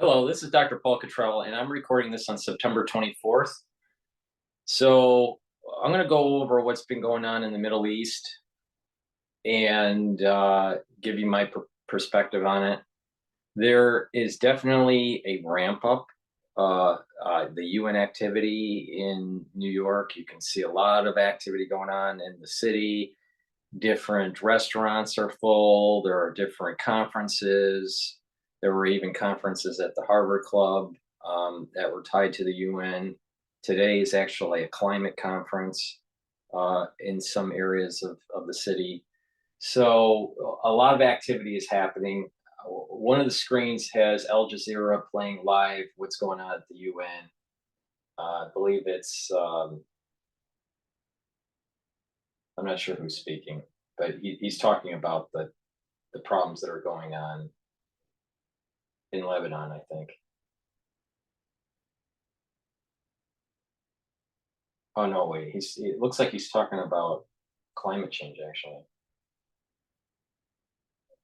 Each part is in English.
Hello, this is Dr. Paul Cottrell, and I'm recording this on September 24th. So I'm going to go over what's been going on in the Middle East and give you my perspective on it. There is definitely a ramp up. The UN activity in New York, you can see a lot of activity going on in the city. Different restaurants are full. There are different conferences. There were even conferences at the Harvard Club that were tied to the UN. Today is actually a climate conference in some areas of the city. So a lot of activity is happening. One of the screens has Al Jazeera playing live what's going on at the UN. I believe it's I'm not sure who's speaking, but he's talking about the problems that are going on in Lebanon, I think. Oh no, wait, it looks like he's talking about climate change actually.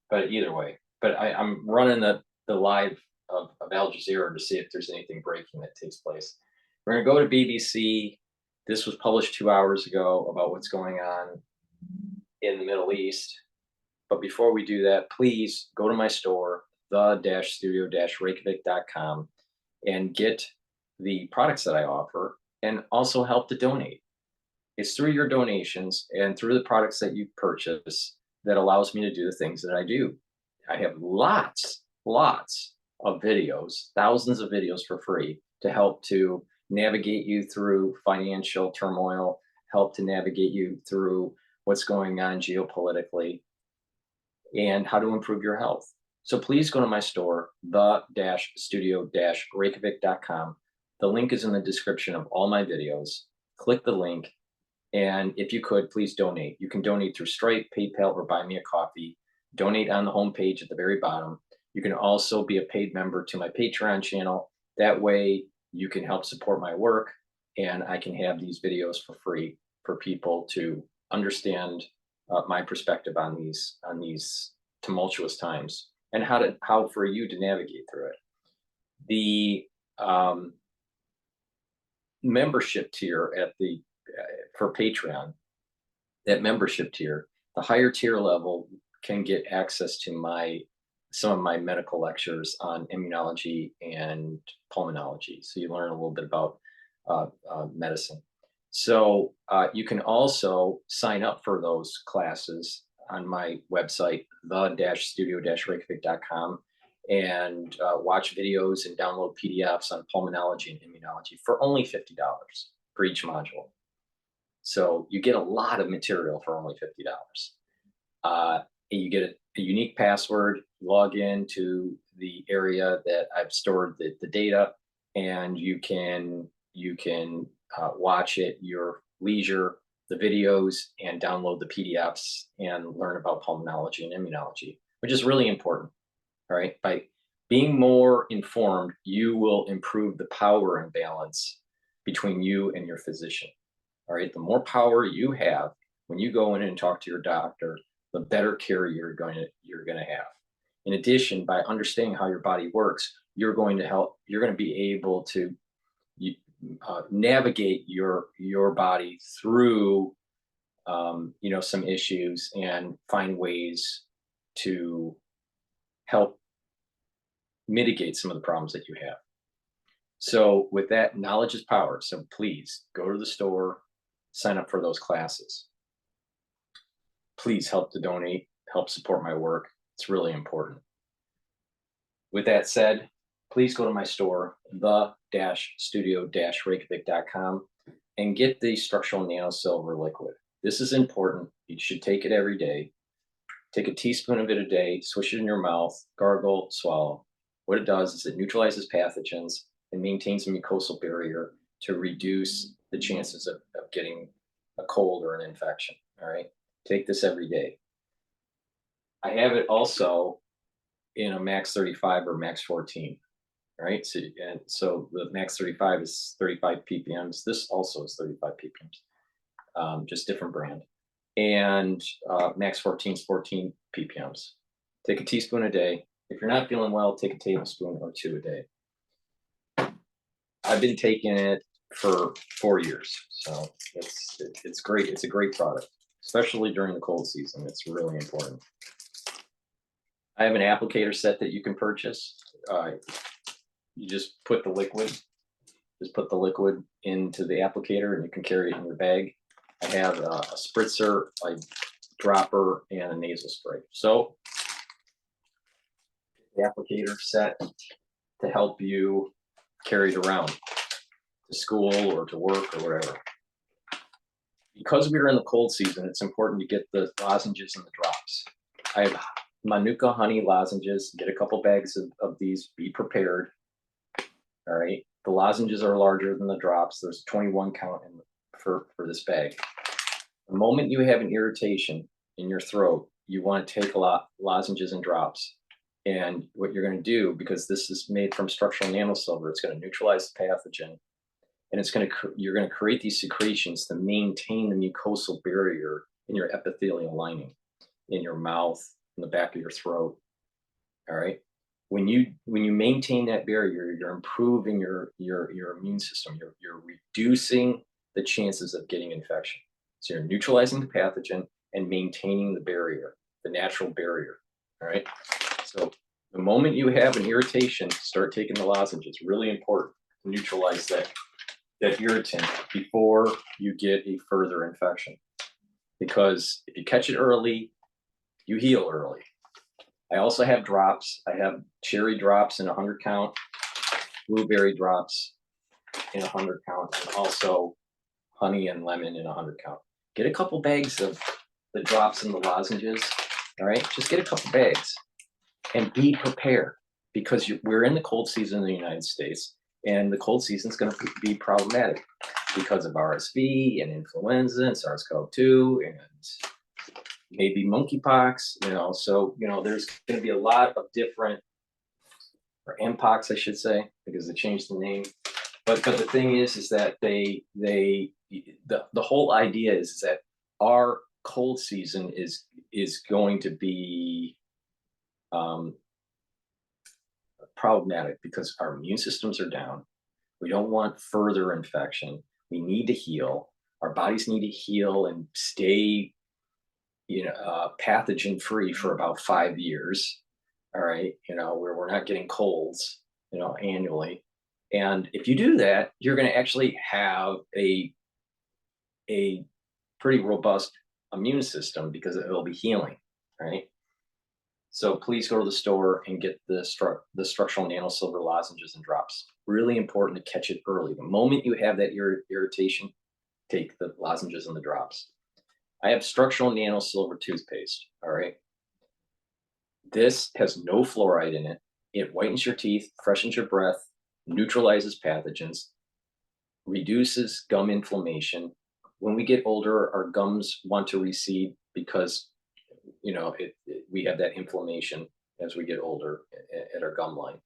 But either way, I'm running the live of Al Jazeera to see if there's anything breaking that takes place. We're gonna go to BBC. This was published 2 hours ago about what's going on in the Middle East. But before we do that, please go to my store, the-studio-reykjavik.com, and get the products that I offer and also help to donate. It's through your donations and through the products that you purchase that allows me to do the things that I do. I have lots of videos, thousands of videos for free to help to navigate you through financial turmoil, help to navigate you through what's going on geopolitically, and how to improve your health. So please go to my store, the-studio-reykjavik.com. The link is in the description of all my videos. Click the link, and if you could, please donate. You can donate through Stripe, PayPal, or Buy Me a Coffee. Donate on the homepage at the very bottom. You can also be a paid member to my Patreon channel. That way you can help support my work, and I can have these videos for free for people to understand my perspective on these tumultuous times and how for you to navigate through it. The membership tier for Patreon, that membership tier, the higher tier level can get access to some of my medical lectures on immunology and pulmonology. So you learn a little bit about medicine. So you can also sign up for those classes on my website, the-studio-reykjavik.com, and watch videos and download PDFs on pulmonology and immunology for only $50 for each module. So you get a lot of material for only $50. You get a unique password, log into the area that I've stored the data, and you can watch at your leisure, the videos, and download the PDFs and learn about pulmonology and immunology, which is really important. All right. By being more informed, you will improve the power imbalance between you and your physician. All right. The more power you have when you go in and talk to your doctor, the better care you're going to have. In addition, by understanding how your body works, you're going to be able to navigate your body through some issues and find ways to help mitigate some of the problems that you have. So with that, knowledge is power. So please go to the store, sign up for those classes. Please help to donate, help support my work. It's really important. With that said, please go to my store, the-studio-reykjavik.com, and get the structural nanosilver liquid. This is important. You should take it every day. Take a teaspoon of it a day, swish it in your mouth, gargle, swallow. What it does is it neutralizes pathogens and maintains a mucosal barrier to reduce the chances of getting a cold or an infection. All right. Take this every day. I have it also in a max 35 or max 14. Right. So the max 35 is 35 ppms. This also is 35 ppms, just different brand. And max 14 is 14 ppms. Take a teaspoon a day, If you're not feeling well, take a tablespoon or 2 a day. I've been taking it for 4 years, so it's great. It's a great product, especially during the cold season. It's really important. I have an applicator set that you can purchase. You just put the liquid into the applicator, and you can carry it in your bag. I have a spritzer, a dropper, and a nasal spray. So the applicator set to help you carry it around to school or to work or wherever. Because we're in the cold season, it's important to get the lozenges and the drops. I have Manuka honey lozenges. Get a couple bags of these. Be prepared. All right. The lozenges are larger than the drops. There's 21 count for this bag. The moment you have an irritation in your throat, you want to take a lot lozenges and drops. And what you're going to do, because this is made from structural nanosilver, it's going to neutralize the pathogen, and you're going to create these secretions to maintain the mucosal barrier in your epithelial lining, in your mouth, in the back of your throat. All right. When you maintain that barrier, you're improving your immune system. You're reducing the chances of getting infection. So you're neutralizing the pathogen and maintaining the barrier, the natural barrier. All right. So the moment you have an irritation, start taking the lozenges. Really important to neutralize that irritant before you get a further infection. Because if you catch it early, you heal early. I also have drops. I have cherry drops in 100 count, blueberry drops in 100 count, and also honey and lemon in 100 count. Get a couple bags of the drops and the lozenges. All right, just get a couple bags and be prepared, because we're in the cold season in the United States, and the cold season is going to be problematic because of RSV and influenza and SARS-CoV-2 and maybe monkeypox, so, there's going to be a lot of different, or mpox, I should say, because they changed the name. But the thing is that the whole idea is that our cold season is going to be problematic because our immune systems are down. We don't want further infection. We need to heal. Our bodies need to heal and stay pathogen free for about 5 years. All right. Where we're not getting colds, annually. And if you do that, you're going to actually have a pretty robust immune system, because it'll be healing. Right. So please go to the store and get the structural nanosilver lozenges and drops. Really important to catch it early. The moment you have that irritation, take the lozenges and the drops. I have structural nanosilver toothpaste. All right. This has no fluoride in it. It whitens your teeth, freshens your breath, neutralizes pathogens, reduces gum inflammation. When we get older, our gums want to recede because, we have that inflammation as we get older at our gum line.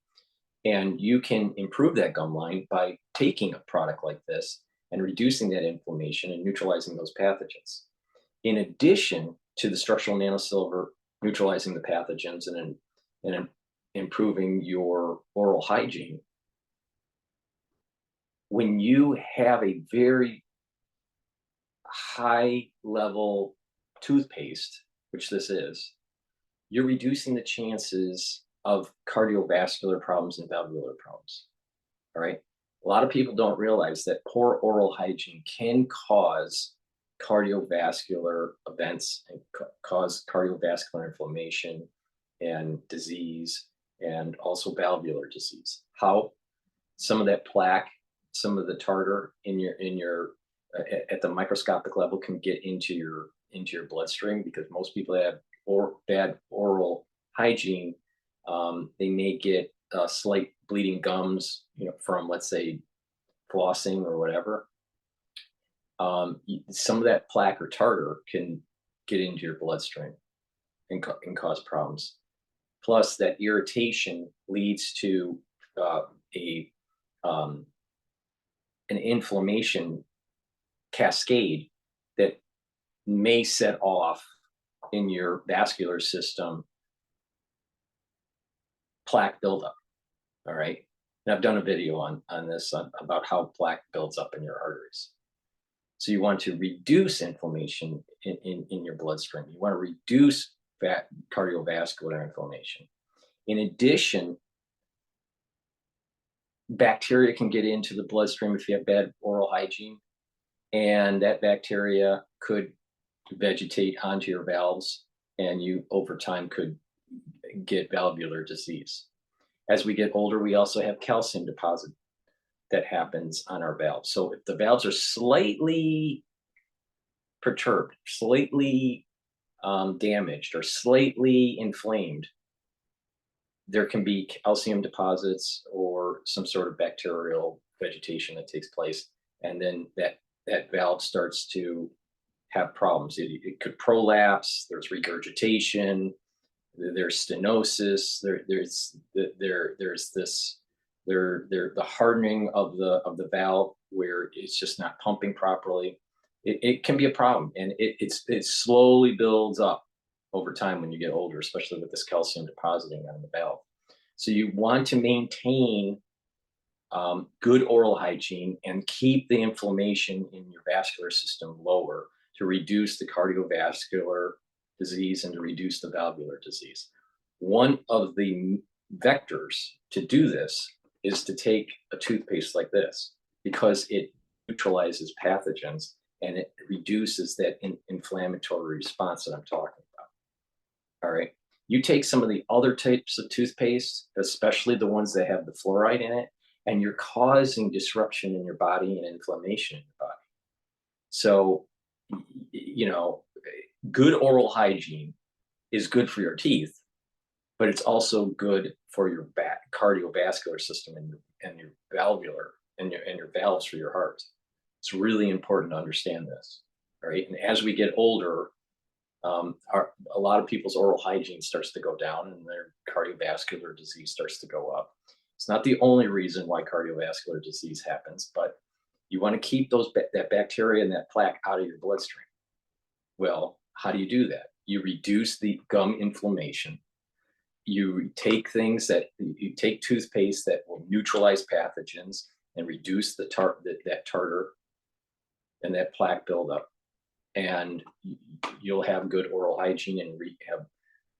And you can improve that gum line by taking a product like this and reducing that inflammation and neutralizing those pathogens. In addition to the structural nanosilver neutralizing the pathogens and improving your oral hygiene, when you have a very high level toothpaste, which this is, you're reducing the chances of cardiovascular problems and valvular problems. All right. A lot of people don't realize that poor oral hygiene can cause cardiovascular events and cause cardiovascular inflammation and disease, and also valvular disease. How? Some of that plaque, some of the tartar in your at the microscopic level can get into your bloodstream, because most people that have bad oral hygiene, they may get slight bleeding gums, from, let's say, flossing or whatever. Some of that plaque or tartar can get into your bloodstream and cause problems. Plus, that irritation leads to an inflammation cascade that may set off in your vascular system plaque buildup. All right. And I've done a video on this about how plaque builds up in your arteries. So you want to reduce inflammation in your bloodstream. You want to reduce cardiovascular inflammation. In addition, bacteria can get into the bloodstream if you have bad oral hygiene, and that bacteria could vegetate onto your valves, and you over time could get valvular disease. As we get older, we also have calcium deposit that happens on our valves. So if the valves are slightly perturbed, slightly damaged, or slightly inflamed, there can be calcium deposits or some sort of bacterial vegetation that takes place, and then that valve starts to have problems. It could prolapse. There's regurgitation. There's stenosis. There's the hardening of the valve where it's just not pumping properly. It can be a problem, and it slowly builds up over time when you get older, especially with this calcium depositing on the valve. So you want to maintain good oral hygiene and keep the inflammation in your vascular system lower to reduce the cardiovascular disease and to reduce the valvular disease. One of the vectors to do this is to take a toothpaste like this, because it neutralizes pathogens and it reduces that inflammatory response that I'm talking about. All right. You take some of the other types of toothpaste, especially the ones that have the fluoride in it, and you're causing disruption in your body and inflammation in your body. So, good oral hygiene is good for your teeth, but it's also good for your cardiovascular system and your valvular and your valves for your heart. It's really important to understand this, right? And as we get older, a lot of people's oral hygiene starts to go down and their cardiovascular disease starts to go up. It's not the only reason why cardiovascular disease happens, but you want to keep that bacteria and that plaque out of your bloodstream. Well, how do you do that? You reduce the gum inflammation. You take toothpaste that will neutralize pathogens and reduce that tartar and that plaque buildup, and you'll have good oral hygiene and have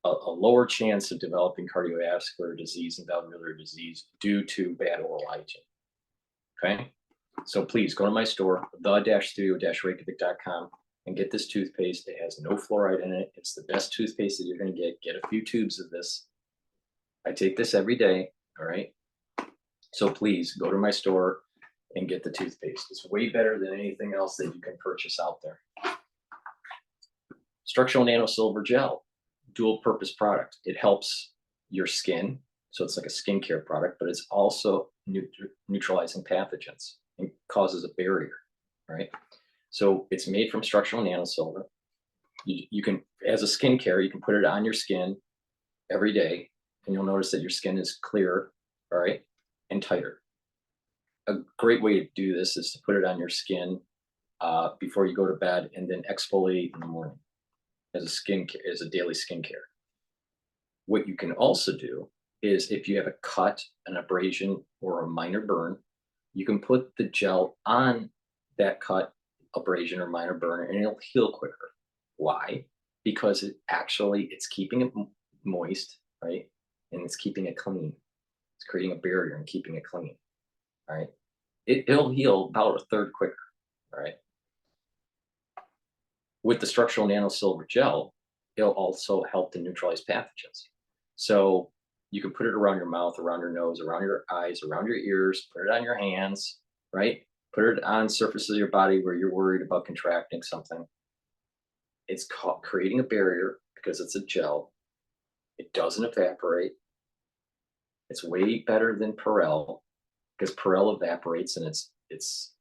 a lower chance of developing cardiovascular disease and valvular disease due to bad oral hygiene. Okay, so please go to my store, the-studio-reykjavik.com, and get this toothpaste. It has no fluoride in it. It's the best toothpaste that you're going to get. Get a few tubes of this. I take this every day. All right. So please go to my store and get the toothpaste. It's way better than anything else that you can purchase out there. Structural nano silver gel, dual purpose product. It helps your skin. So it's like a skincare product, but it's also neutralizing pathogens and causes a barrier. All right. So it's made from structural nano silver. You can, as a skincare, you can put it on your skin every day, and you'll notice that your skin is clearer, all right, and tighter. A great way to do this is to put it on your skin before you go to bed, and then exfoliate in the morning as a daily skincare. What you can also do is, if you have a cut, an abrasion, or a minor burn, you can put the gel on that cut, abrasion, or minor burn, and it'll heal quicker. Why? Because it's keeping it moist, right? And it's keeping it clean. It's creating a barrier and keeping it clean. All right. It'll heal about a third quicker. All right. With the structural nano silver gel, it'll also help to neutralize pathogens. So you can put it around your mouth, around your nose, around your eyes, around your ears, put it on your hands, right? Put it on surfaces of your body where you're worried about contracting something. It's creating a barrier because it's a gel. It doesn't evaporate. It's way better than Perel, because Perel evaporates and it's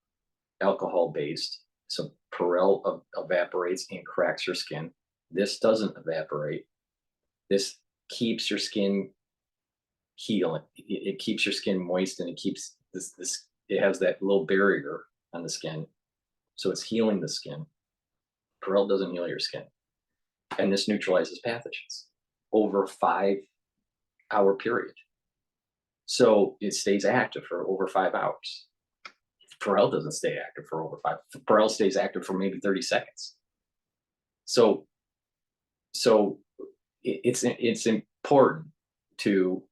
alcohol based. So Perel evaporates and cracks your skin. This doesn't evaporate. This keeps your skin healing. It keeps your skin moist, and it keeps it has that little barrier on the skin. So it's healing the skin. Perel doesn't heal your skin. And this neutralizes pathogens over a 5-hour period. So it stays active for over 5 hours. Perel doesn't stay active for over 5. Perel stays active for maybe 30 seconds. So it's important to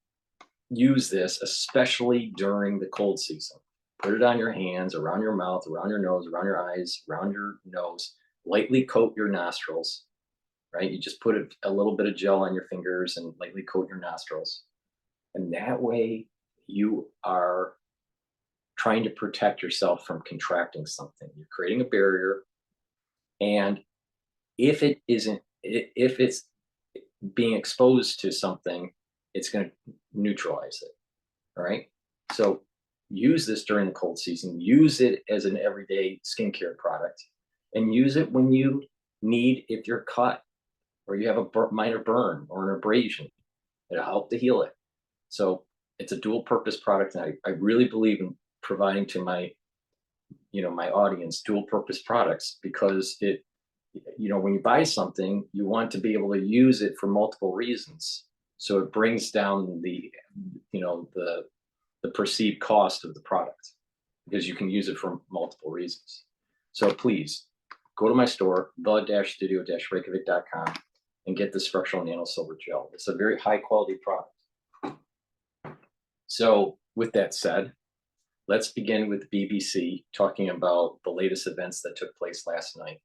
use this, especially during the cold season. Put it on your hands, around your mouth, around your nose, around your eyes, around your nose. Lightly coat your nostrils, right? You just put a little bit of gel on your fingers and lightly coat your nostrils. And that way you are trying to protect yourself from contracting something. You're creating a barrier. And if it's being exposed to something, it's going to neutralize it. All right. So use this during the cold season. Use it as an everyday skincare product, and use it when you need, if you're cut or you have a minor burn or an abrasion, it'll help to heal it. So it's a dual purpose product. And I really believe in providing to my audience dual purpose products, because when you buy something, you want to be able to use it for multiple reasons. So it brings down the perceived cost of the product, because you can use it for multiple reasons. So please go to my store, the-studio-reykjavik.com, and get the structural nano silver gel. It's a very high quality product. So with that said, let's begin with BBC, talking about the latest events that took place last night.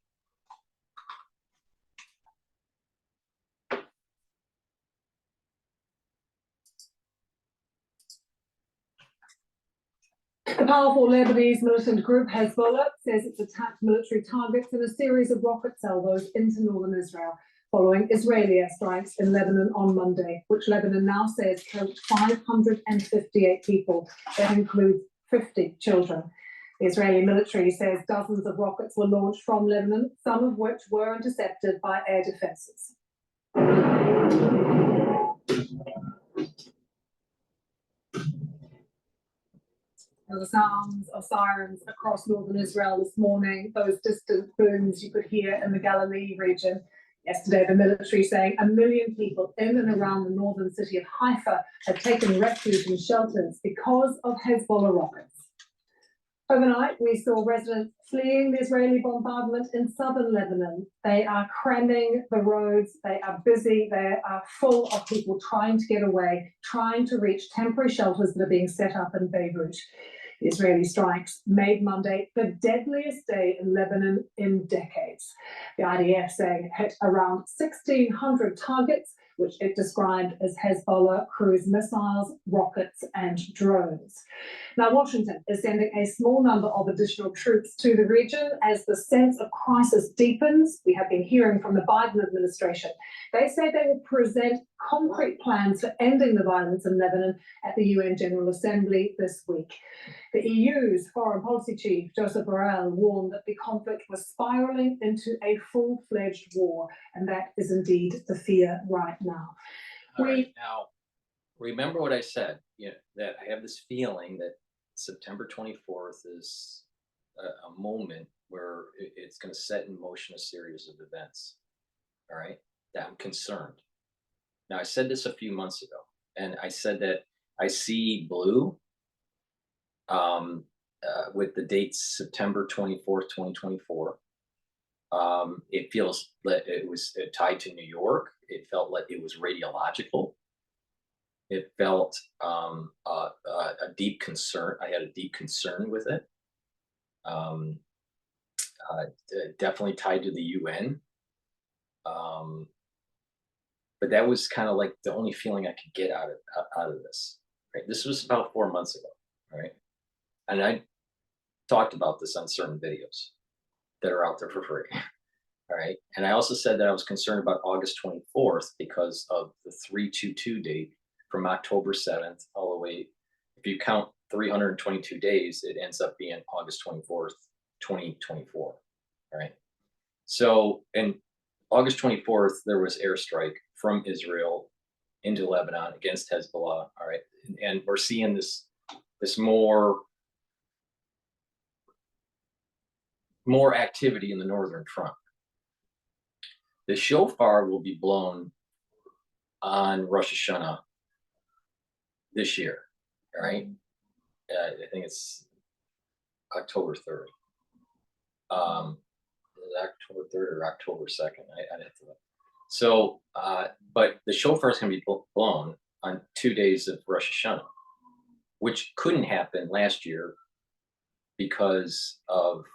The powerful Lebanese militant group Hezbollah says it's attacked military targets in a series of rocket salvos into northern Israel, following Israeli airstrikes in Lebanon on Monday, which Lebanon now says killed 558 people. That includes 50 children. The Israeli military says dozens of rockets were launched from Lebanon, some of which were intercepted by air defenses. There were sounds of sirens across northern Israel this morning, those distant booms you could hear in the Galilee region. Yesterday, the military saying 1 million people in and around the northern city of Haifa have taken refuge in shelters because of Hezbollah rockets. Overnight, we saw residents fleeing the Israeli bombardment in southern Lebanon. They are cramming the roads, they are busy, they are full of people trying to get away, trying to reach temporary shelters that are being set up in Beirut. The Israeli strikes made Monday the deadliest day in Lebanon in decades. The IDF saying it hit around 1,600 targets, which it described as Hezbollah cruise missiles, rockets, and drones. Now, Washington is sending a small number of additional troops to the region as the sense of crisis deepens. We have been hearing from the Biden administration. They say they will present concrete plans for ending the violence in Lebanon at the UN General Assembly this week. The EU's foreign policy chief, Joseph Borrell, warned that the conflict was spiraling into a full-fledged war, and that is indeed the fear right now. Now, remember what I said, that I have this feeling that September 24th is a moment where it's going to set in motion a series of events, all right, that I'm concerned. Now, I said this a few months ago, and I said that I see blue with the date September 24th, 2024. It feels that it was tied to New York. It felt like it was radiological. It felt a deep concern. I had a deep concern with it. Definitely tied to the UN. But that was kind of like the only feeling I could get out of this. Right? This was about 4 months ago, right? And I talked about this on certain videos that are out there for free. All right. And I also said that I was concerned about August 24th because of the 322 date from October 7th all the way. If you count 322 days, it ends up being August 24th, 2024. All right. So, and August 24th, there was airstrike from Israel into Lebanon against Hezbollah. All right. And we're seeing this more activity in the northern front. The shofar will be blown on Rosh Hashanah this year. All right. I think it's October 3rd. Is it October 3rd or October 2nd? I'd have to look. So, but the shofar is going to be blown on 2 days of Rosh Hashanah, which couldn't happen last year because of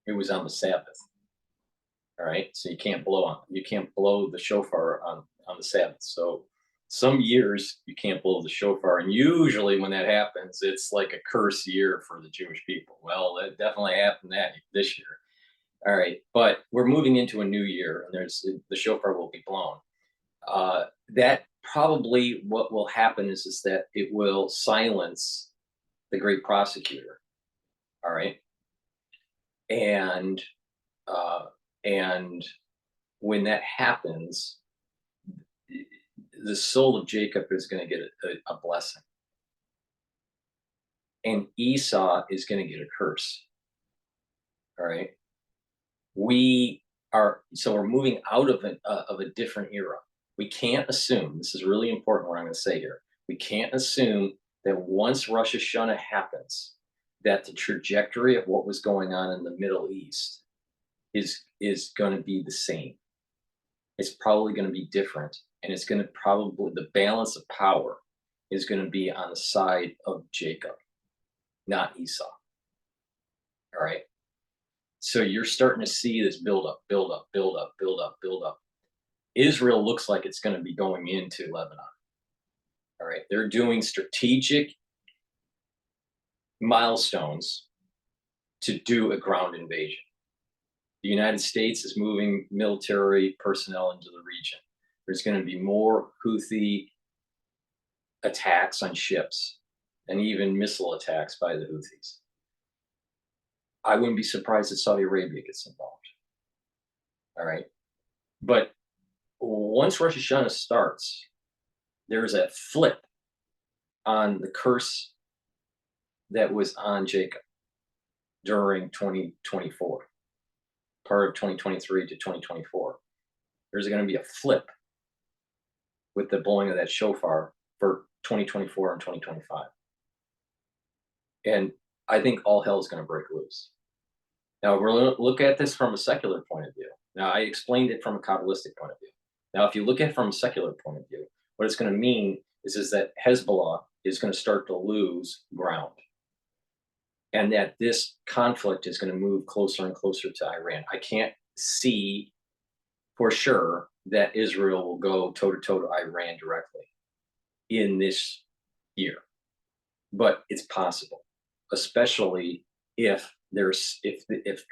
it was on the Sabbath. All right, so you can't blow the shofar on the Sabbath. So some years you can't blow the shofar, and usually when that happens, it's like a curse year for the Jewish people. Well, that definitely happened this year. All right, but we're moving into a new year, and the shofar will be blown. That probably what will happen is that it will silence the great prosecutor. All right, and uh, and when that happens, the soul of Jacob is going to get a blessing, and Esau is going to get a curse. All right, we're moving out of a different era. We can't assume, this is really important what I'm going to say here. We can't assume that once Rosh Hashanah happens, that the trajectory of what was going on in the Middle East is going to be the same. It's probably going to be different, and it's going to probably, the balance of power is going to be on the side of Jacob, not Esau. All right. So you're starting to see this build up. Israel looks like it's going to be going into Lebanon. All right. They're doing strategic milestones to do a ground invasion. The United States is moving military personnel into the region. There's going to be more Houthi attacks on ships and even missile attacks by the Houthis. I wouldn't be surprised if Saudi Arabia gets involved. All right. But once Rosh Hashanah starts, there's a flip on the curse that was on Jacob during 2024, part of 2023 to 2024. There's going to be a flip with the blowing of that shofar for 2024 and 2025. And I think all hell is going to break loose. Now, we're going to look at this from a secular point of view. Now, I explained it from a Kabbalistic point of view. Now, if you look at it from a secular point of view, what it's going to mean is that Hezbollah is going to start to lose ground, and that this conflict is going to move closer and closer to Iran. I can't see for sure that Israel will go toe-to-toe to Iran directly in this year, but it's possible, especially if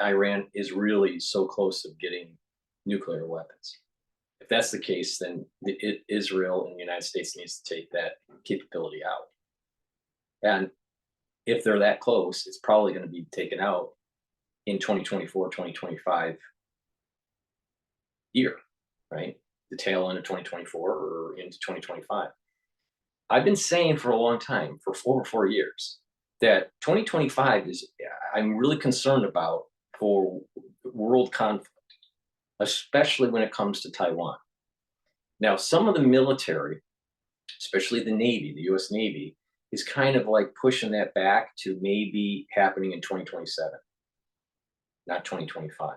Iran is really so close to getting nuclear weapons. If that's the case, then Israel and the United States needs to take that capability out. And if they're that close, it's probably going to be taken out in 2024, 2025 year, right? The tail end of 2024 or into 2025. I've been saying for a long time, for over 4 years, that 2025 I'm really concerned about for world conflict, especially when it comes to Taiwan. Now, some of the military, especially the Navy, the US Navy, is kind of like pushing that back to maybe happening in 2027, not 2025. All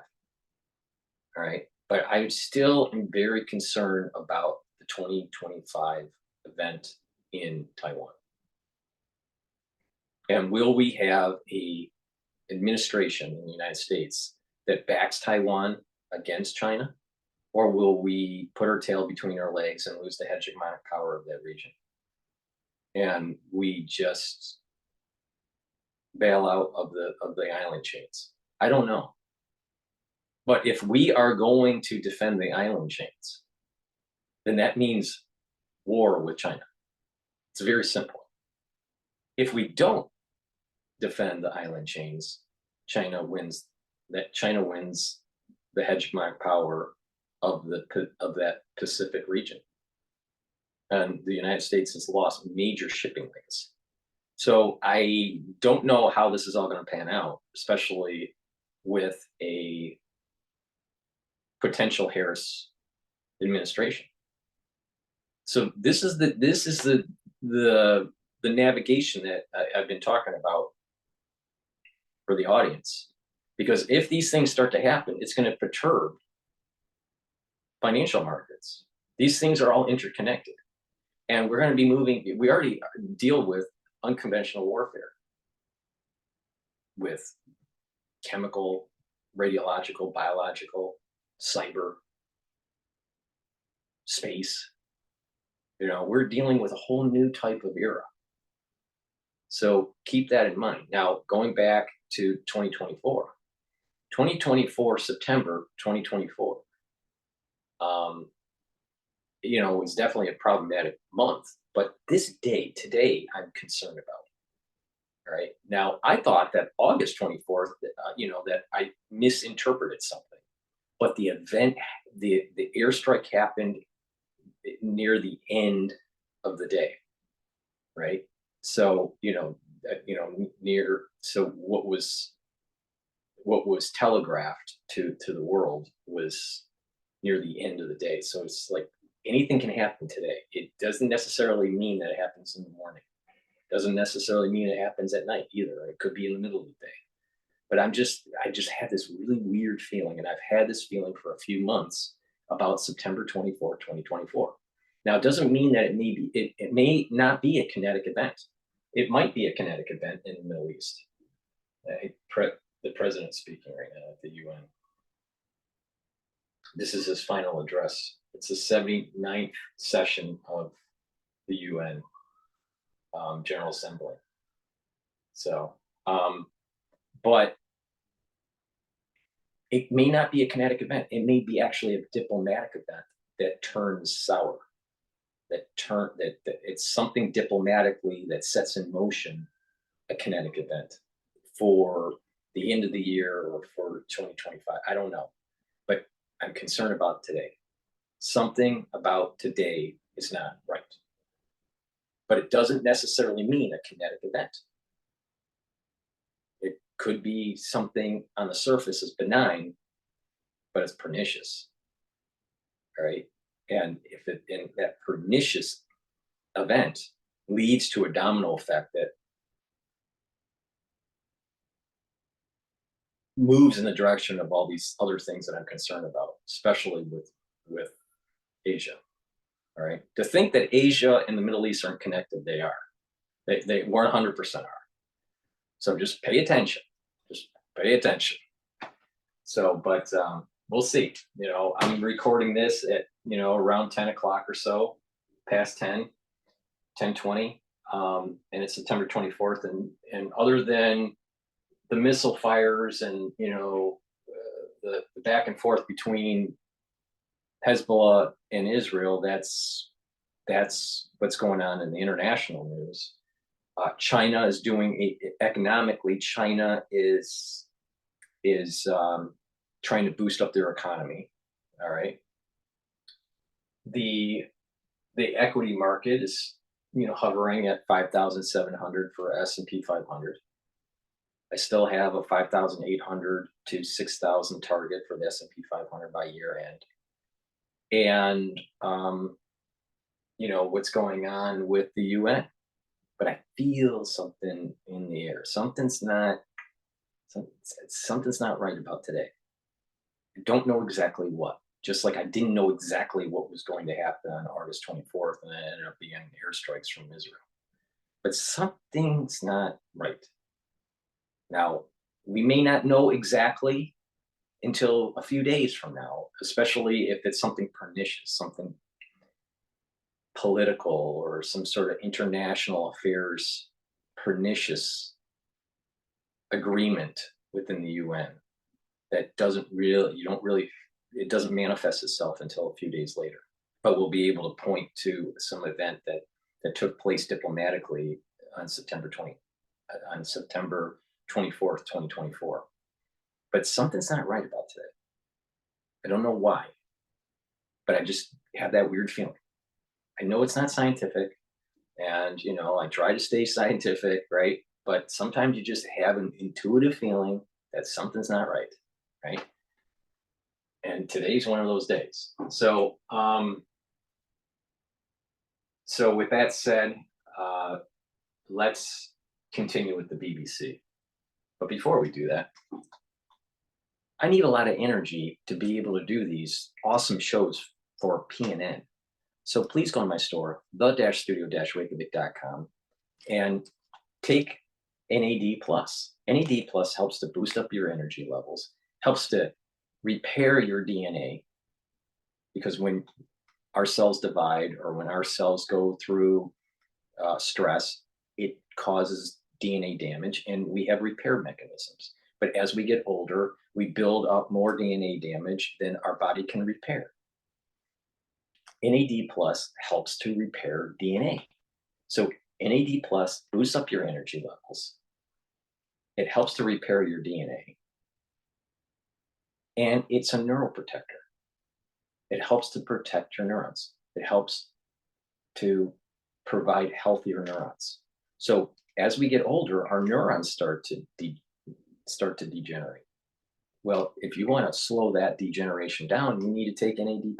right. But I still am very concerned about the 2025 event in Taiwan. And will we have a administration in the United States that backs Taiwan against China? Or will we put our tail between our legs and lose the hegemonic power of that region? And we just bail out of the island chains? I don't know. But if we are going to defend the island chains, then that means war with China. It's very simple. If we don't defend the island chains, China wins the hegemonic power of that Pacific region. And the United States has lost major shipping lanes. So I don't know how this is all going to pan out, especially with a potential Harris administration. So this is the navigation that I've been talking about for the audience, because if these things start to happen, it's going to perturb financial markets. These things are all interconnected, and we're going to be moving. We already deal with unconventional warfare, with chemical, radiological, biological, cyber, space. You know, we're dealing with a whole new type of era. So keep that in mind. Now, going back to 2024, September 2024, you know, it's definitely a problematic month, but this day, today, I'm concerned about. All right. Now, I thought that August 24th, you know, that I misinterpreted something, but the event, the airstrike happened near the end of the day, right? So, near, so what was telegraphed to the world was near the end of the day. So it's like anything can happen today. It doesn't necessarily mean that it happens in the morning. Doesn't necessarily mean it happens at night either. It could be in the middle of the day. But I just had this really weird feeling, and I've had this feeling for a few months about September 24, 2024. Now, it doesn't mean that it may not be a kinetic event. It might be a kinetic event in the Middle East. The president's speaking right now at the UN. This is his final address. It's the 79th session of the UN General Assembly. So, but it may not be a kinetic event. It may be actually a diplomatic event that turns sour. That it's something diplomatically that sets in motion a kinetic event for the end of the year or for 2025. I don't know, but I'm concerned about today. Something about today is not right. But it doesn't necessarily mean a kinetic event. It could be something on the surface is benign, but it's pernicious. All right. And if that pernicious event leads to a domino effect that moves in the direction of all these other things that I'm concerned about, especially with Asia. All right. To think that Asia and the Middle East aren't connected, they are. They 100% are. So just pay attention. Just pay attention. So, but we'll see. You know, I'm recording this at, you know, around 10 o'clock or so, past 10:20, and it's September 24th. And other than the missile fires and, you know, the back and forth between Hezbollah and Israel, that's what's going on in the international news. China is doing economically. China is trying to boost up their economy. All right. The equity market is, you know, hovering at 5,700 for S&P 500. I still have a 5,800 to 6,000 target for the S&P 500 by year end. And you know what's going on with the UN, but I feel something in the air. Something's not right about today. I don't know exactly what. Just like I didn't know exactly what was going to happen on August 24th, and it ended up being airstrikes from Israel. But something's not right. Now, we may not know exactly until a few days from now, especially if it's something pernicious, something political or some sort of international affairs pernicious agreement within the UN that it doesn't manifest itself until a few days later. But we'll be able to point to some event that took place diplomatically on September 24th, 2024. But something's not right about today. I don't know why, but I just have that weird feeling. I know it's not scientific, and, you know, I try to stay scientific, right? But sometimes you just have an intuitive feeling that something's not right, right? And today's one of those days. So, so with that said, let's continue with the BBC. But before we do that, I need a lot of energy to be able to do these awesome shows for PNN. So please go to my store, the-studio-reykjavik.com, and take NAD+. NAD+ helps to boost up your energy levels, helps to repair your DNA, because when our cells divide or when our cells go through stress, it causes DNA damage, and we have repair mechanisms. But as we get older, we build up more DNA damage than our body can repair. NAD+ helps to repair DNA. So NAD+ boosts up your energy levels. It helps to repair your DNA. And it's a neuroprotector. It helps to protect your neurons. It helps to provide healthier neurons. So as we get older, our neurons start to degenerate. Well, if you want to slow that degeneration down, you need to take NAD+.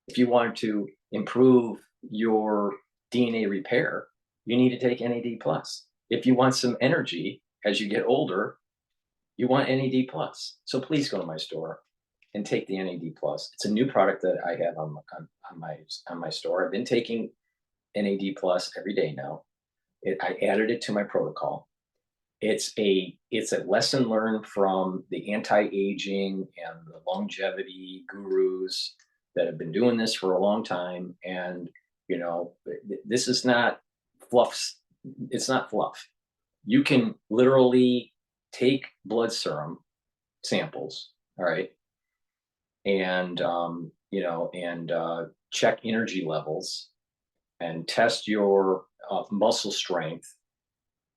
If you want to improve your DNA repair, you need to take NAD+. If you want some energy as you get older, you want NAD+. So please go to my store and take the NAD+. It's a new product that I have on my store. I've been taking NAD+ every day now. I added it to my protocol. It's a lesson learned from the anti-aging and the longevity gurus that have been doing this for a long time. And, you know, this is not fluff. It's not fluff. You can literally take blood serum samples, all right, and, you know, and check energy levels and test your muscle strength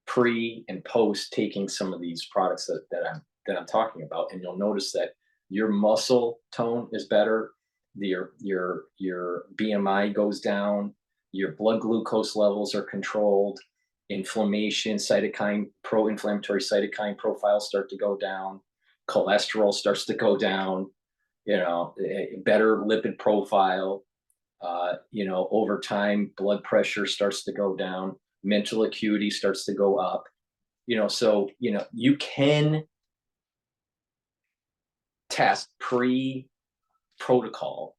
pre and post taking some of these products that I'm talking about, and you'll notice that your muscle tone is better, your BMI goes down, your blood glucose levels are controlled, inflammation, cytokine, pro-inflammatory cytokine profiles start to go down, cholesterol starts to go down, you know, a better lipid profile, you know, over time, blood pressure starts to go down, mental acuity starts to go up, you know, so, you know, you can test pre-protocol,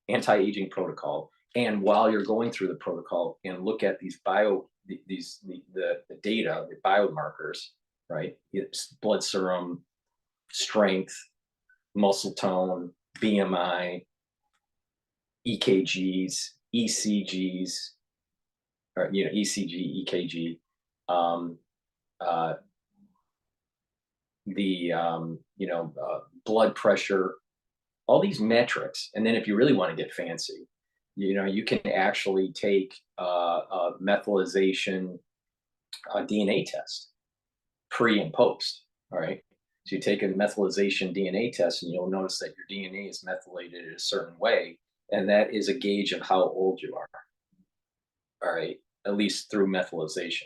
anti-aging protocol, and while you're going through the protocol and look at these the data, the biomarkers, right? It's blood serum, strength, muscle tone, BMI, EKGs, ECGs, or, you know, ECG, EKG, you know, blood pressure, all these metrics. And then if you really want to get fancy, you know, you can actually take a methylation DNA test, pre and post, all right? So you take a methylation DNA test and you'll notice that your DNA is methylated in a certain way, and that is a gauge of how old you are, all right, at least through methylation.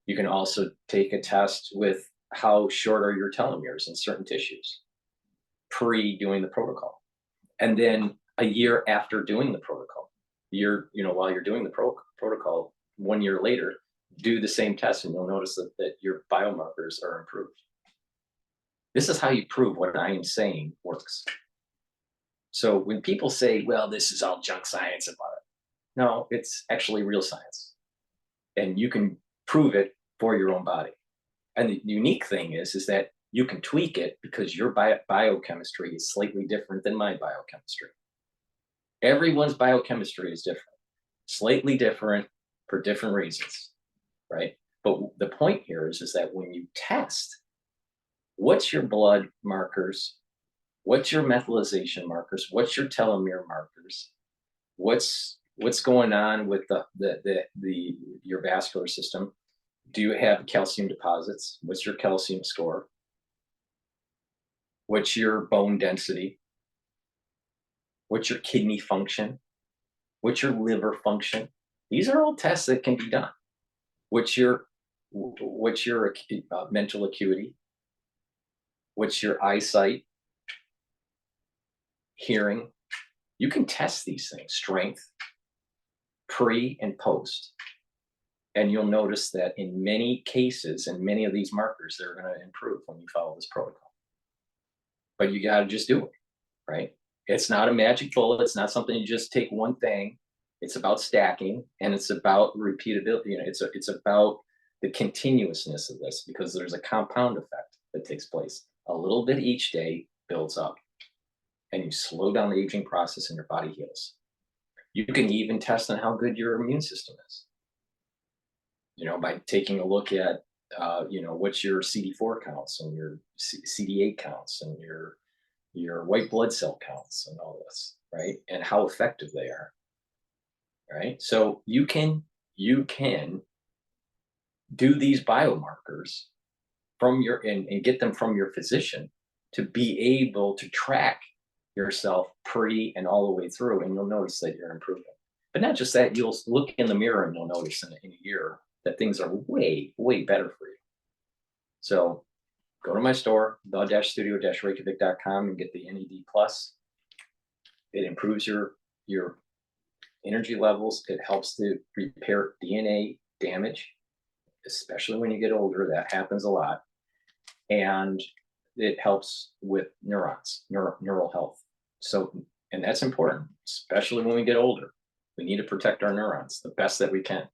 You can also take a test with how short are your telomeres in certain tissues, pre doing the protocol. And then a year after doing the protocol, you know, while you're doing the protocol, 1 year later, do the same test and you'll notice that your biomarkers are improved. This is how you prove what I am saying works. So when people say, well, this is all junk science about it, no, it's actually real science. And you can prove it for your own body. And the unique thing is that you can tweak it because your biochemistry is slightly different than my biochemistry. Everyone's biochemistry is different, slightly different for different reasons, right? But the point here is that when you test, what's your blood markers? What's your methylation markers? What's your telomere markers? What's going on with your vascular system? Do you have calcium deposits? What's your calcium score? What's your bone density? What's your kidney function? What's your liver function? These are all tests that can be done. What's your mental acuity? What's your eyesight? hearing. You can test these things, strength, pre and post. And you'll notice that in many cases, and many of these markers, they're going to improve when you follow this protocol. But you got to just do it, right? It's not a magic bullet. It's not something you just take one thing. It's about stacking, and it's about repeatability. You know, it's about the continuousness of this, because there's a compound effect that takes place. A little bit each day builds up, and you slow down the aging process, and your body heals. You can even test on how good your immune system is. You know, by taking a look at, you know, what's your CD4 counts and your CD8 counts and your white blood cell counts and all this, right? And how effective they are, right? So you can do these biomarkers from your and get them from your physician to be able to track yourself pre and all the way through, and you'll notice that you're improving. But not just that, you'll look in the mirror and you'll notice in a year that things are way, way better for you. So go to my store, the-studio-reykjavik.com, and get the NED Plus. It improves your energy levels. It helps to repair DNA damage, especially when you get older. That happens a lot. And it helps with neurons, neural health. So, and that's important, especially when we get older. We need to protect our neurons the best that we can.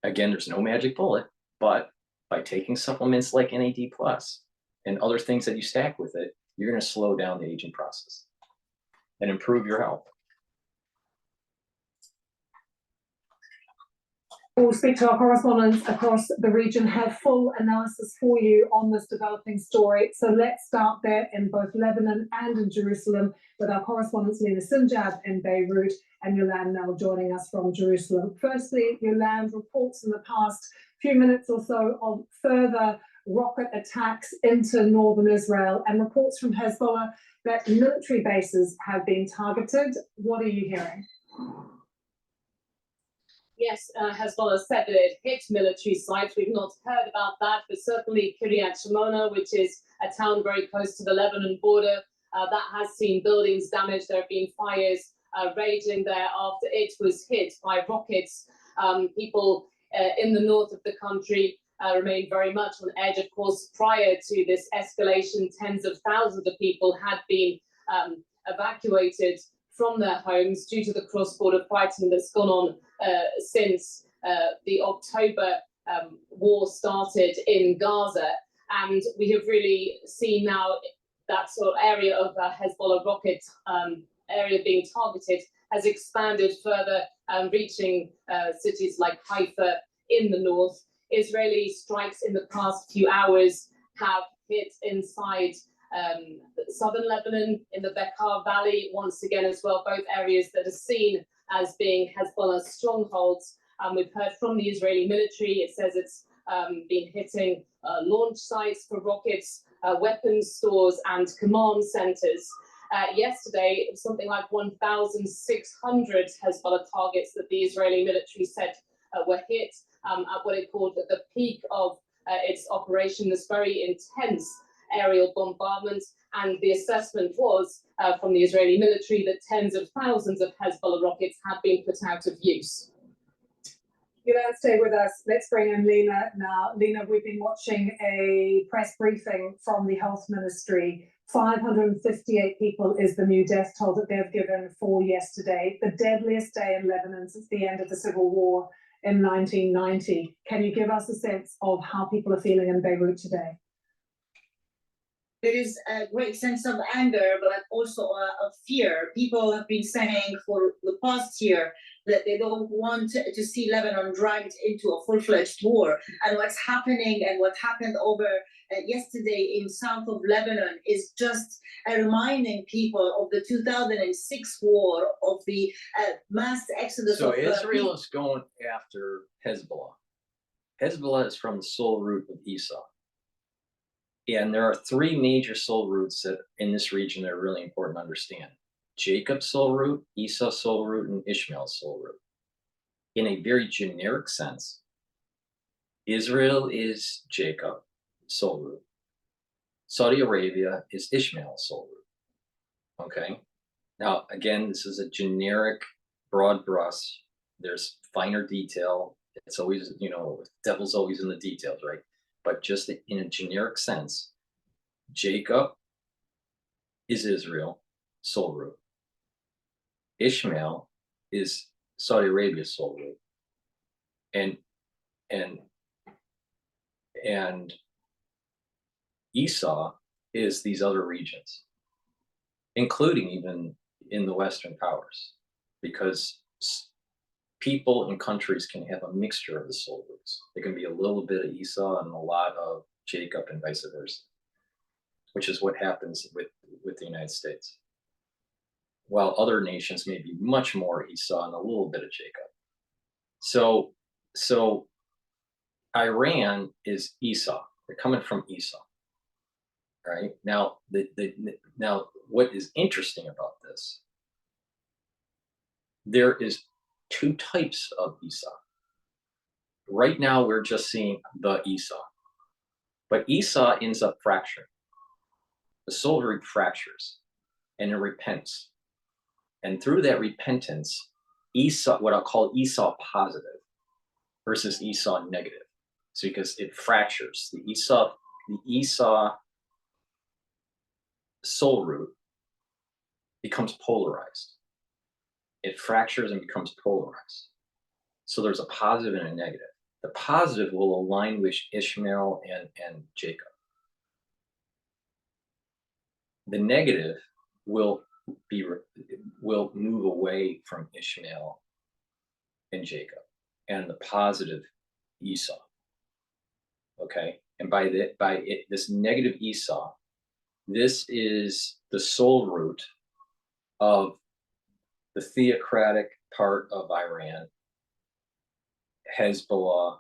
Again, there's no magic bullet, but by taking supplements like NAD Plus and other things that you stack with it, you're going to slow down the aging process and improve your health. We'll speak to our correspondents across the region, have full analysis for you on this developing story. So let's start there in both Lebanon and in Jerusalem with our correspondents Lena Sinjab in Beirut and Yolande now joining us from Jerusalem. Firstly, Yolande, reports in the past few minutes or so of further rocket attacks into northern Israel and reports from Hezbollah that military bases have been targeted. What are you hearing? Yes, Hezbollah said that it hit military sites. We've not heard about that, but certainly Kiryat Shimona, which is a town very close to the Lebanon border, that has seen buildings damaged. There have been fires raging there after it was hit by rockets. People in the north of the country remain very much on edge. Of course, prior to this escalation, tens of thousands of people had been evacuated from their homes due to the cross-border fighting that's gone on since the October war started in Gaza. And we have really seen now that sort of area of Hezbollah rocket area being targeted has expanded further, reaching cities like Haifa in the north. Israeli strikes in the past few hours have hit inside southern Lebanon in the Bekaa Valley once again as well, both areas that are seen as being Hezbollah's strongholds. We've heard from the Israeli military. It says it's been hitting launch sites for rockets, weapons stores and command centers. Yesterday, it was something like 1,600 Hezbollah targets that the Israeli military said were hit at what it called the peak of its operation, this very intense aerial bombardment. And the assessment was from the Israeli military that tens of thousands of Hezbollah rockets had been put out of use. Yolande, stay with us. Let's bring in Lena now. Lena, we've been watching a press briefing from the health ministry. 558 people is the new death toll that they've given for yesterday, the deadliest day in Lebanon since the end of the civil war in 1990. Can you give us a sense of how people are feeling in Beirut today? There is a great sense of anger, but also of fear. People have been saying for the past year that they don't want to see Lebanon dragged into a full-fledged war. And what's happening and what happened over yesterday in south of Lebanon is just reminding people of the 2006 war, of the mass exodus. So Israel is going after Hezbollah. Hezbollah is from the soul root of Esau. And there are three major soul roots that in this region that are really important to understand. Jacob's soul root, Esau's soul root, and Ishmael's soul root. In a very generic sense, Israel is Jacob, soul root. Saudi Arabia is Ishmael's soul root. Okay? Now, again, this is a generic broad brush. There's finer detail. It's always, devil's always in the details, right? But just in a generic sense, Jacob is Israel, soul root. Ishmael is Saudi Arabia's soul root. And Esau is these other regions, including even in the Western powers, because people and countries can have a mixture of the soul roots. There can be a little bit of Esau and a lot of Jacob and vice versa, which is what happens with the United States. While other nations may be much more Esau and a little bit of Jacob. So Iran is Esau. They're coming from Esau. Right? Now, now what is interesting about this, there is two types of Esau. Right now, we're just seeing the Esau. But Esau ends up fracturing. The soul root fractures and it repents. And through that repentance, Esau, what I'll call Esau positive versus Esau negative. So because it fractures. The Esau soul root becomes polarized. It fractures and becomes polarized. So there's a positive and a negative. The positive will align with Ishmael and Jacob. The negative will move away from Ishmael and Jacob, and the positive Esau. Okay, and this negative Esau, this is the soul root of the theocratic part of Iran, Hezbollah,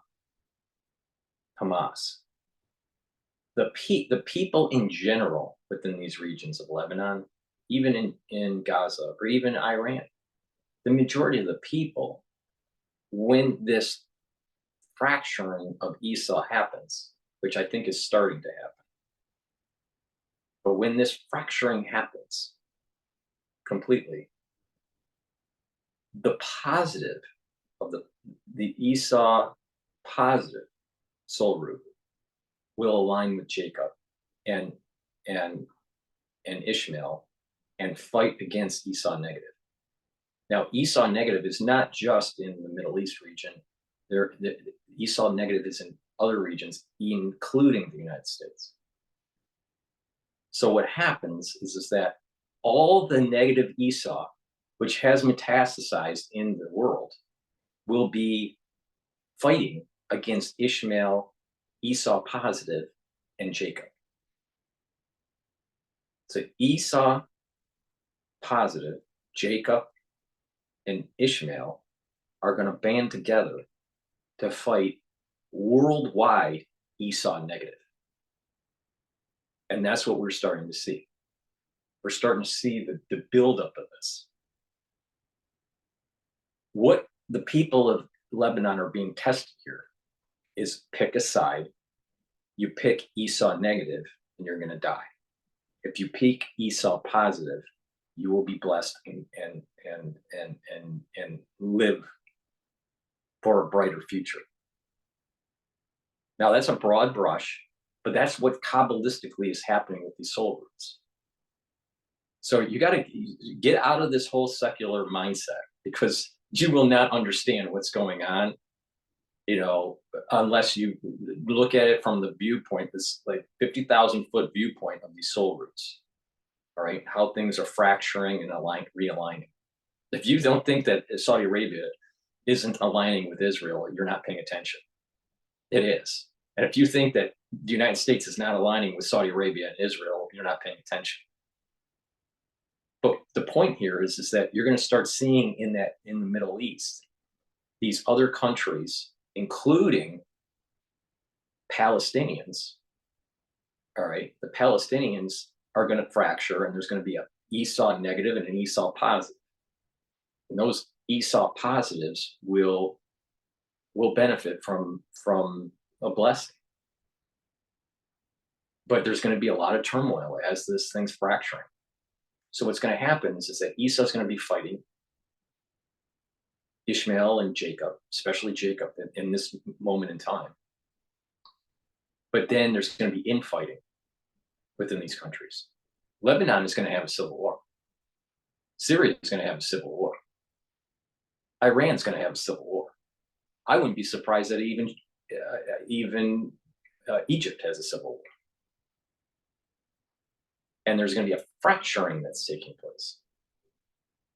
Hamas. The people in general within these regions of Lebanon, even in Gaza or even Iran, the majority of the people, when this fracturing of Esau happens, which I think is starting to happen, but when this fracturing happens completely, the positive of the Esau positive soul root will align with Jacob and Ishmael and fight against Esau negative. Now, Esau negative is not just in the Middle East region. Esau negative is in other regions, including the United States. So what happens is that all the negative Esau, which has metastasized in the world, will be fighting against Ishmael, Esau positive, and Jacob. So Esau positive, Jacob, and Ishmael are going to band together to fight worldwide Esau negative. And that's what we're starting to see. We're starting to see the buildup of this. What the people of Lebanon are being tested here is pick a side. You pick Esau negative and you're going to die. If you pick Esau positive, you will be blessed and live for a brighter future. Now that's a broad brush, but that's what Kabbalistically is happening with these soul roots. So you got to get out of this whole secular mindset, because you will not understand what's going on, unless you look at it from the viewpoint, this like 50,000 foot viewpoint of these soul roots. All right, how things are fracturing and realigning. If you don't think that Saudi Arabia isn't aligning with Israel, you're not paying attention. It is. And if you think that the United States is not aligning with Saudi Arabia and Israel, you're not paying attention. But the point here is that you're going to start seeing in the Middle East, these other countries, including Palestinians. All right, the Palestinians are going to fracture, and there's going to be an Esau negative and an Esau positive. And those Esau positives will benefit from a blessing. But there's going to be a lot of turmoil as this thing's fracturing. So what's going to happen is that Esau's going to be fighting Ishmael and Jacob, especially Jacob in this moment in time. But then there's going to be infighting within these countries. Lebanon is going to have a civil war. Syria is going to have a civil war. Iran's going to have a civil war. I wouldn't be surprised that even Egypt has a civil war. And there's going to be a fracturing that's taking place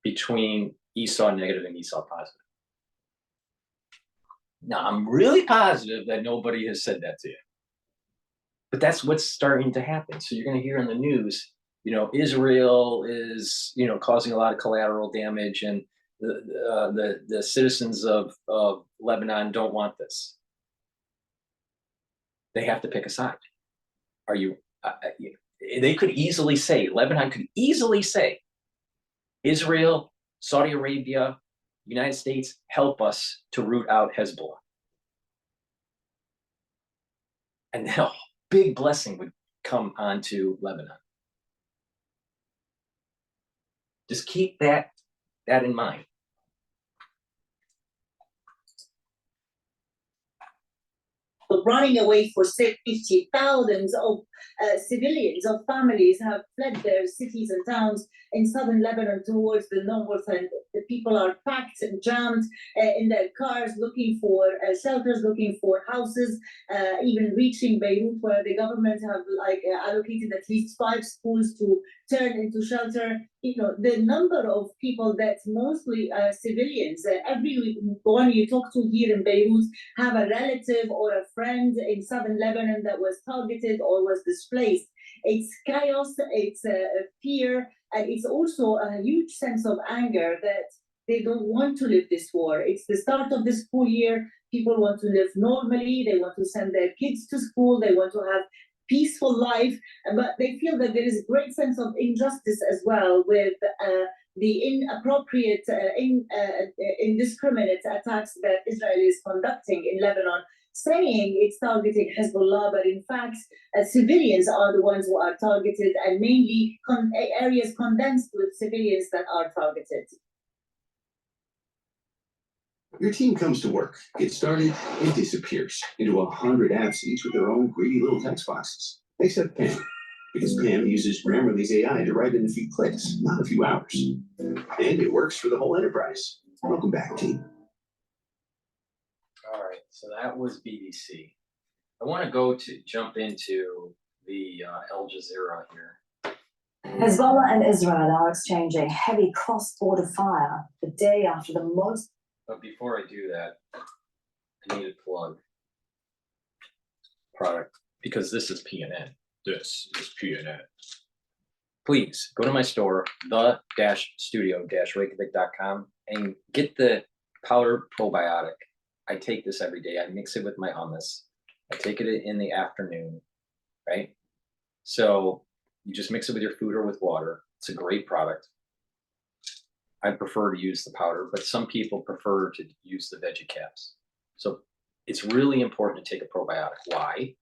between Esau negative and Esau positive. Now, I'm really positive that nobody has said that to you. But that's what's starting to happen. So you're going to hear in the news, Israel is, causing a lot of collateral damage, and the citizens of Lebanon don't want this. They have to pick a side. They could easily say, Lebanon could easily say, Israel, Saudi Arabia, United States, help us to root out Hezbollah. And then a big blessing would come onto Lebanon. Just keep that in mind. Running away for safety, thousands of civilians, of families have fled their cities and towns in southern Lebanon towards the north, and the people are packed and jammed in their cars looking for shelters, looking for houses, even reaching Beirut, where the government have allocated at least 5 schools to turn into shelter. The number of people that mostly civilians, everyone you talk to here in Beirut have a relative or a friend in southern Lebanon that was targeted or was displaced. It's chaos, it's fear, and it's also a huge sense of anger that they don't want to live this war. It's the start of the school year. People want to live normally. They want to send their kids to school. They want to have peaceful life, but they feel that there is a great sense of injustice as well with the inappropriate, indiscriminate attacks that Israel is conducting in Lebanon, saying it's targeting Hezbollah, but in fact, civilians are the ones who are targeted, and mainly areas condensed with civilians that are targeted. Your team comes to work, gets started, and disappears into 100 apps, each with their own greedy little text boxes. Except Pam, because Pam uses Grammarly's AI to write in a few clicks, not a few hours. And it works for the whole enterprise. Welcome back, team. All right, so that was BBC. I want to jump into the Al Jazeera here. Hezbollah and Israel are exchanging heavy cross-border fire the day after the most. But before I do that, I need to plug product, because this is PNN. This is PNN. Please go to my store, the-studio-reykjavik.com, and get the powder probiotic. I take this every day. I mix it with my hummus. I take it in the afternoon, right? So you just mix it with your food or with water. It's a great product. I prefer to use the powder, but some people prefer to use the veggie caps. So it's really important to take a probiotic. Why?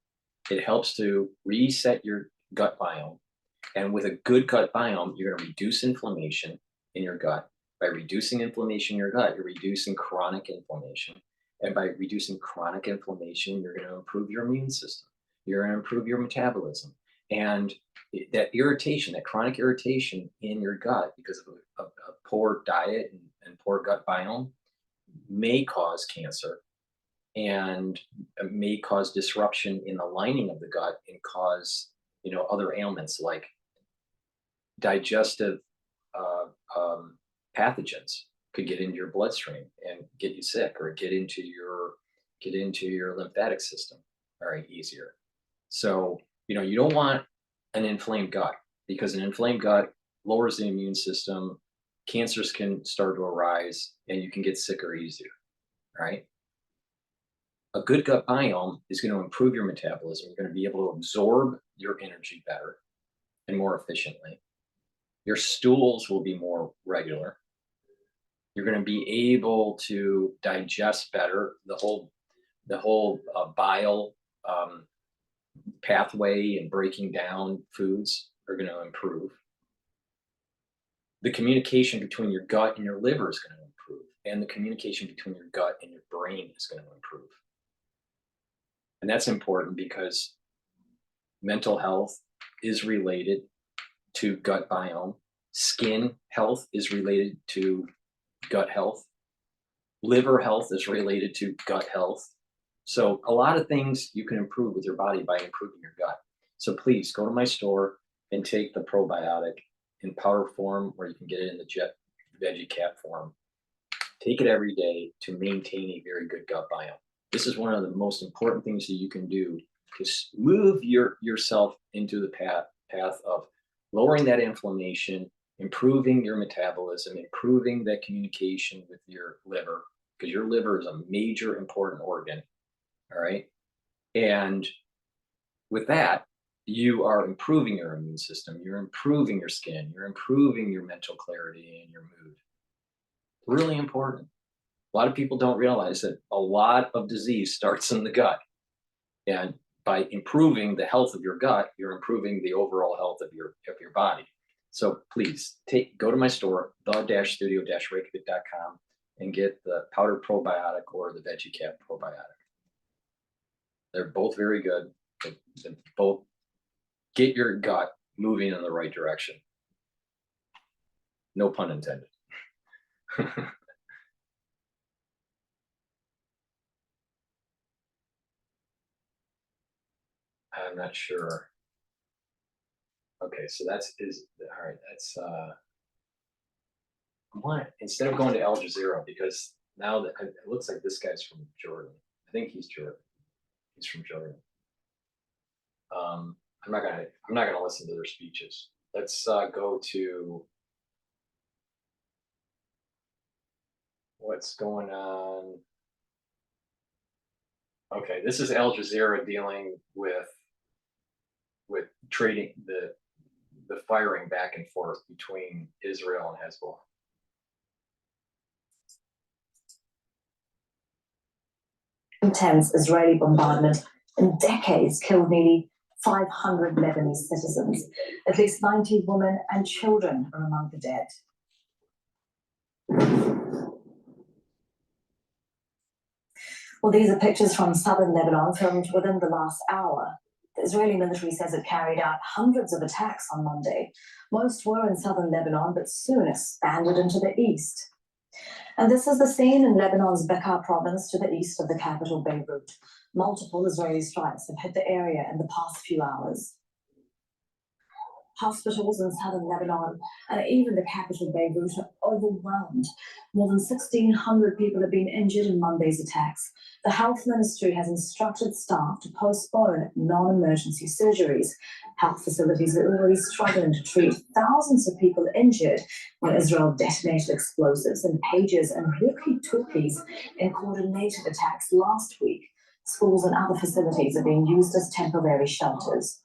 It helps to reset your gut biome. And with a good gut biome, you're going to reduce inflammation in your gut. By reducing inflammation in your gut, you're reducing chronic inflammation. And by reducing chronic inflammation, you're going to improve your immune system. You're going to improve your metabolism. And that irritation, that chronic irritation in your gut because of a poor diet and poor gut biome may cause cancer and may cause disruption in the lining of the gut and cause, other ailments like digestive pathogens could get into your bloodstream and get you sick, or get into your lymphatic system very easier. So, you don't want an inflamed gut, because an inflamed gut lowers the immune system, cancers can start to arise, and you can get sicker easier, right? A good gut biome is going to improve your metabolism. You're going to be able to absorb your energy better and more efficiently. Your stools will be more regular. You're going to be able to digest better. The whole bile pathway and breaking down foods are going to improve. the communication between your gut and your liver is going to improve, and the communication between your gut and your brain is going to improve. And that's important because mental health is related to gut biome. Skin health is related to gut health. Liver health is related to gut health. So a lot of things you can improve with your body by improving your gut. So please go to my store and take the probiotic in powder form, or you can get it in the veggie cap form. Take it every day to maintain a very good gut biome. This is one of the most important things that you can do to move yourself into the path of lowering that inflammation, improving your metabolism, improving that communication with your liver, because your liver is a major important organ. All right. And with that, you are improving your immune system, you're improving your skin, you're improving your mental clarity and your mood. Really important. A lot of people don't realize that a lot of disease starts in the gut. And by improving the health of your gut, you're improving the overall health of your body. So please go to my store, the-studio-reykjavik.com, and get the powdered probiotic or the veggie cap probiotic. They're both very good. They both get your gut moving in the right direction. No pun intended. I'm not sure. Okay, so all right. That's instead of going to Al Jazeera, because now that it looks like this guy's from Jordan. I think he's Jordan. He's from Jordan. I'm not gonna listen to their speeches. Let's go to what's going on. Okay, this is Al Jazeera dealing with trading the firing back and forth between Israel and Hezbollah. Intense Israeli bombardment in decades killed nearly 500 Lebanese citizens. At least 90 women and children are among the dead. Well, these are pictures from southern Lebanon filmed within the last hour. The Israeli military says it carried out hundreds of attacks on Monday. Most were in southern Lebanon, but soon expanded into the east. And this is the scene in Lebanon's Bekaa province to the east of the capital, Beirut. Multiple Israeli strikes have hit the area in the past few hours. Hospitals in southern Lebanon and even the capital, Beirut, are overwhelmed. More than 1,600 people have been injured in Monday's attacks. The health ministry has instructed staff to postpone non-emergency surgeries. Health facilities are already struggling to treat thousands of people injured when Israel detonated explosives in pages and walkie-talkies in coordinated attacks last week. Schools and other facilities are being used as temporary shelters.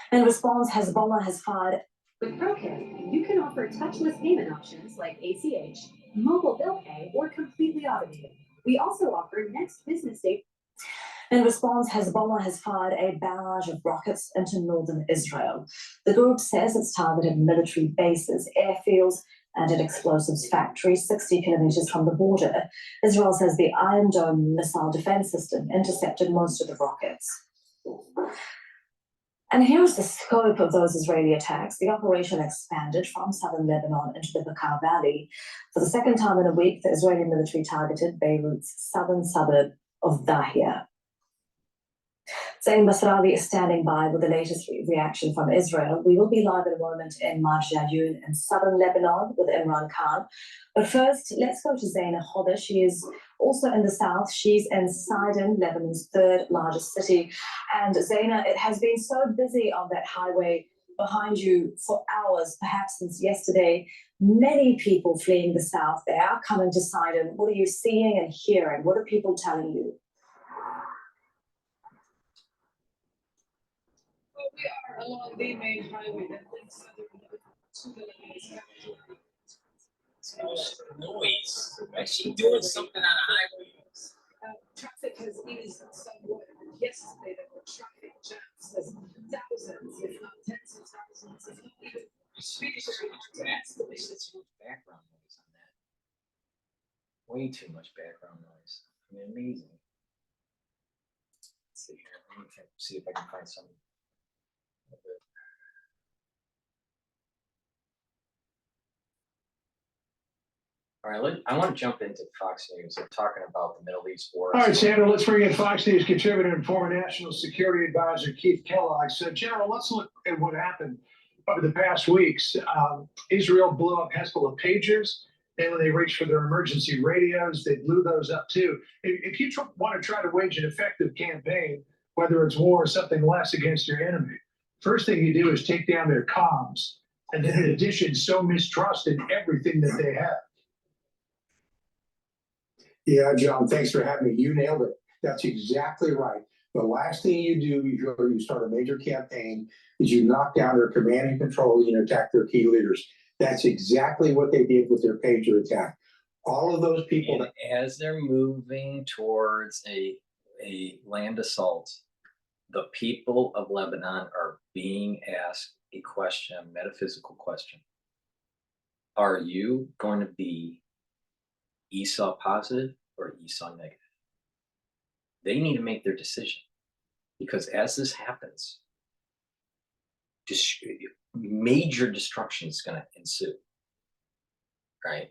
In response, Hezbollah has fired. With ProCare, you can offer touchless payment options like ACH, mobile bill pay, or completely automated. We also offer next business day. In response, Hezbollah has fired a barrage of rockets into northern Israel. The group says it's targeted military bases, airfields, and an explosives factory 60 kilometers from the border. Israel says the Iron Dome missile defense system intercepted most of the rockets. And here's the scope of those Israeli attacks. The operation expanded from southern Lebanon into the Bekaa Valley. For the second time in a week, the Israeli military targeted Beirut's southern suburb of Dahia. Zain Basrawi is standing by with the latest reaction from Israel. We will be live in a moment in Marjayoun in southern Lebanon with Imran Khan. But first, let's go to Zaina Hoda. She is also in the south. She's in Sidon, Lebanon's third largest city. And Zaina, it has been so busy on that highway behind you for hours, perhaps since yesterday. Many people fleeing the south. They are coming to Sidon. What are you seeing and hearing? What are people telling you? Well, we are along the main highway that links southern Lebanon to the Lebanese capital. Noise. Actually doing something on a highway. Traffic has eased somewhat. Yesterday there were traffic jams as thousands, if not tens of thousands, if not even It's too much background noise on that. Way too much background noise. I mean, amazing. Let's see here. Let me see if I can find some. All right, I want to jump into Fox News. I'm talking about the Middle East war. All right, Sandra, let's bring in Fox News contributor and former National Security Advisor Keith Kellogg. So, General, let's look at what happened over the past weeks. Israel blew up Hezbollah pagers. Then when they reached for their emergency radios, they blew those up too. If you want to try to wage an effective campaign, whether it's war or something less against your enemy, first thing you do is take down their comms. And then in addition, sow mistrust in everything that they have. Yeah, John, thanks for having me. You nailed it. That's exactly right. The last thing you do before you start a major campaign is you knock down their command and control and attack their key leaders. That's exactly what they did with their pager attack. All of those people. And as they're moving towards a land assault, the people of Lebanon are being asked a question, a metaphysical question. Are you going to be Esau positive or Esau negative? They need to make their decision, because as this happens, major destruction is going to ensue. Right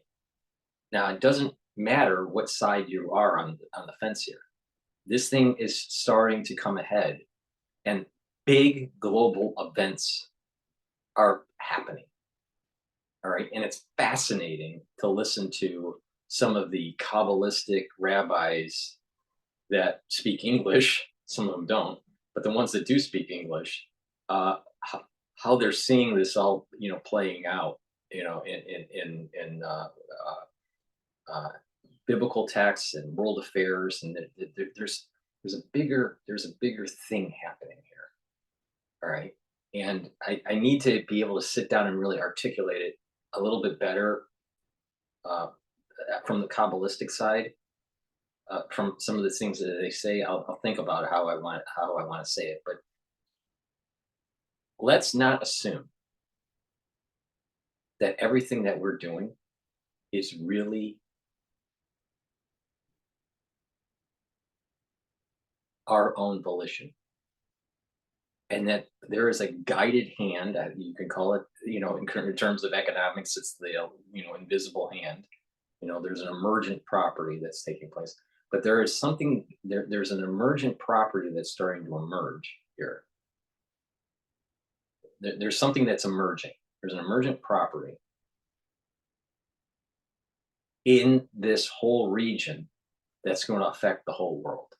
now, it doesn't matter what side you are on the fence here. This thing is starting to come ahead, and big global events are happening. All right, and it's fascinating to listen to some of the Kabbalistic rabbis that speak English. Some of them don't, but the ones that do speak English, how they're seeing this all, playing out, in biblical texts and world affairs, and there's a bigger thing happening here. All right, and I need to be able to sit down and really articulate it a little bit better. From the Kabbalistic side, from some of the things that they say, I'll think about how I want to say it. But let's not assume that everything that we're doing is really our own volition, and that there is a guided hand. You can call it, in terms of economics, it's the invisible hand. There's an emergent property that's taking place, but there is something there's an emergent property that's starting to emerge here. There's something that's emerging. There's an emergent property in this whole region that's going to affect the whole world.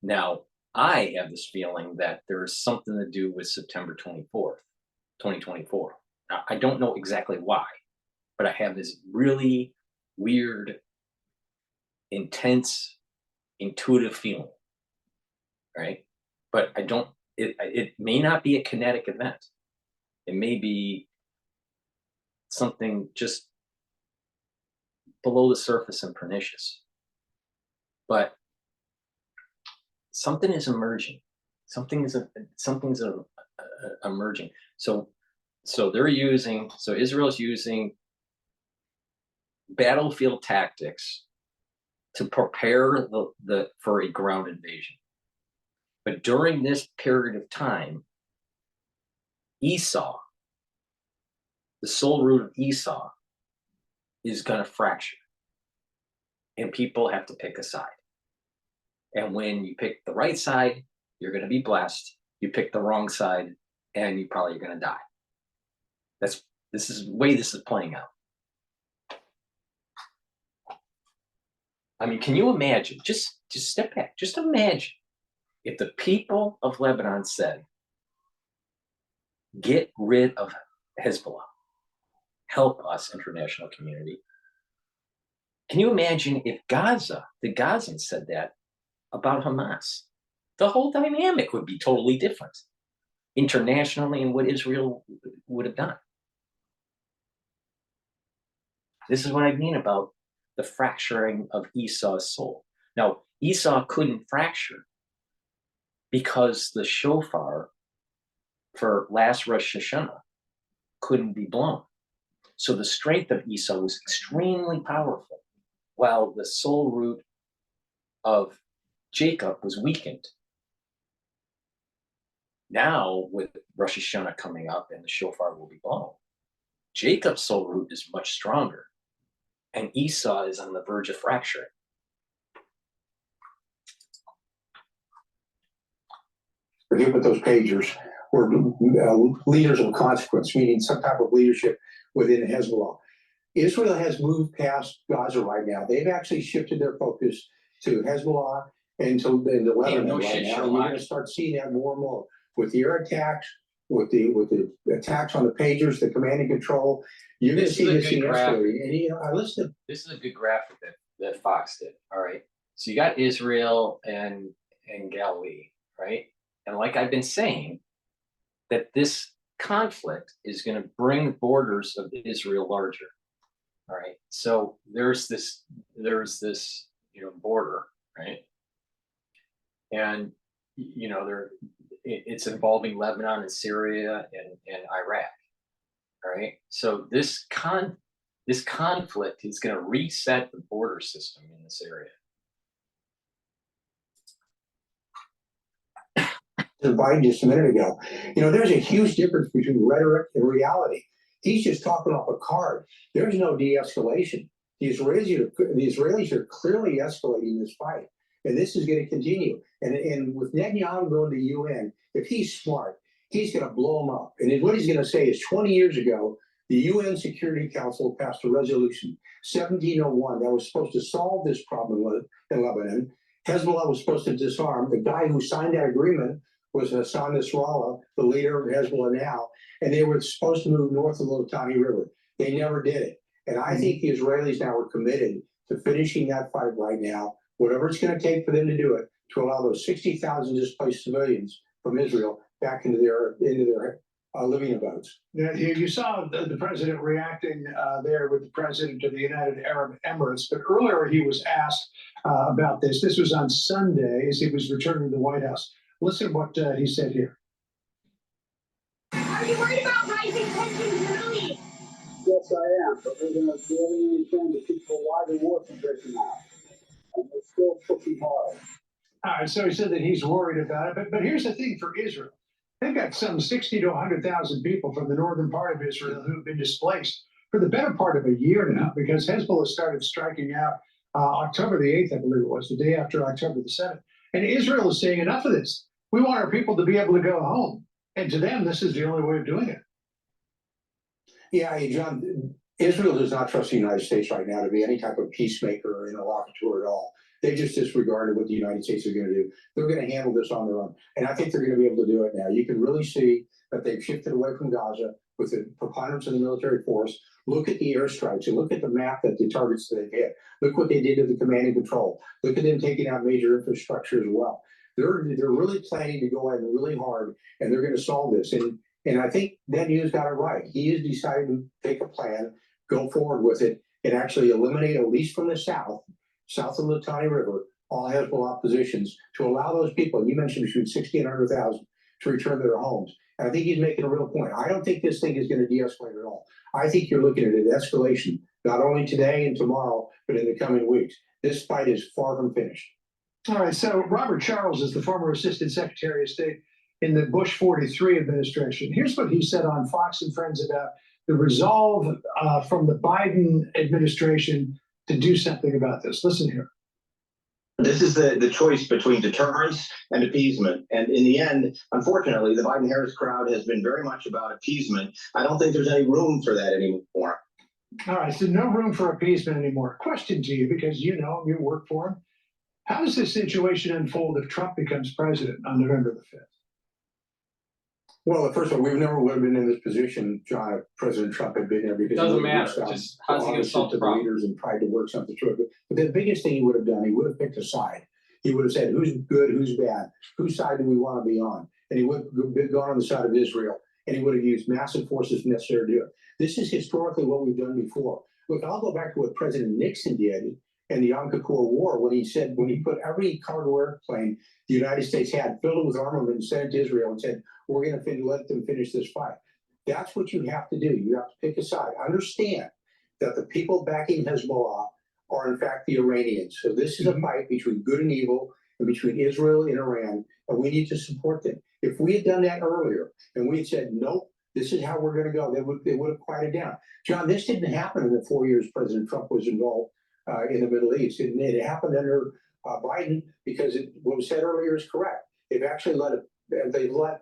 Now, I have this feeling that there is something to do with September 24th, 2024. Now, I don't know exactly why, but I have this really weird, intense, intuitive feeling, right? But I don't, it may not be a kinetic event. It may be something just below the surface and pernicious. But something is emerging. Something's emerging. So Israel's using battlefield tactics to prepare for a ground invasion. But during this period of time, Esau, the soul root of Esau, is going to fracture. And people have to pick a side. And when you pick the right side, you're going to be blessed. You pick the wrong side, and you're probably going to die. This is the way this is playing out. I mean, can you imagine? Just step back. Just imagine if the people of Lebanon said, "Get rid of Hezbollah. Help us, international community." Can you imagine if the Gazans said that about Hamas? The whole dynamic would be totally different internationally, and what Israel would have done. This is what I mean about the fracturing of Esau's soul. Now, Esau couldn't fracture because the shofar for last Rosh Hashanah couldn't be blown. So the strength of Esau was extremely powerful, while the soul root of Jacob was weakened. Now, with Rosh Hashanah coming up and the shofar will be blown, Jacob's soul root is much stronger, and Esau is on the verge of fracturing. Forget what those pagers were, leaders of consequence, meaning some type of leadership within Hezbollah. Israel has moved past Gaza right now. They've actually shifted their focus to Hezbollah and to Lebanon right now. And you're going to start seeing that more and more with the air attacks, with the attacks on the pagers, the command and control. You're going to see this thing escalating. And you know, this is a good graphic that Fox did. All right, so you got Israel and Galilee, right? And like I've been saying, that this conflict is going to bring the borders of Israel larger. All right, so there's this border, right? And it's involving Lebanon and Syria and Iraq. All right, so this conflict is going to reset the border system in this area. Biden just a minute ago, there's a huge difference between rhetoric and reality. He's just talking off a card. There's no de-escalation. The Israelis are clearly escalating this fight, and this is going to continue. And with Netanyahu going to the UN, if he's smart, he's going to blow them up. And what he's going to say is 20 years ago, the UN Security Council passed a resolution, 1701, that was supposed to solve this problem in Lebanon. Hezbollah was supposed to disarm. The guy who signed that agreement was Hassan Nasrallah, the leader of Hezbollah now, and they were supposed to move north of the Litani River. They never did it. And I think the Israelis now are committed to finishing that fight right now, whatever it's going to take for them to do it, to allow those 60,000 displaced civilians from Israel back into their living abodes. Yeah, you saw the president reacting there with the president of the United Arab Emirates, but earlier he was asked about this. This was on Sunday as he was returning to the White House. Listen to what he said here. Are you worried about rising tensions in the Middle East? Yes, I am, but we're going to do everything we can to keep the wider war from breaking out. And we're still pushing hard. All right, so he said that he's worried about it, but here's the thing for Israel. They've got some 60 to 100,000 people from the northern part of Israel who've been displaced for the better part of a year now, because Hezbollah started striking out October the 8th, I believe it was, the day after October the 7th. And Israel is saying, enough of this. We want our people to be able to go home. And to them, this is the only way of doing it. Yeah, John, Israel does not trust the United States right now to be any type of peacemaker or interlocutor at all. They just disregarded what the United States are going to do. They're going to handle this on their own. And I think they're going to be able to do it now. You can really see that they've shifted away from Gaza with the preponderance of the military force. Look at the airstrikes and look at the map that the targets that they've hit. Look what they did to the command and control. Look at them taking out major infrastructure as well. They're really planning to go in really hard, and they're going to solve this. And I think Netanyahu's got it right. He has decided to take a plan, go forward with it, and actually eliminate, at least from the south of the Litani River, all Hezbollah positions to allow those people, and you mentioned between 60 and 100,000, to return to their homes. And I think he's making a real point. I don't think this thing is going to de-escalate at all. I think you're looking at an escalation, not only today and tomorrow, but in the coming weeks. This fight is far from finished. All right, so Robert Charles is the former Assistant Secretary of State in the Bush 43 administration. Here's what he said on Fox and Friends about the resolve from the Biden administration to do something about this. Listen here. This is the choice between deterrence and appeasement. And in the end, unfortunately, the Biden-Harris crowd has been very much about appeasement. I don't think there's any room for that anymore. All right, so no room for appeasement anymore. Question to you, because you know him, you work for him. How does this situation unfold if Trump becomes president on November the 5th? Well, first of all, we never would have been in this position, John, if President Trump had been there, because doesn't matter. Just how's he going to solve the problem? Leaders and tried to work something through it. But the biggest thing he would have done, he would have picked a side. He would have said, who's good, who's bad, whose side do we want to be on? And he would have gone on the side of Israel, and he would have used massive forces necessary to do it. This is historically what we've done before. Look, I'll go back to what President Nixon did in the Yom Kippur War, when he put every cargo airplane the United States had, filled it with armament, and sent it to Israel and said, we're going to let them finish this fight. That's what you have to do. You have to pick a side. Understand that the people backing Hezbollah are in fact the Iranians. So this is a fight between good and evil and between Israel and Iran, and we need to support them. If we had done that earlier and we had said, nope, this is how we're going to go, they would have quieted down. John, this didn't happen in the 4 years President Trump was involved in the Middle East. It happened under Biden because what was said earlier is correct. They've actually they've let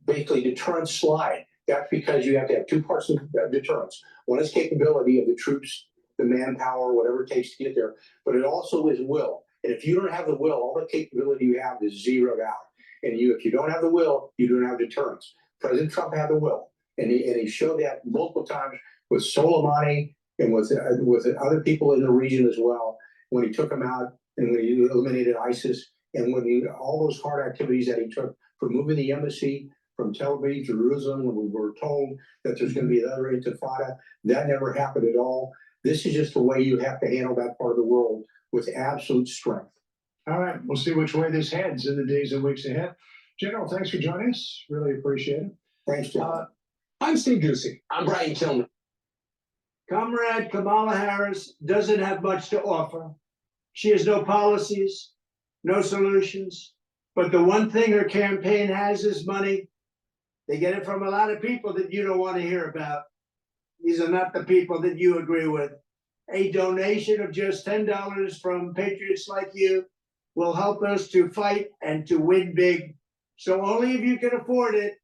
basically deterrence slide. That's because you have to have two parts of deterrence. One is capability of the troops, the manpower, whatever it takes to get there, but it also is will. And if you don't have the will, all the capability you have is zeroed out. And if you don't have the will, you don't have deterrence. President Trump had the will, and he showed that multiple times with Soleimani and with other people in the region as well, when he took them out and when he eliminated ISIS, and all those hard activities that he took for moving the embassy from Tel Aviv, Jerusalem, when we were told that there's going to be another intifada. That never happened at all. This is just the way you have to handle that part of the world with absolute strength. All right, we'll see which way this heads in the days and weeks ahead. General, thanks for joining us. Really appreciate it. Thanks, John. I'm Steve Ducey. I'm Brighteon Channel. Comrade Kamala Harris doesn't have much to offer. She has no policies, no solutions. But the one thing her campaign has is money. They get it from a lot of people that you don't want to hear about. These are not the people that you agree with. A donation of just $10 from patriots like you will help us to fight and to win big. So only if you can afford it,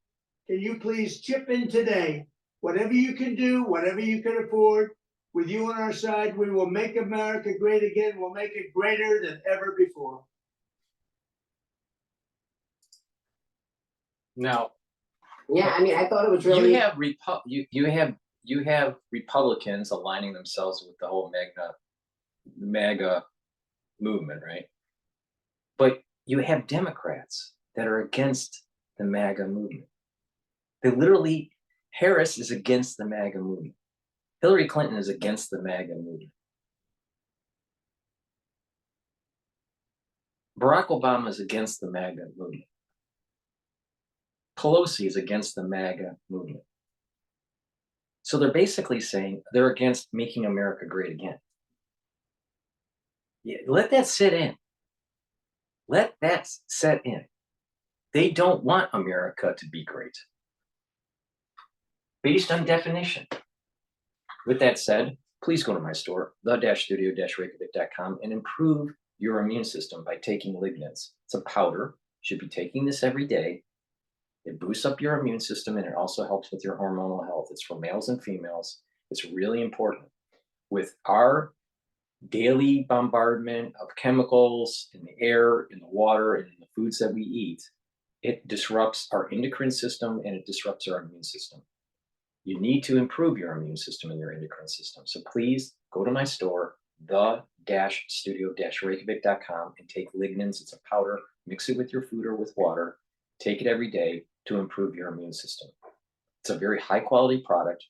can you please chip in today? Whatever you can do, whatever you can afford, with you on our side, we will make America great again. We'll make it greater than ever before. Now, yeah, I mean, I thought it was really. You have Republicans aligning themselves with the whole MAGA movement, right? But you have Democrats that are against the MAGA movement. Harris is against the MAGA movement. Hillary Clinton is against the MAGA movement. Barack Obama is against the MAGA movement. Pelosi is against the MAGA movement. So they're basically saying they're against making America great again. Yeah, let that sit in. Let that set in. They don't want America to be great. Based on definition. With that said, please go to my store, the-studio-reykjavik.com, and improve your immune system by taking lignans. It's a powder. You should be taking this every day. It boosts up your immune system, and it also helps with your hormonal health. It's for males and females. It's really important. With our daily bombardment of chemicals in the air, in the water, and in the foods that we eat, it disrupts our endocrine system and it disrupts our immune system. You need to improve your immune system and your endocrine system. So please go to my store, the-studio-reykjavik.com, and take lignans. It's a powder. Mix it with your food or with water. Take it every day to improve your immune system. It's a very high quality product.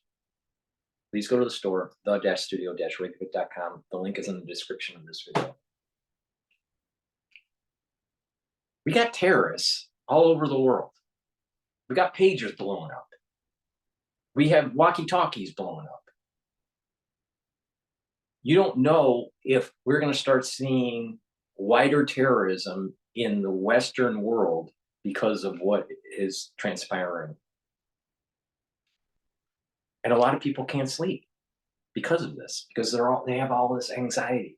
Please go to the store, the-studio-reykjavik.com. The link is in the description of this video. We got terrorists all over the world. We got pagers blowing up. We have walkie-talkies blowing up. You don't know if we're going to start seeing wider terrorism in the Western world because of what is transpiring. And a lot of people can't sleep because of this, because they have all this anxiety.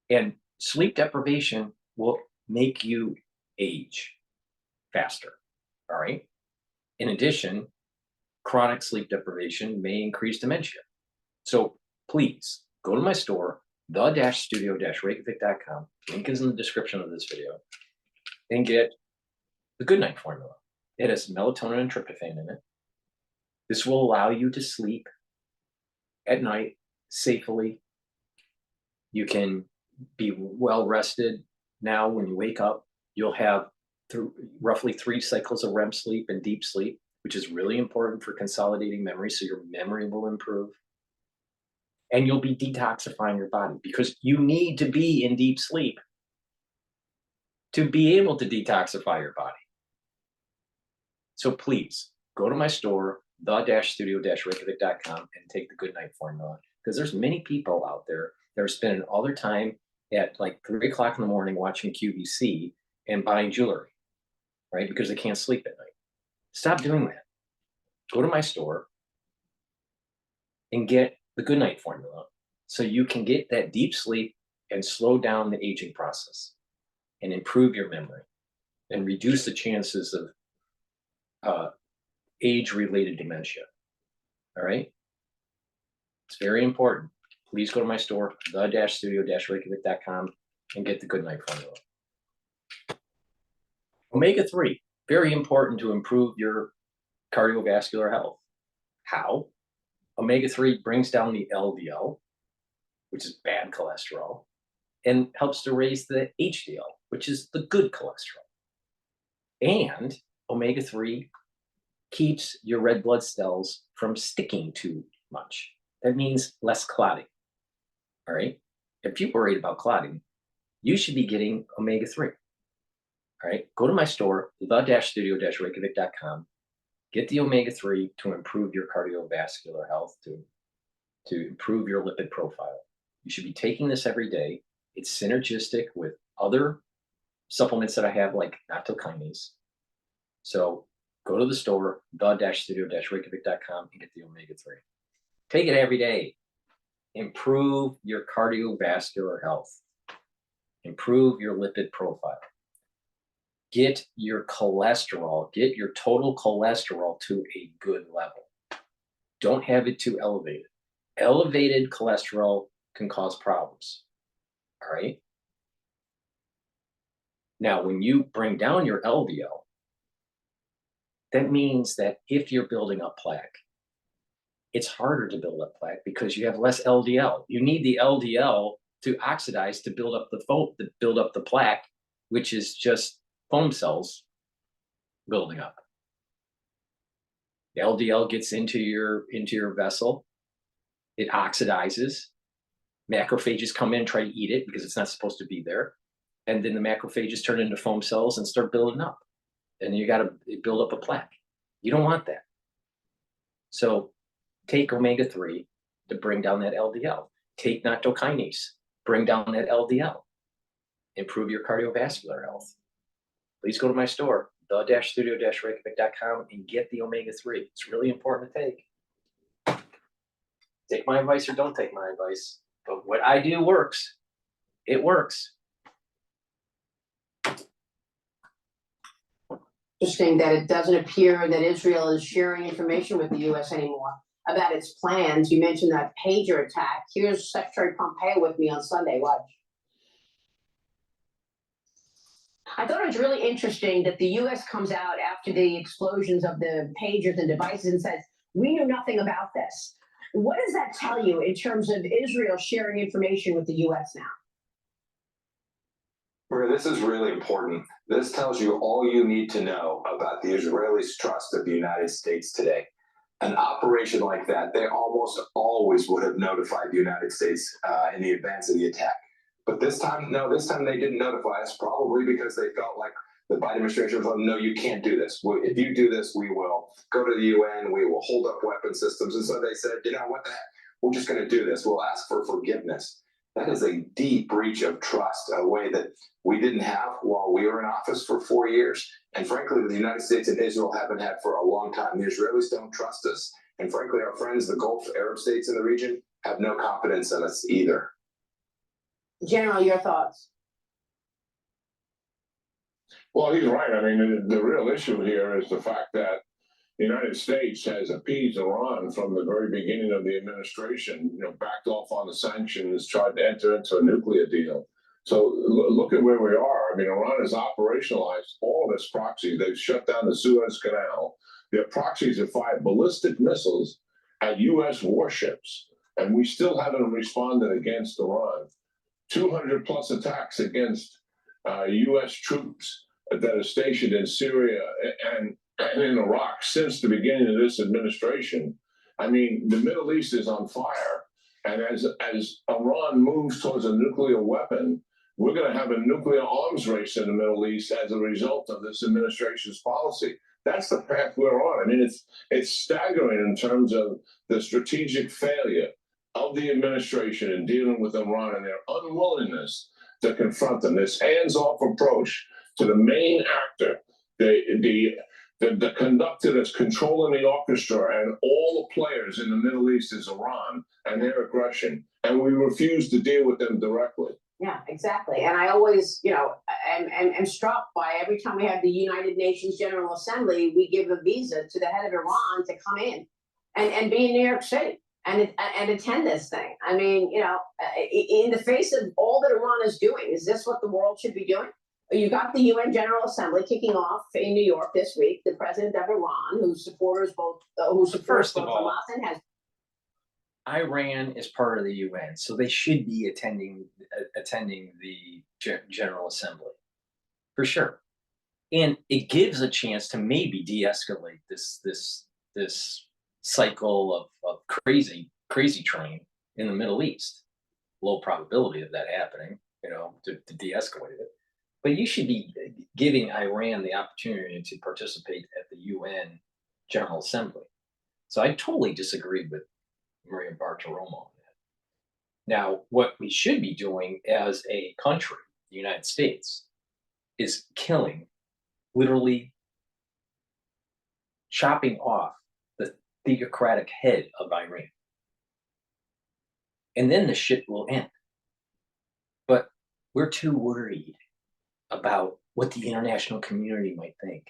And sleep deprivation will make you age faster, all right? In addition, chronic sleep deprivation may increase dementia. So please go to my store, the-studio-reykjavik.com. Link is in the description of this video, and get the Goodnight Formula. It has melatonin and tryptophan in it. This will allow you to sleep at night safely. You can be well rested. Now, when you wake up, you'll have roughly 3 cycles of REM sleep and deep sleep, which is really important for consolidating memory, so your memory will improve. And you'll be detoxifying your body, because you need to be in deep sleep to be able to detoxify your body. So please, go to my store, the-studio-reykjavik.com, and take the Goodnight formula. Because there's many people out there that are spending all their time at like 3 o'clock in the morning watching QVC and buying jewelry, right? Because they can't sleep at night. Stop doing that. Go to my store and get the Goodnight formula so you can get that deep sleep and slow down the aging process and improve your memory and reduce the chances of age-related dementia. All right? It's very important. Please go to my store, the-studio-reykjavik.com, and get the Goodnight formula. Omega-3, very important to improve your cardiovascular health. How? Omega-3 brings down the LDL, which is bad cholesterol, and helps to raise the HDL, which is the good cholesterol. And omega-3 keeps your red blood cells from sticking too much. That means less clotting. All right? If you're worried about clotting, you should be getting omega-3. All right? Go to my store, the-studio-reykjavik.com. Get the omega-3 to improve your cardiovascular health, to improve your lipid profile. You should be taking this every day. It's synergistic with other supplements that I have, like kinase. So go to the store, the-studio-reykjavik.com, and get the omega-3. Take it every day. Improve your cardiovascular health. Improve your lipid profile. Get your cholesterol, get your total cholesterol to a good level. Don't have it too elevated. Elevated cholesterol can cause problems. All right? Now, when you bring down your LDL, that means that if you're building up plaque, it's harder to build up plaque because you have less LDL. You need the LDL to oxidize to build up the plaque, which is just foam cells building up. The LDL gets into your vessel. It oxidizes. Macrophages come in and try to eat it because it's not supposed to be there. And then the macrophages turn into foam cells and start building up. And you got to build up a plaque. You don't want that. So take omega-3 to bring down that LDL. Take kinase, bring down that LDL. Improve your cardiovascular health. Please go to my store, the-studio-reykjavik.com, and get the omega-3. It's really important to take. Take my advice or don't take my advice. But what I do works. It works. Interesting that it doesn't appear that Israel is sharing information with the U.S. anymore about its plans. You mentioned that pager attack. Here's Secretary Pompeo with me on Sunday. Watch. I thought it was really interesting that the U.S. comes out after the explosions of the pagers and devices and says, we knew nothing about this. What does that tell you in terms of Israel sharing information with the U.S. now? Maria, this is really important. This tells you all you need to know about the Israelis' trust of the United States today. An operation like that, they almost always would have notified the United States in the advance of the attack. But this time, no, this time they didn't notify us, probably because they felt like the Biden administration was like, no, you can't do this. If you do this, we will go to the UN, we will hold up weapon systems. And so they said, you know, what the heck? We're just going to do this. We'll ask for forgiveness. That is a deep breach of trust, a way that we didn't have while we were in office for 4 years. And frankly, the United States and Israel haven't had for a long time. The Israelis don't trust us. And frankly, our friends, the Gulf Arab states in the region, have no confidence in us either. General, your thoughts? Well, he's right. I mean, the real issue here is the fact that the United States has appeased Iran from the very beginning of the administration, you know, backed off on the sanctions, tried to enter into a nuclear deal. So look at where we are. I mean, Iran has operationalized all of its proxies. They've shut down the Suez Canal. Their proxies have fired ballistic missiles at U.S. warships, and we still haven't responded against Iran. 200 plus attacks against U.S. troops that are stationed in Syria and in Iraq since the beginning of this administration. I mean, the Middle East is on fire. And as Iran moves towards a nuclear weapon, we're going to have a nuclear arms race in the Middle East as a result of this administration's policy. That's the path we're on. I mean, it's staggering in terms of the strategic failure of the administration in dealing with Iran and their unwillingness to confront them. This hands-off approach to the main actor, the conductor that's controlling the orchestra and all the players in the Middle East is Iran and their aggression, and we refuse to deal with them directly. Yeah, exactly. And I always, am struck by every time we have the United Nations General Assembly, we give a visa to the head of Iran to come in and be in New York City and attend this thing. I mean, in the face of all that Iran is doing, is this what the world should be doing? You got the UN General Assembly kicking off in New York this week. The president of Iran, who supports both Hamas and Hezbollah. Iran is part of the UN, so they should be attending the General Assembly for sure, and it gives a chance to maybe de-escalate this cycle of crazy train in the Middle East. Low probability of that happening, to de-escalate it, but you should be giving Iran the opportunity to participate at the UN General Assembly. So I totally disagree with Maria Bartiromo on that. Now, what we should be doing as a country, the United States, is literally chopping off the theocratic head of Iran. And then the shit will end. But we're too worried about what the international community might think.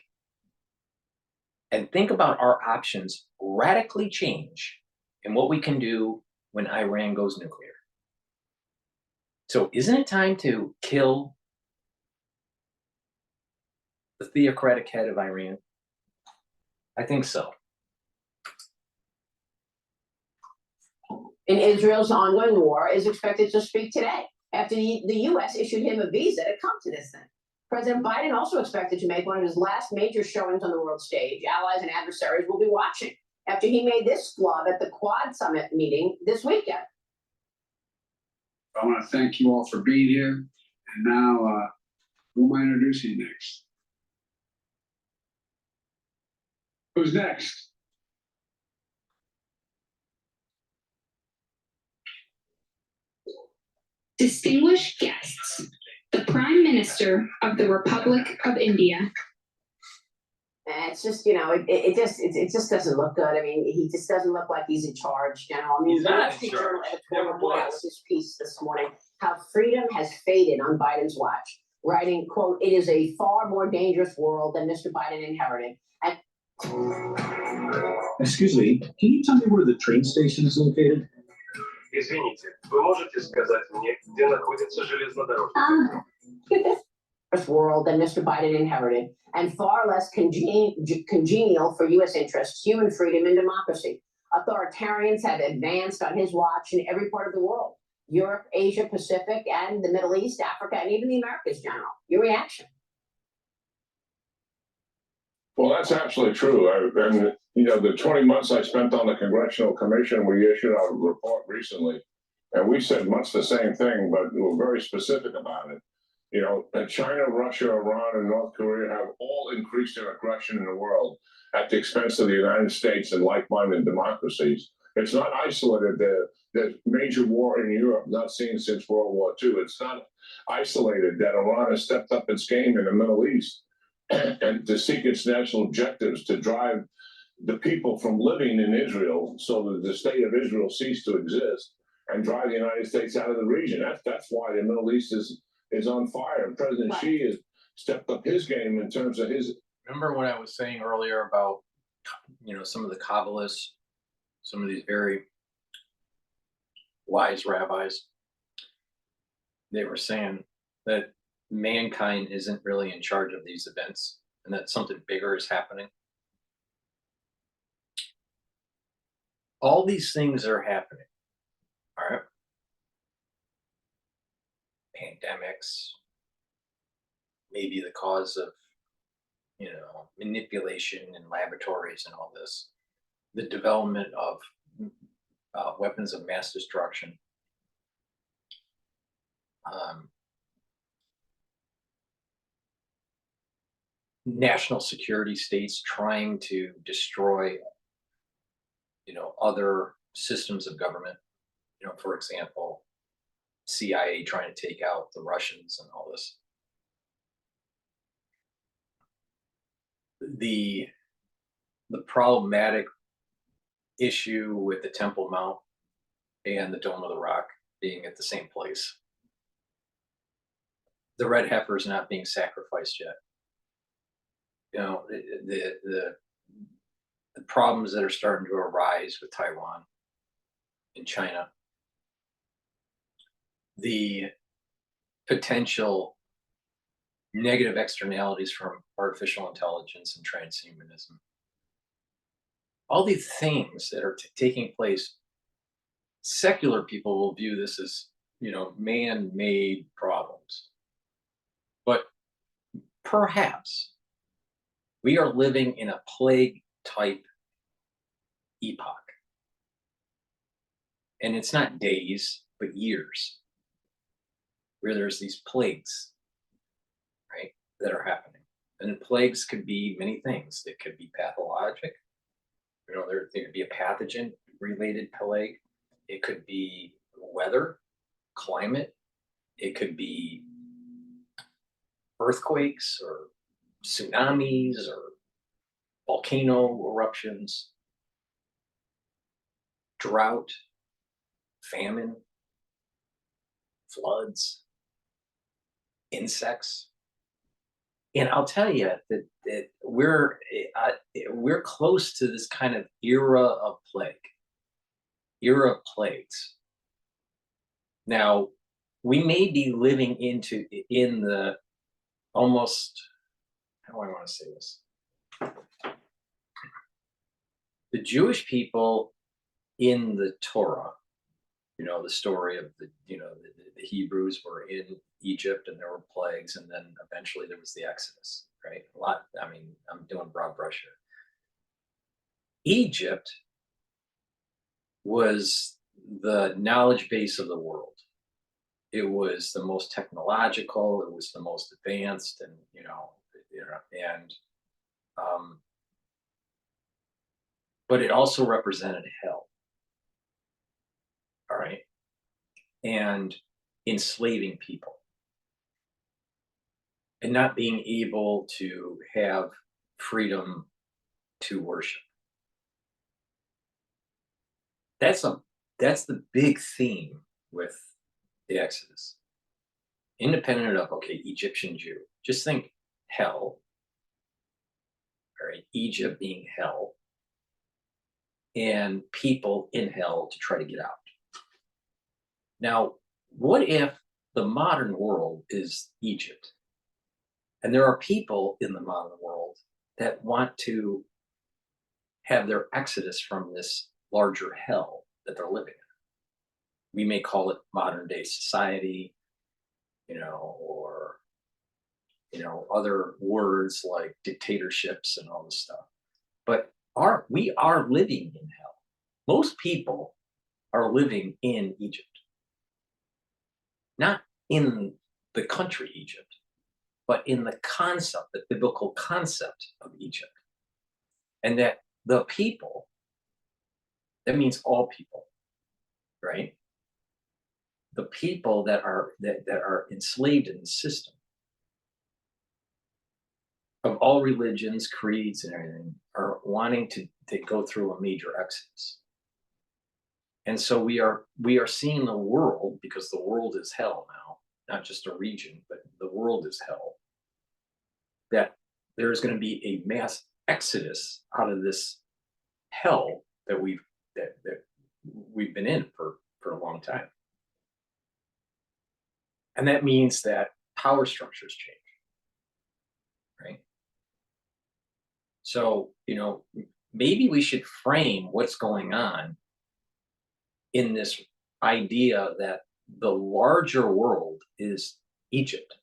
And think about our options radically change and what we can do when Iran goes nuclear. So isn't it time to kill the theocratic head of Iran? I think so. In Israel's ongoing war is expected to speak today after the U.S. issued him a visa to come to this thing. President Biden also expected to make one of his last major showings on the world stage. Allies and adversaries will be watching after he made this flub at the Quad Summit meeting this weekend. I want to thank you all for being here. And now, who am I introducing next? Who's next? Distinguished guests, the Prime Minister of the Republic of India. And it's just, it just doesn't look good. I mean, he just doesn't look like he's in charge, General. I mean, he's not in charge. Never was. This piece this morning, how freedom has faded on Biden's watch, writing, quote, "It is a far more dangerous world than Mr. Biden inherited." And excuse me, can you tell me where the train station is located? Извините, вы можете сказать мне, где находится железнодорожный? World than Mr. Biden inherited, and far less congenial for U.S. interests, human freedom, and democracy. Authoritarians have advanced on his watch in every part of the world: Europe, Asia, Pacific, and the Middle East, Africa, and even the Americas, General. Your reaction? Well, that's absolutely true. And the 20 months I spent on the Congressional Commission, we issued our report recently, and we said much the same thing, but we were very specific about it. China, Russia, Iran, and North Korea have all increased their aggression in the world at the expense of the United States and like-minded democracies. It's not isolated. There's major war in Europe, not seen since World War II. It's not isolated that Iran has stepped up its game in the Middle East and to seek its national objectives to drive the people from living in Israel so that the state of Israel cease to exist and drive the United States out of the region. That's why the Middle East is on fire. And President Xi has stepped up his game in terms of his. Remember what I was saying earlier about, some of the Kabbalists, some of these very wise rabbis, they were saying that mankind isn't really in charge of these events and that something bigger is happening. All these things are happening, all right? Pandemics, maybe the cause of, manipulation in laboratories and all this, the development of weapons of mass destruction. national security states trying to destroy, other systems of government. For example, CIA trying to take out the Russians and all this. The problematic issue with the Temple Mount and the Dome of the Rock being at the same place. The red heifer is not being sacrificed yet. The problems that are starting to arise with Taiwan and China, the potential negative externalities from artificial intelligence and transhumanism. All these things that are taking place, secular people will view this as, man-made problems. But perhaps we are living in a plague-type epoch. And it's not days, but years, where there's these plagues, right, that are happening. And plagues could be many things. It could be pathologic. There could be a pathogen-related plague. It could be weather, climate. It could be earthquakes or tsunamis or volcano eruptions, drought, famine, floods, insects. And I'll tell you that we're close to this kind of era of plagues. Now, we may be living in the almost, how do I want to say this? The Jewish people in the Torah, the story of the Hebrews were in Egypt and there were plagues, and then eventually there was the Exodus, right? I'm doing broad brush here. Egypt was the knowledge base of the world. It was the most technological, it was the most advanced, and but it also represented hell. All right. And enslaving people and not being able to have freedom to worship. That's the big theme with the Exodus. Independent of, Egyptian Jew. Just think hell. All right, Egypt being hell. And people in hell to try to get out. Now, what if the modern world is Egypt? And there are people in the modern world that want to have their exodus from this larger hell that they're living in. We may call it modern day society, or other words like dictatorships and all this stuff. But we are living in hell. Most people are living in Egypt. Not in the country Egypt, but in the concept, the biblical concept of Egypt. And that the people, that means all people, right? The people that are enslaved in the system of all religions, creeds, and everything are wanting to go through a major exodus. And so we are seeing the world, because the world is hell now, not just a region, but the world is hell, that there's going to be a mass exodus out of this hell that we've been in for a long time. And that means that power structures change, right? So, maybe we should frame what's going on in this idea that the larger world is Egypt,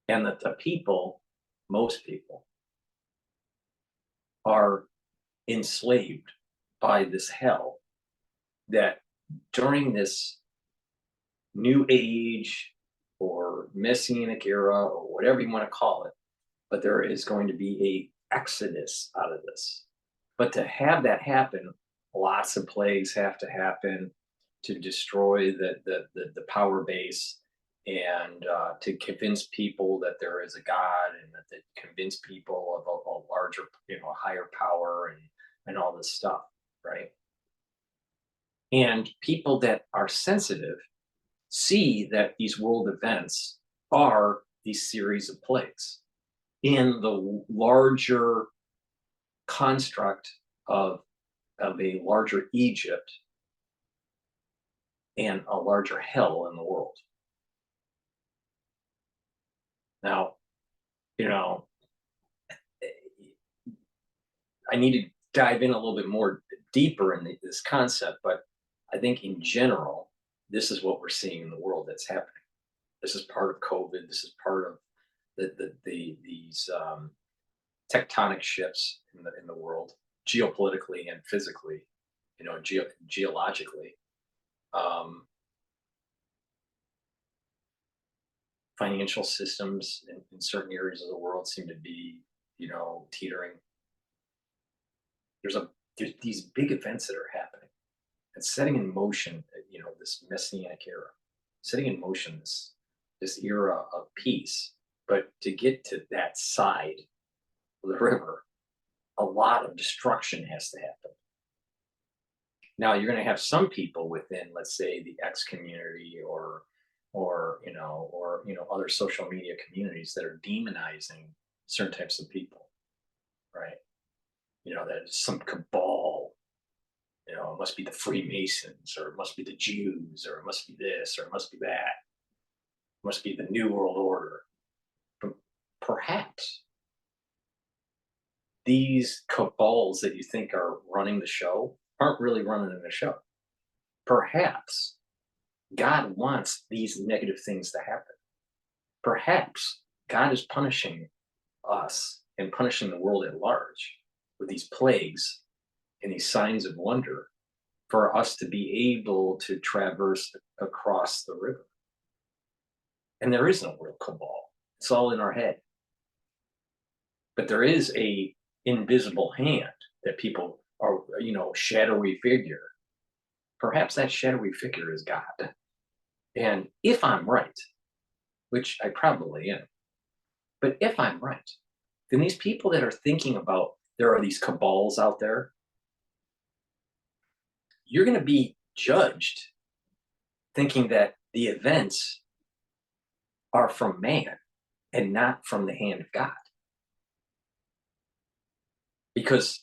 and that the people, most people, are enslaved by this hell, that during this new age or messianic era or whatever you want to call it, but there is going to be a exodus out of this. But to have that happen, lots of plagues have to happen to destroy the power base, and to convince people that there is a God, and that convince people of a larger, higher power, and all this stuff, right? And people that are sensitive see that these world events are these series of plagues in the larger construct of a larger Egypt and a larger hell in the world. Now, I need to dive in a little bit more deeper in this concept, but I think in general, this is what we're seeing in the world that's happening. This is part of COVID. This is part of these tectonic shifts in the world, geopolitically and physically, geologically. Financial systems in certain areas of the world seem to be, teetering. There's these big events that are happening and setting in motion, this messianic era, setting in motion this era of peace. But to get to that side of the river, a lot of destruction has to happen. Now you're going to have some people within, let's say, the X community or other social media communities that are demonizing certain types of people, right? That it's some cabal. It must be the Freemasons, or it must be the Jews, or it must be this, or it must be that. It must be the New World Order. But perhaps these cabals that you think are running the show aren't really running the show. Perhaps God wants these negative things to happen. Perhaps God is punishing us and punishing the world at large with these plagues and these signs of wonder for us to be able to traverse across the river. And there is no real cabal. It's all in our head. But there is a invisible hand that people are, shadowy figure. Perhaps that shadowy figure is God. And if I'm right, which I probably am, but if I'm right, then these people that are thinking about there are these cabals out there, you're going to be judged thinking that the events are from man and not from the hand of God. Because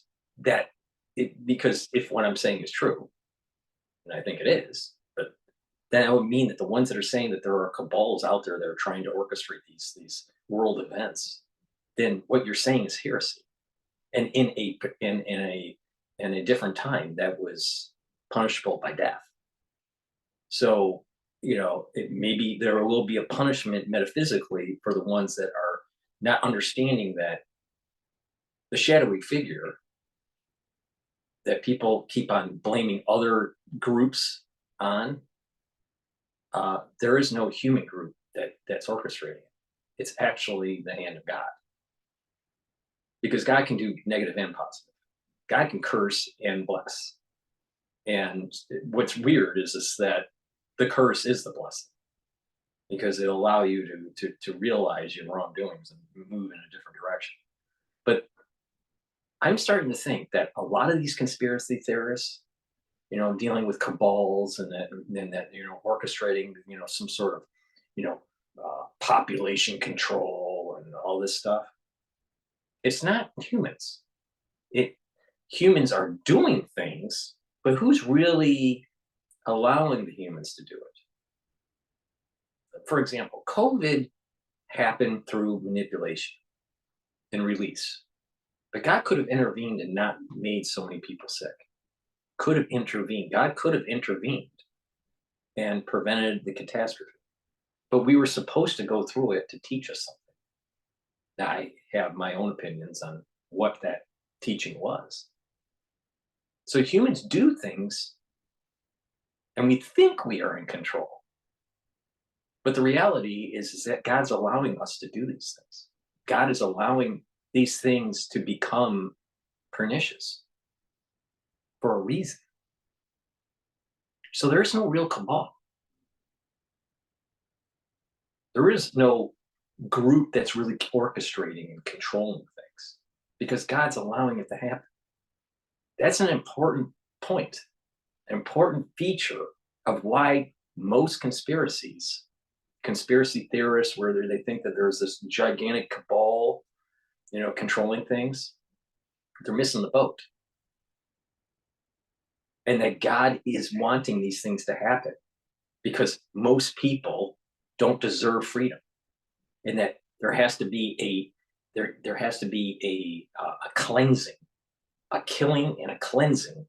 if what I'm saying is true, and I think it is, but then that would mean that the ones that are saying that there are cabals out there that are trying to orchestrate these world events, then what you're saying is heresy. And in a different time, that was punishable by death. So, maybe there will be a punishment metaphysically for the ones that are not understanding that the shadowy figure that people keep on blaming other groups on, there is no human group that's orchestrating it. It's actually the hand of God. Because God can do negative and positive. God can curse and bless. And what's weird is that the curse is the blessing, because it'll allow you to realize your wrongdoings and move in a different direction. But I'm starting to think that a lot of these conspiracy theorists, dealing with cabals and that orchestrating, some sort of, population control and all this stuff, it's not humans. Humans are doing things, but who's really allowing the humans to do it? For example, COVID happened through manipulation and release. But God could have intervened and not made so many people sick. Could have intervened. God could have intervened and prevented the catastrophe. But we were supposed to go through it to teach us something. Now, I have my own opinions on what that teaching was. So humans do things, and we think we are in control. But the reality is that God's allowing us to do these things. God is allowing these things to become pernicious for a reason. So there's no real cabal. There is no group that's really orchestrating and controlling things because God's allowing it to happen. That's an important point, an important feature of why most conspiracy theorists, where they think that there's this gigantic cabal, controlling things, they're missing the boat. And that God is wanting these things to happen because most people don't deserve freedom, and that there has to be a cleansing, a killing and a cleansing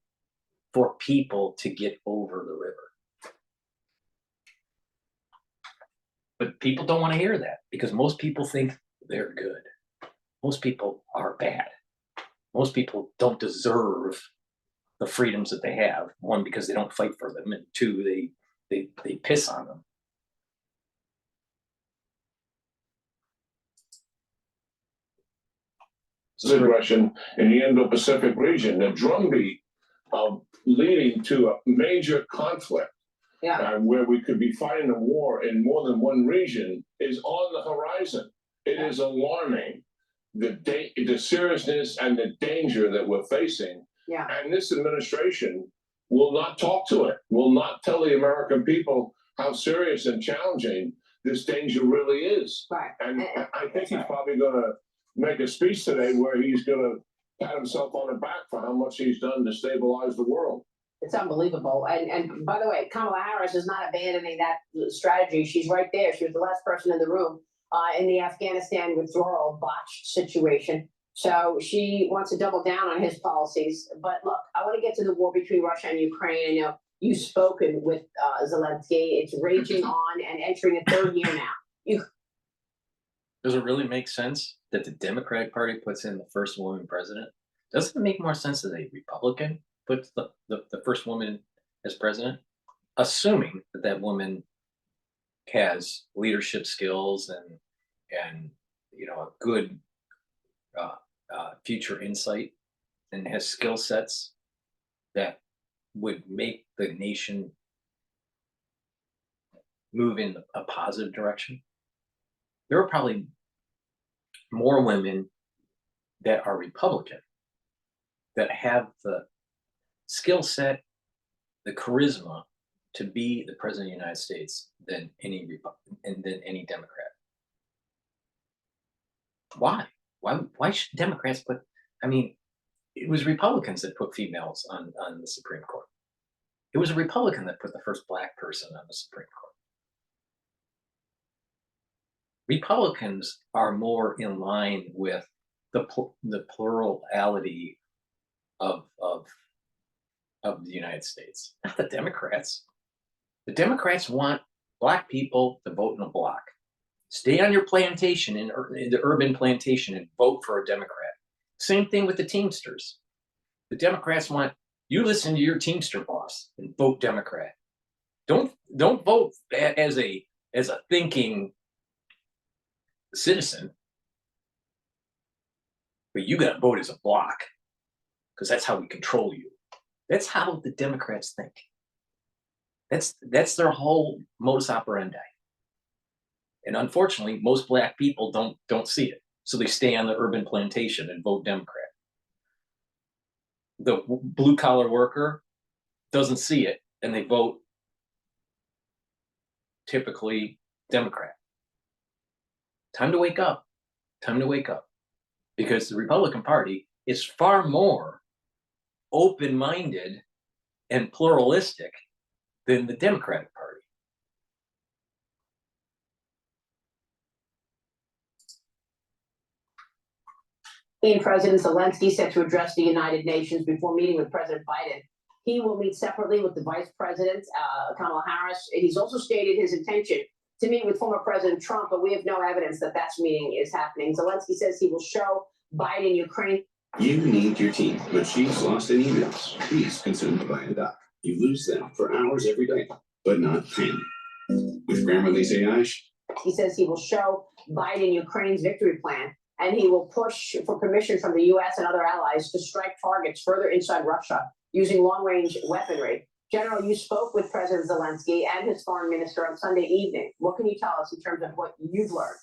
for people to get over the river. But people don't want to hear that because most people think they're good. Most people are bad. Most people don't deserve the freedoms that they have. One, because they don't fight for them, and two, they piss on them. Aggression in the Indo-Pacific region, the drumbeat of leading to a major conflict, where we could be fighting a war in more than one region, is on the horizon. It is alarming, the seriousness and the danger that we're facing. Yeah. And this administration will not talk to it, will not tell the American people how serious and challenging this danger really is. Right. And I think he's probably going to make a speech today where he's going to pat himself on the back for how much he's done to stabilize the world. It's unbelievable. And by the way, Kamala Harris is not abandoning that strategy. She's right there. She was the last person in the room in the Afghanistan withdrawal botched situation. So she wants to double down on his policies. But look, I want to get to the war between Russia and Ukraine. I know you've spoken with Zelensky. It's raging on and entering a third year now. Does it really make sense that the Democratic Party puts in the first woman president? Doesn't it make more sense that a Republican puts the first woman as president, assuming that that woman has leadership skills and a good future insight and has skill sets that would make the nation move in a positive direction? There are probably more women that are Republican that have the skill set, the charisma to be the president of the United States than any Democrat. Why? Why should Democrats put? I mean, it was Republicans that put females on the Supreme Court. It was a Republican that put the first Black person on the Supreme Court. Republicans are more in line with the plurality of the United States, not the Democrats. The Democrats want Black people to vote in a block. Stay on your plantation in the urban plantation and vote for a Democrat. Same thing with the Teamsters. The Democrats want you listen to your Teamster boss and vote Democrat. Don't vote as a thinking citizen, but you got to vote as a block because that's how we control you. That's how the Democrats think. That's their whole modus operandi. And unfortunately, most Black people don't see it. So they stay on the urban plantation and vote Democrat. The blue collar worker doesn't see it and they vote typically Democrat. Time to wake up. Time to wake up. Because the Republican Party is far more open-minded and pluralistic than the Democratic Party. And President Zelensky set to address the United Nations before meeting with President Biden. He will meet separately with the Vice President, Kamala Harris. He's also stated his intention to meet with former President Trump, but we have no evidence that that meeting is happening. Zelensky says he will show Biden Ukraine. You need your team, but she's lost in emails. He's consumed by a doc. You lose them for hours every day, but not pain. With Grammarly's AI, he says he will show Biden Ukraine's victory plan. and he will push for permission from the U.S. and other allies to strike targets further inside Russia using long-range weaponry. General, you spoke with President Zelensky and his foreign minister on Sunday evening. What can you tell us in terms of what you've learned?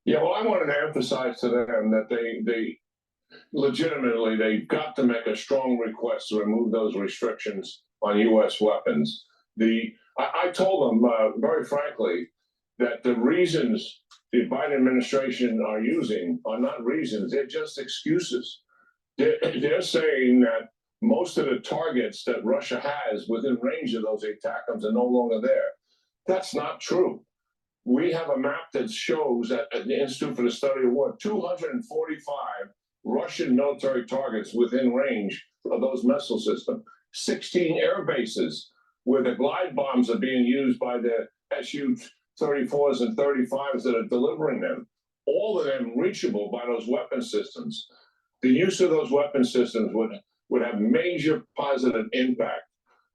Yeah, well, I wanted to emphasize to them that they legitimately, they've got to make a strong request to remove those restrictions on U.S. weapons. I told them very frankly that the reasons the Biden administration are using are not reasons; they're just excuses. They're saying that most of the targets that Russia has within range of those ATACMS are no longer there. That's not true. We have a map that shows that at the Institute for the Study of War, 245 Russian military targets within range of those missile systems, 16 air bases where the glide bombs are being used by the Su-34s and 35s that are delivering them, all of them reachable by those weapon systems. The use of those weapon systems would have major positive impact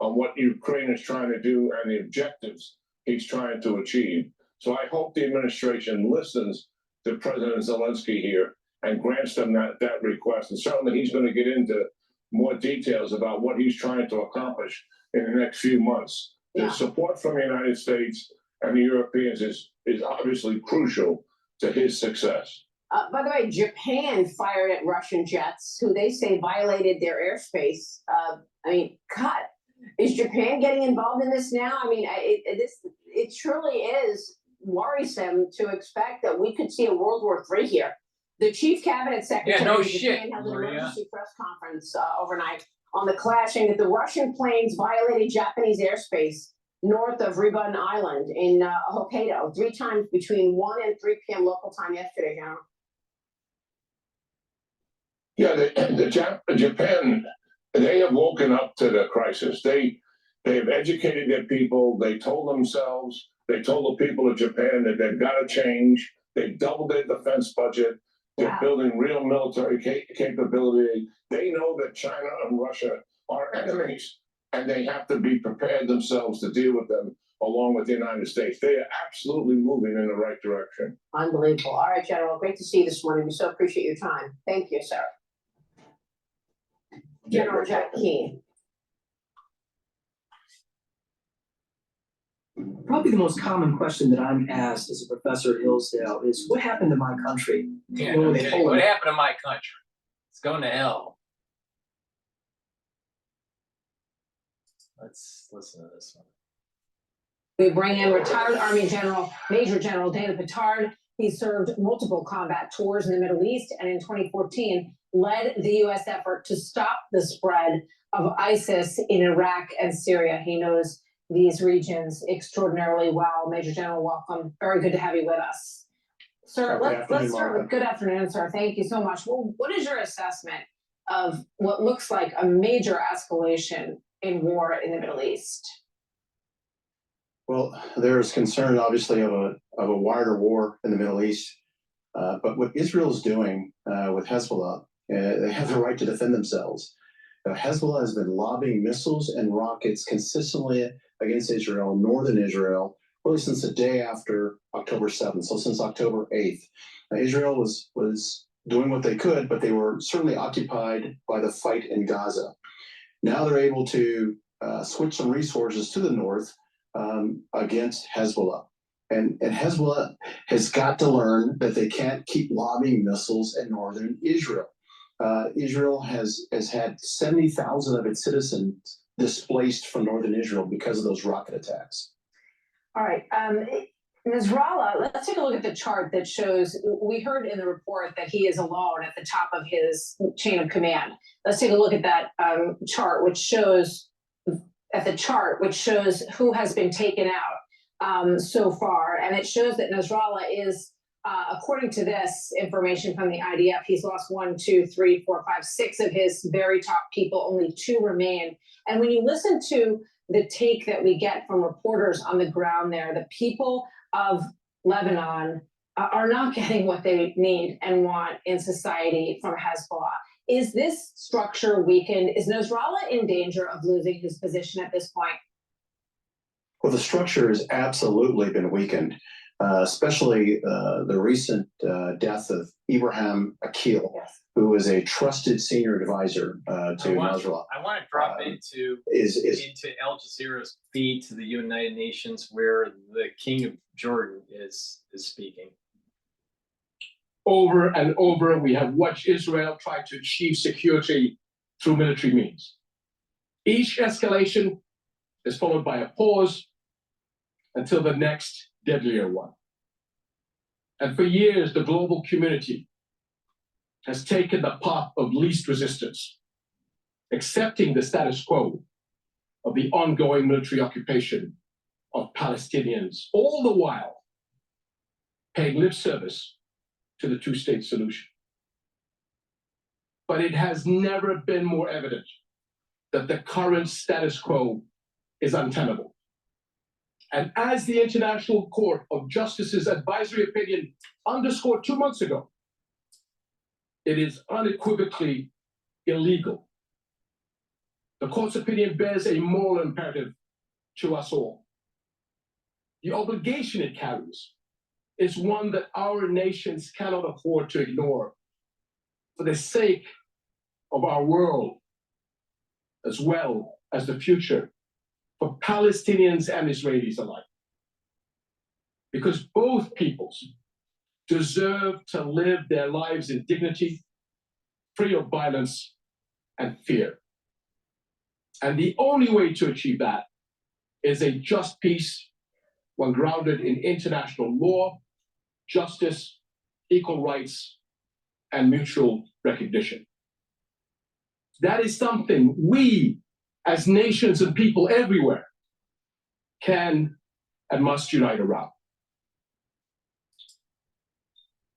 on what Ukraine is trying to do and the objectives he's trying to achieve. So I hope the administration listens to President Zelensky here and grants them that request. And certainly he's going to get into more details about what he's trying to accomplish in the next few months. Yeah. The support from the United States and the Europeans is obviously crucial to his success. By the way, Japan fired at Russian jets who they say violated their airspace. God, is Japan getting involved in this now? I mean, it truly is worrisome to expect that we could see a World War III here. The chief cabinet secretary of Japan held an emergency press conference overnight on the clashing that the Russian planes violated Japanese airspace north of Ribbon Island in Hokkaido 3 times between 1 and 3 p.m. local time yesterday, General. Yeah, Japan, they have woken up to the crisis. They have educated their people. They told themselves, they told the people of Japan that they've got to change. They doubled their defense budget. They're building real military capability. They know that China and Russia are enemies, and they have to be prepared themselves to deal with them along with the United States. They are absolutely moving in the right direction. Unbelievable. All right, General, great to see you this morning. We so appreciate your time. Thank you, sir. General Jack Keane. Probably the most common question that I'm asked as a professor at Hillsdale is, what happened to my country? Yeah, no kidding. What happened to my country? It's going to hell. Let's listen to this one. We bring in retired Army General, Major General Dana Pittard. He served multiple combat tours in the Middle East and in 2014 led the U.S. effort to stop the spread of ISIS in Iraq and Syria. He knows these regions extraordinarily well. Major General, welcome. Very good to have you with us. Sir, let's start with good afternoon, sir. Thank you so much. Well, what is your assessment of what looks like a major escalation in war in the Middle East? Well, there's concern, obviously, of a wider war in the Middle East. But what Israel's doing with Hezbollah, they have the right to defend themselves. Hezbollah has been lobbing missiles and rockets consistently against Israel, northern Israel, really since the day after October 7th, so since October 8th. Israel was doing what they could, but they were certainly occupied by the fight in Gaza. Now they're able to switch some resources to the north against Hezbollah. And Hezbollah has got to learn that they can't keep lobbing missiles at northern Israel. Israel has had 70,000 of its citizens displaced from northern Israel because of those rocket attacks. All right. Nasrallah, let's take a look at the chart that shows, we heard in the report that he is alone at the top of his chain of command. Let's take a look at that chart, which shows who has been taken out so far. And it shows that Nasrallah is, according to this information from the IDF, he's lost 1, 2, 3, 4, 5, 6 of his very top people. Only 2 remain. And when you listen to the take that we get from reporters on the ground there, the people of Lebanon are not getting what they need and want in society from Hezbollah. Is this structure weakened? Is Nasrallah in danger of losing his position at this point? Well, the structure has absolutely been weakened. especially the recent death of Ibrahim Akil, who was a trusted senior advisor to Nasrallah. I want to drop into Al Jazeera's feed to the United Nations, where the King of Jordan is speaking. Over and over, we have watched Israel try to achieve security through military means. Each escalation is followed by a pause until the next deadlier one. And for years, the global community has taken the path of least resistance, accepting the status quo of the ongoing military occupation of Palestinians, all the while paying lip service to the two-state solution. But it has never been more evident that the current status quo is untenable. And as the International Court of Justice's advisory opinion underscored 2 months ago, it is unequivocally illegal. The court's opinion bears a moral imperative to us all. The obligation it carries is one that our nations cannot afford to ignore for the sake of our world, as well as the future for Palestinians and Israelis alike. Because both peoples deserve to live their lives in dignity, free of violence and fear. And the only way to achieve that is a just peace, one grounded in international law, justice, equal rights, and mutual recognition. That is something we, as nations and people everywhere, can and must unite around.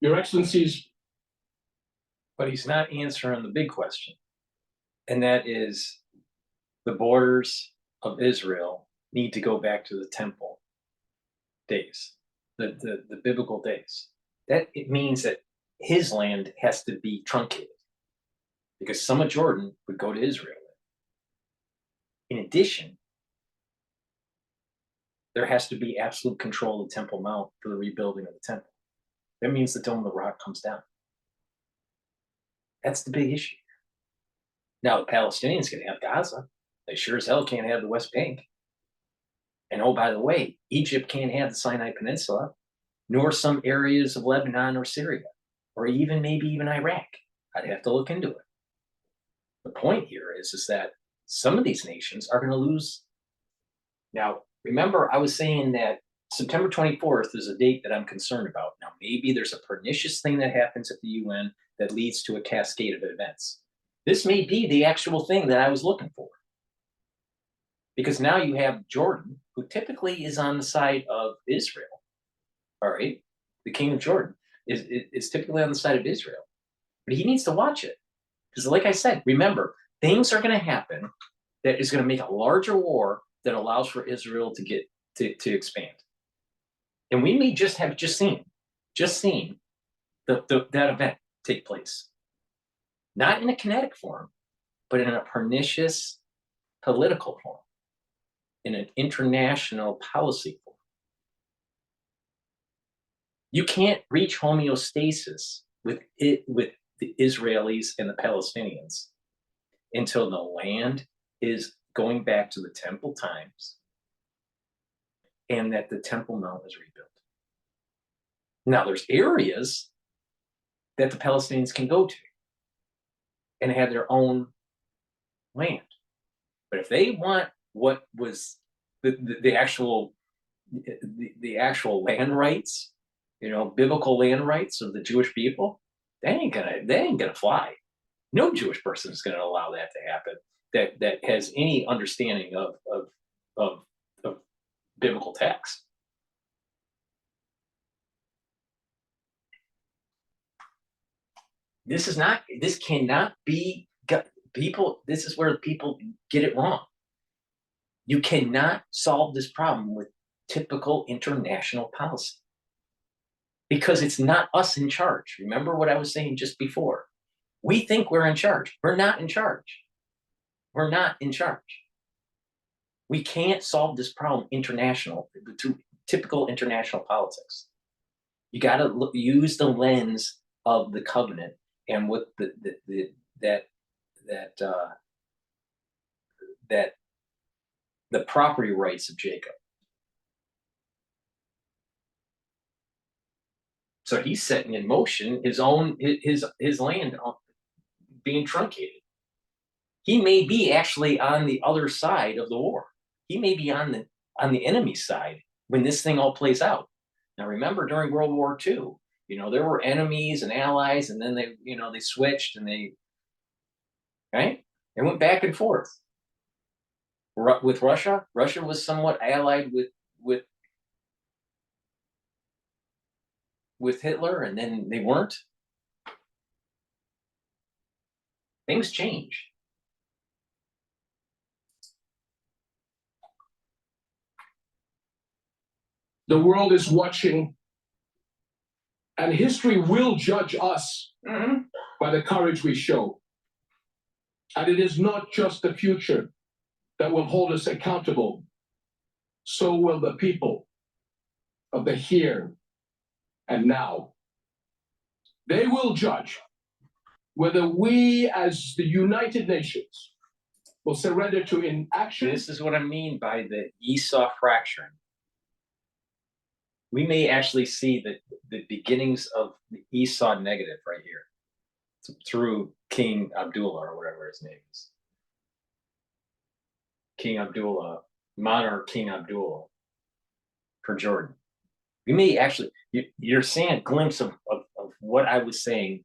Your Excellencies. But he's not answering the big question, and that is the borders of Israel need to go back to the temple days, the biblical days. That it means that his land has to be truncated, because some of Jordan would go to Israel. In addition, there has to be absolute control of the Temple Mount for the rebuilding of the temple. That means the Dome of the Rock comes down. That's the big issue. Now, the Palestinians can have Gaza. They sure as hell can't have the West Bank. And oh, by the way, Egypt can't have the Sinai Peninsula, nor some areas of Lebanon or Syria, or even maybe even Iraq. I'd have to look into it. The point here is that some of these nations are going to lose. Now, remember, I was saying that September 24th is a date that I'm concerned about. Now, maybe there's a pernicious thing that happens at the UN that leads to a cascade of events. This may be the actual thing that I was looking for. Because now you have Jordan, who typically is on the side of Israel. All right? The king of Jordan is typically on the side of Israel. But he needs to watch it. Because like I said, remember, things are going to happen that is going to make a larger war that allows for Israel to get to expand. And we may just have seen that event take place. Not in a kinetic form, but in a pernicious political form, in an international policy form. You can't reach homeostasis with the Israelis and the Palestinians until the land is going back to the temple times and that the Temple Mount is rebuilt. Now, there's areas that the Palestinians can go to and have their own land. But if they want what was the actual land rights, biblical land rights of the Jewish people, they ain't gonna fly. No Jewish person is gonna allow that to happen. That has any understanding of biblical text. This cannot be people. This is where people get it wrong. You cannot solve this problem with typical international policy because it's not us in charge. Remember what I was saying just before. We think we're in charge. We're not in charge. We're not in charge. We can't solve this problem through typical international politics. You got to use the lens of the covenant and what that the property rights of Jacob. So he's setting in motion his own his land being truncated. He may be actually on the other side of the war. He may be on the enemy side when this thing all plays out. Now remember, during World War II, there were enemies and allies, and then they switched and they went back and forth. With Russia, Russia was somewhat allied with Hitler, and then they weren't. Things change. The world is watching, and history will judge us by the courage we show. And it is not just the future that will hold us accountable. So will the people of the here and now. They will judge whether we as the United Nations will surrender to inaction. This is what I mean by the Esau fracturing. We may actually see the beginnings of the Esau negative right here through King Abdullah, or whatever his name is. King Abdullah, monarch King Abdullah for Jordan. We may actually, you're seeing a glimpse of what I was saying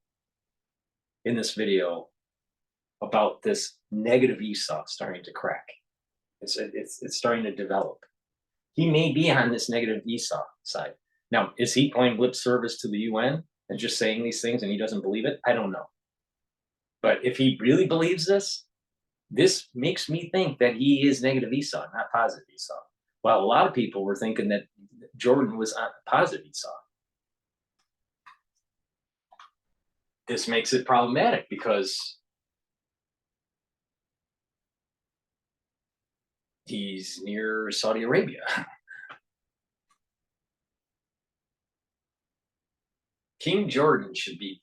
in this video about this negative Esau starting to crack. It's starting to develop. He may be on this negative Esau side. Now, is he playing lip service to the UN and just saying these things and he doesn't believe it? I don't know. But if he really believes this makes me think that he is negative Esau, not positive Esau. While a lot of people were thinking that Jordan was positive Esau. This makes it problematic because he's near Saudi Arabia. King Jordan should be,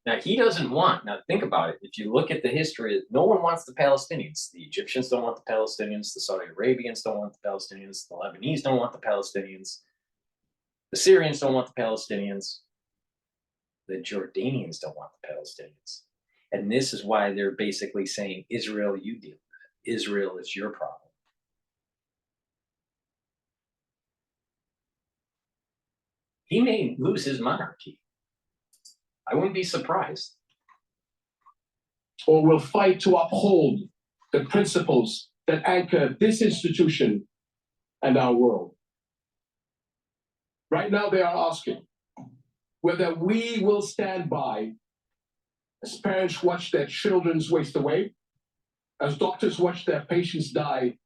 now he doesn't want, now think about it, if you look at the history, no one wants the Palestinians. The Egyptians don't want the Palestinians, the Saudi Arabians don't want the Palestinians, the Lebanese don't want the Palestinians, the Syrians don't want the Palestinians, the Jordanians don't want the Palestinians. And this is why they're basically saying, Israel, you deal with it. Israel is your problem. He may lose his monarchy. I wouldn't be surprised. Or will fight to uphold the principles that anchor this institution and our world. Right now, they are asking whether we will stand by as parents watch their children's waste away, as doctors watch their patients die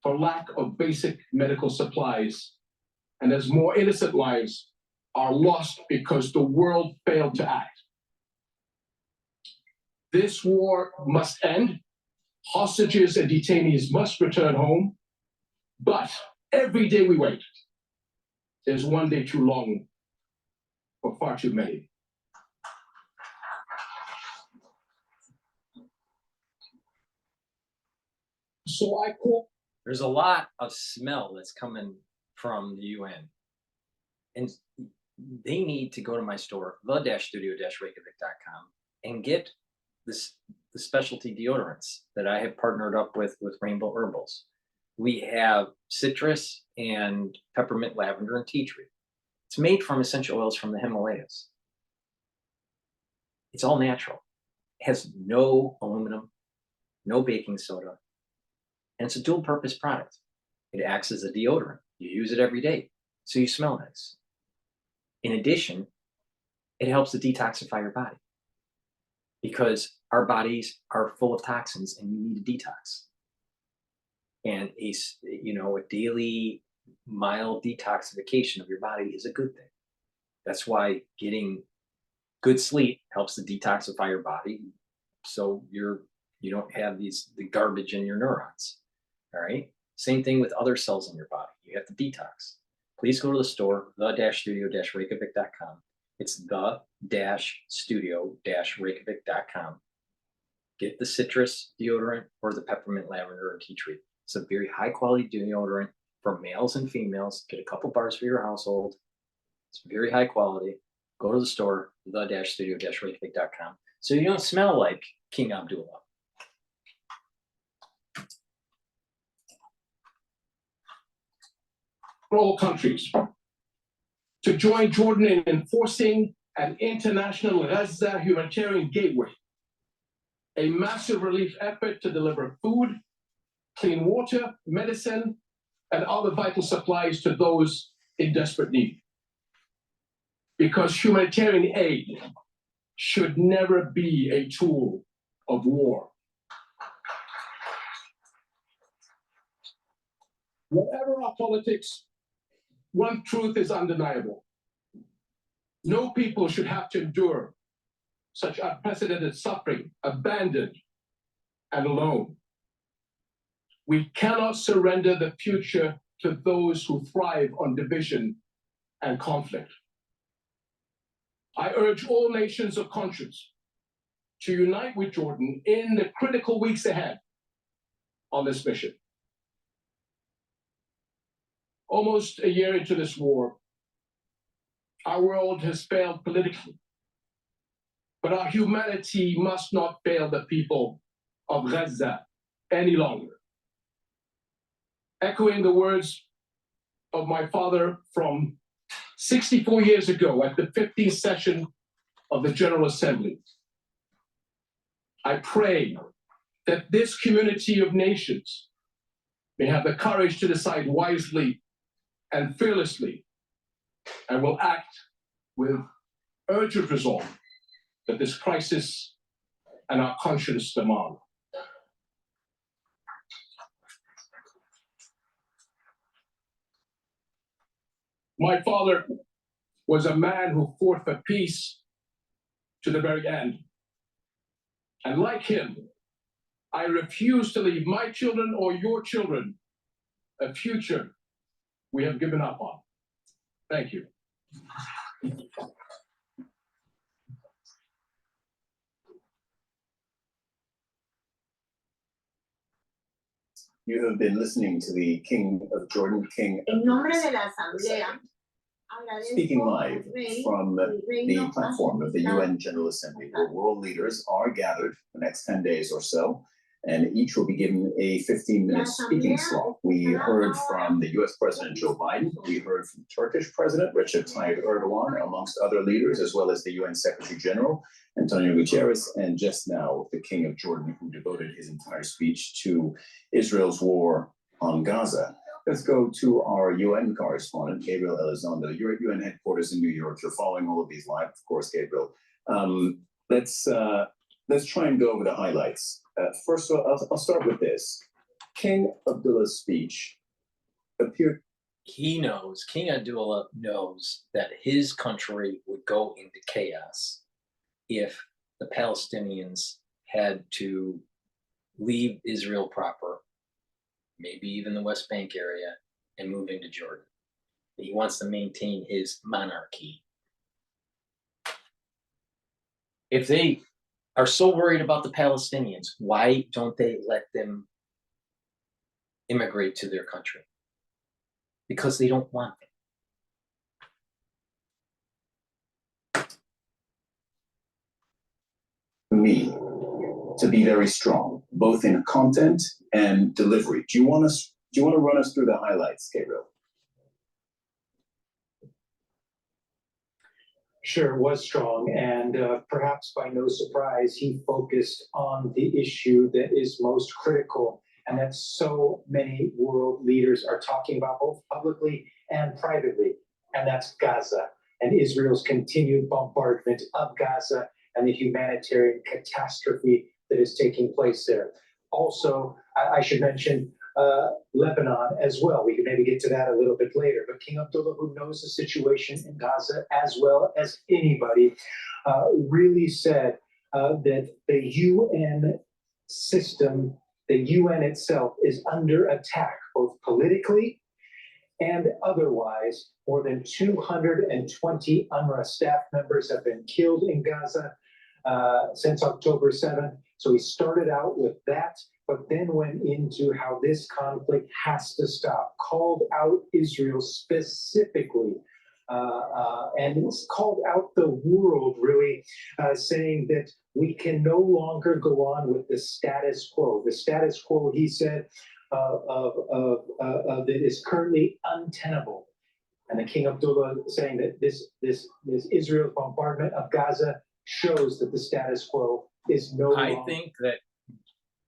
for lack of basic medical supplies, and as more innocent lives are lost because the world failed to act. This war must end. Hostages and detainees must return home. But every day we wait is one day too long for far too many. So I quote. There's a lot of smell that's coming from the UN. And they need to go to my store, the-studio-reykjavik.com, and get the specialty deodorants that I have partnered up with Rainbow Herbals. We have citrus and peppermint, lavender, and tea tree. It's made from essential oils from the Himalayas. It's all natural. It has no aluminum, no baking soda, and it's a dual purpose product. It acts as a deodorant. You use it every day, so you smell nice. In addition, it helps to detoxify your body because our bodies are full of toxins and you need a detox. And a daily mild detoxification of your body is a good thing. That's why getting good sleep helps to detoxify your body, so you don't have the garbage in your neurons. All right. Same thing with other cells in your body. You have to detox. please go to the store, the-studio-reykjavik.com. It's the-studio-reykjavik.com. Get the citrus deodorant or the peppermint, lavender, and tea tree. It's a very high quality deodorant for males and females. Get a couple bars for your household. It's very high quality. Go to the store, the-studio-reykjavik.com, so you don't smell like King Abdullah. For all countries to join Jordan in enforcing an international Gaza humanitarian gateway, a massive relief effort to deliver food, clean water, medicine, and other vital supplies to those in desperate need. Because humanitarian aid should never be a tool of war. Whatever our politics, one truth is undeniable. No people should have to endure such unprecedented suffering, abandoned and alone. We cannot surrender the future to those who thrive on division and conflict. I urge all nations of conscience to unite with Jordan in the critical weeks ahead on this mission. Almost a year into this war, our world has failed politically, but our humanity must not fail the people of Gaza any longer. Echoing the words of my father from 64 years ago at the 15th session of the General Assembly, I pray that this community of nations may have the courage to decide wisely and fearlessly, and will act with urgent resolve that this crisis and our conscience demand. My father was a man who fought for peace to the very end. And like him, I refuse to leave my children or your children a future we have given up on. Thank you. You have been listening to the King of Jordan, En nombre de la Asamblea, speaking live from the platform of the UN General Assembly, where world leaders are gathered the next 10 days or so, and each will be given a 15-minute speaking slot. We heard from the US President Joe Biden, we heard from Turkish President Recep Tayyip Erdogan, amongst other leaders, as well as the UN Secretary General, Antonio Guterres, and just now the King of Jordan, who devoted his entire speech to Israel's war on Gaza. Let's go to our UN correspondent, Gabriel Elizondo. You're at UN headquarters in New York. You're following all of these live, of course, Gabriel. Let's try and go over the highlights. First of all, I'll start with this. King Abdullah's speech appeared. King Abdullah knows that his country would go into chaos if the Palestinians had to leave Israel proper, maybe even the West Bank area, and move into Jordan. He wants to maintain his monarchy. If they are so worried about the Palestinians, why don't they let them immigrate to their country? Because they don't want them. Me to be very strong, both in content and delivery. Do you want to run us through the highlights, Gabriel? Sure, was strong, and perhaps by no surprise, he focused on the issue that is most critical, and that so many world leaders are talking about, both publicly and privately, and that's Gaza and Israel's continued bombardment of Gaza and the humanitarian catastrophe that is taking place there. Also, I should mention Lebanon as well. We can maybe get to that a little bit later. But King Abdullah, who knows the situation in Gaza as well as anybody, really said that the UN system, the UN itself, is under attack, both politically and otherwise. More than 220 UNRWA staff members have been killed in Gaza since October 7th. So he started out with that, but then went into how this conflict has to stop, called out Israel specifically, and it's called out the world, really, saying that we can no longer go on with the status quo. The status quo, he said, that is currently untenable. And the King Abdullah saying that this Israel's bombardment of Gaza shows that the status quo is no longer. I think that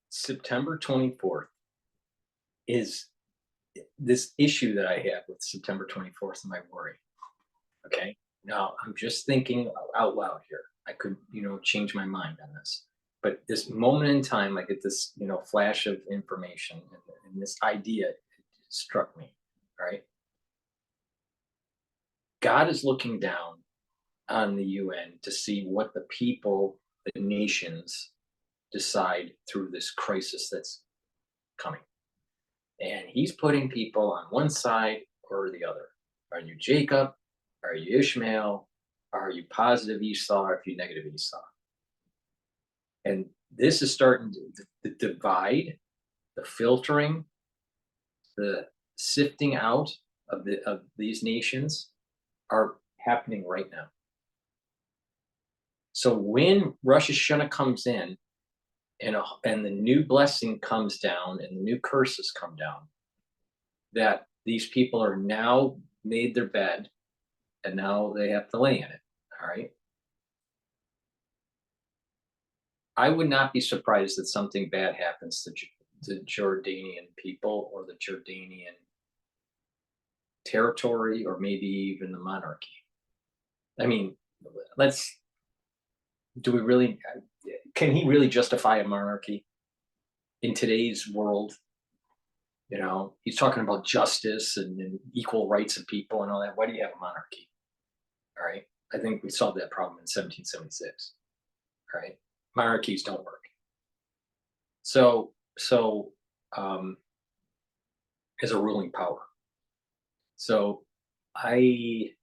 September 24th is this issue that I have with September 24th and my worry. Okay. Now I'm just thinking out loud here. I could, change my mind on this. But this moment in time, I get this, flash of information and this idea struck me, right? God is looking down on the UN to see what the people, the nations decide through this crisis that's coming. And he's putting people on one side or the other. Are you Jacob? Are you Ishmael? Are you positive Esau? Or are you negative Esau? And this is starting to divide, the filtering, the sifting out of these nations are happening right now. So when Rosh Hashanah comes in and the new blessing comes down and the new curses come down, that these people are now made their bed and now they have to lay in it, all right? I would not be surprised that something bad happens to the Jordanian people or the Jordanian territory or maybe even the monarchy. I mean, can he really justify a monarchy in today's world? He's talking about justice and equal rights of people and all that. Why do you have a monarchy? All right. I think we solved that problem in 1776. All right. Monarchies don't work. So as a ruling power. So I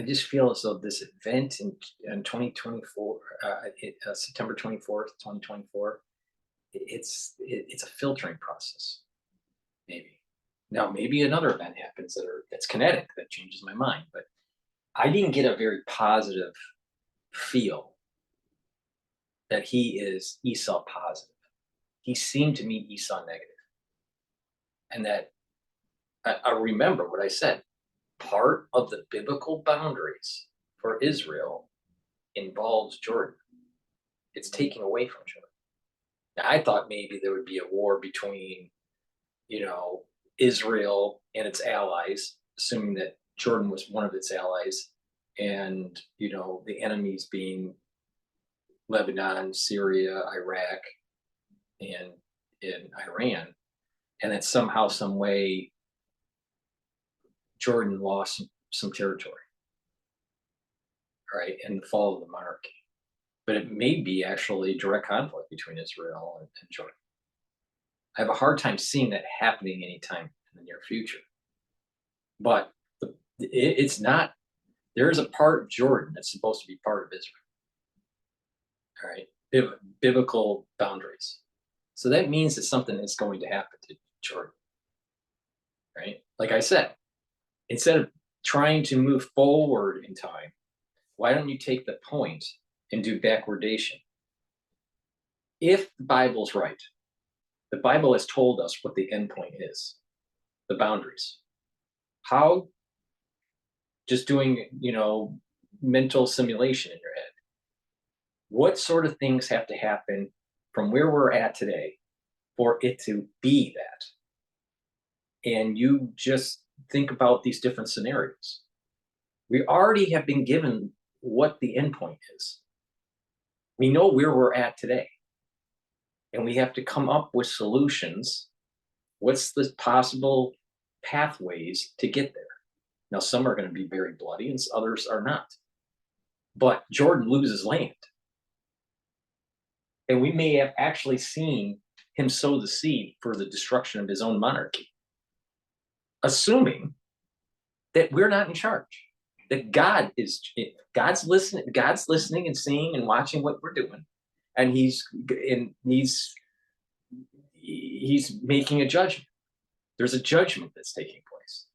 just feel as though this event in 2024, September 24th, 2024, it's a filtering process. Maybe. Now, maybe another event happens that's kinetic, that changes my mind, but I didn't get a very positive feel that he is Esau positive. He seemed to me Esau negative. And that I remember what I said, part of the biblical boundaries for Israel involves Jordan. It's taking away from Jordan. Now, I thought maybe there would be a war between, Israel and its allies, assuming that Jordan was one of its allies, and, the enemies being Lebanon, Syria, Iraq, and Iran, and that somehow, some way, Jordan lost some territory, right, in the fall of the monarchy. But it may be actually direct conflict between Israel and Jordan. I have a hard time seeing that happening anytime in the near future. But it's not, there is a part of Jordan that's supposed to be part of Israel. All right, biblical boundaries. So that means that something is going to happen to Jordan, right? Like I said, instead of trying to move forward in time, why don't you take the point and do backwardation? If the Bible's right, the Bible has told us what the end point is, the boundaries. How? Just doing, mental simulation in your head. What sort of things have to happen from where we're at today for it to be that? And you just think about these different scenarios. We already have been given what the end point is. We know where we're at today. And we have to come up with solutions. What's the possible pathways to get there? Now, some are going to be very bloody and others are not. But Jordan loses land. And we may have actually seen him sow the seed for the destruction of his own monarchy, assuming that we're not in charge, that God's listening and seeing and watching what we're doing, and he's making a judgment. There's a judgment that's taking place.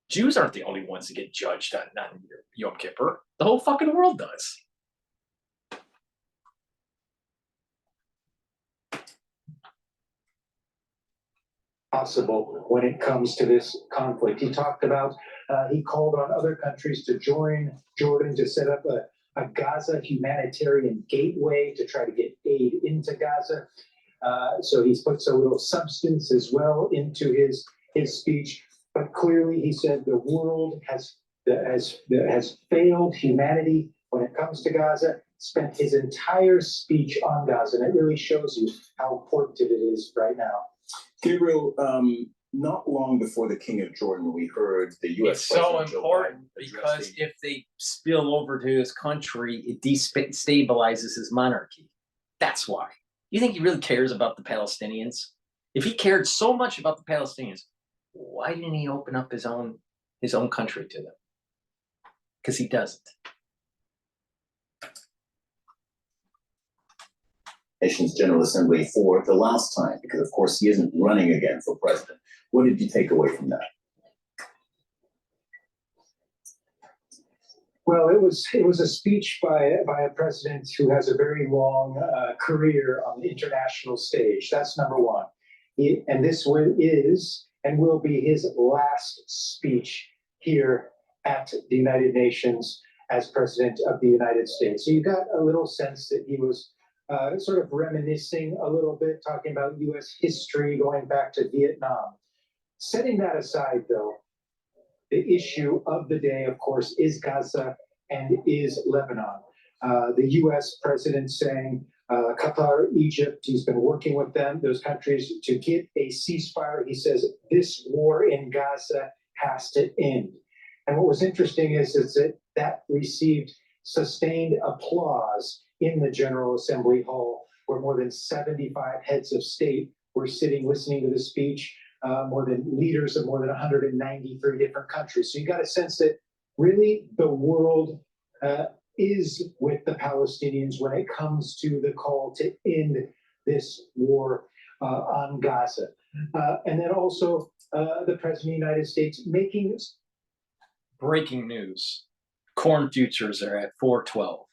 Jews aren't the only ones that get judged on Yom Kippur. The whole fucking world does. Possible when it comes to this conflict. He talked about, he called on other countries to join Jordan to set up a Gaza humanitarian gateway to try to get aid into Gaza. So he's put so little substance as well into his speech. But clearly he said the world has failed humanity when it comes to Gaza, spent his entire speech on Gaza. And it really shows you how important it is right now. Gabriel, not long before the King of Jordan, we heard the U.S. It's so President Joe important Biden because addressing- if they spill over to his country, it destabilizes his monarchy. That's why. You think he really cares about the Palestinians? If he cared so much about the Palestinians, why didn't he open up his own country to them? Because he doesn't. Nations General Assembly for the last time, because of course he isn't running again for president. What did you take away from that? Well, it was a speech by a president who has a very long career on the international stage. That's number one. And this is and will be his last speech here at the United Nations as president of the United States. So you got a little sense that he was sort of reminiscing a little bit, talking about U.S. history going back to Vietnam. Setting that aside, though, the issue of the day, of course, is Gaza and is Lebanon. The U.S. president saying Qatar, Egypt, he's been working with those countries to get a ceasefire. He says this war in Gaza has to end. And what was interesting is that received sustained applause in the General Assembly Hall, where more than 75 heads of state were sitting listening to the speech, more than leaders of more than 193 different countries. So you got a sense that really the world is with the Palestinians when it comes to the call to end this war on Gaza. And then also the President of the United States making breaking news. Corn futures are at 412.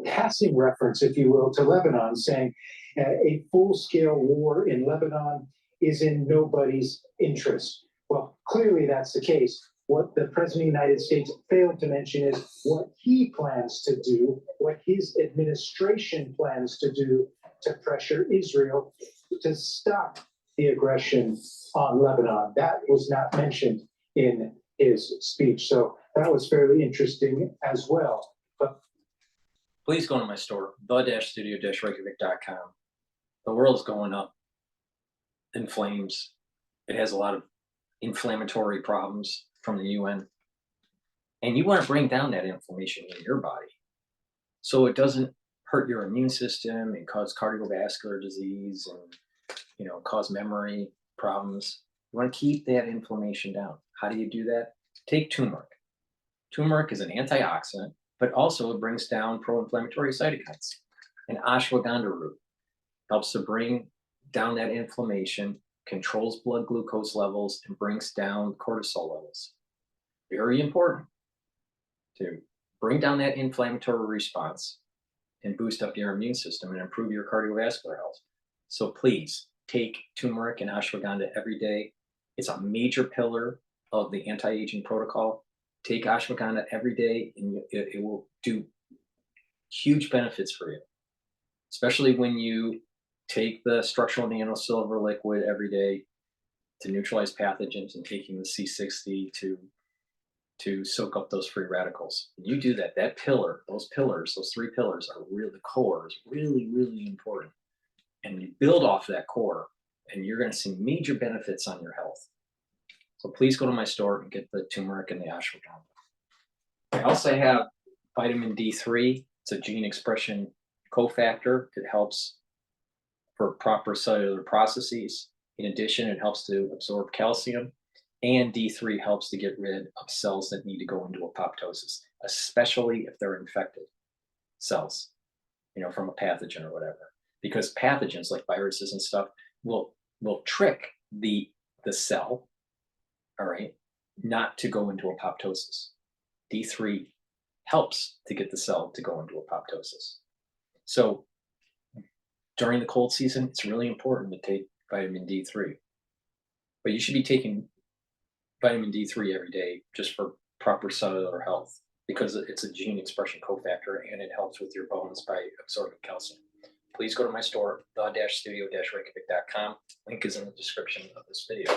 passing reference, if you will, to Lebanon, saying a full-scale war in Lebanon is in nobody's interest. Well, clearly that's the case. What the President of the United States failed to mention is what he plans to do, what his administration plans to do to pressure Israel to stop the aggression on Lebanon. That was not mentioned in his speech. So that was fairly interesting as well. But please go to my store, the-studio-reykjavik.com. The world's going up in flames. It has a lot of inflammatory problems from the UN. And you want to bring down that inflammation in your body so it doesn't hurt your immune system and cause cardiovascular disease and, you know, cause memory problems. You want to keep that inflammation down. How do you do that? Take turmeric. Turmeric is an antioxidant, but also it brings down pro-inflammatory cytokines. And ashwagandha root helps to bring down that inflammation, controls blood glucose levels, and brings down cortisol levels. Very important to bring down that inflammatory response and boost up your immune system and improve your cardiovascular health. So please take turmeric and ashwagandha every day. It's a major pillar of the anti-aging protocol. Take ashwagandha every day and it will do huge benefits for you, especially when you take the structural nanosilver liquid every day to neutralize pathogens and taking the C60 to soak up those free radicals. When you do that, that pillar, those three pillars are really, the core is really, really important. And you build off that core and you're going to see major benefits on your health. So please go to my store and get the turmeric and the ashwagandha. I also have Vitamin D3, it's a gene expression cofactor. It helps for proper cellular processes. In addition, it helps to absorb calcium, and D3 helps to get rid of cells that need to go into apoptosis, especially if they're infected cells, from a pathogen or whatever. Because pathogens like viruses and stuff will trick the cell, all right, not to go into apoptosis. D3 helps to get the cell to go into apoptosis. So during the cold season, it's really important to take vitamin D3. But you should be taking vitamin D3 every day just for proper cellular health, because it's a gene expression cofactor and it helps with your bones by absorbing calcium. Please go to my store, the-studio-reykjavik.com. Link is in the description of this video.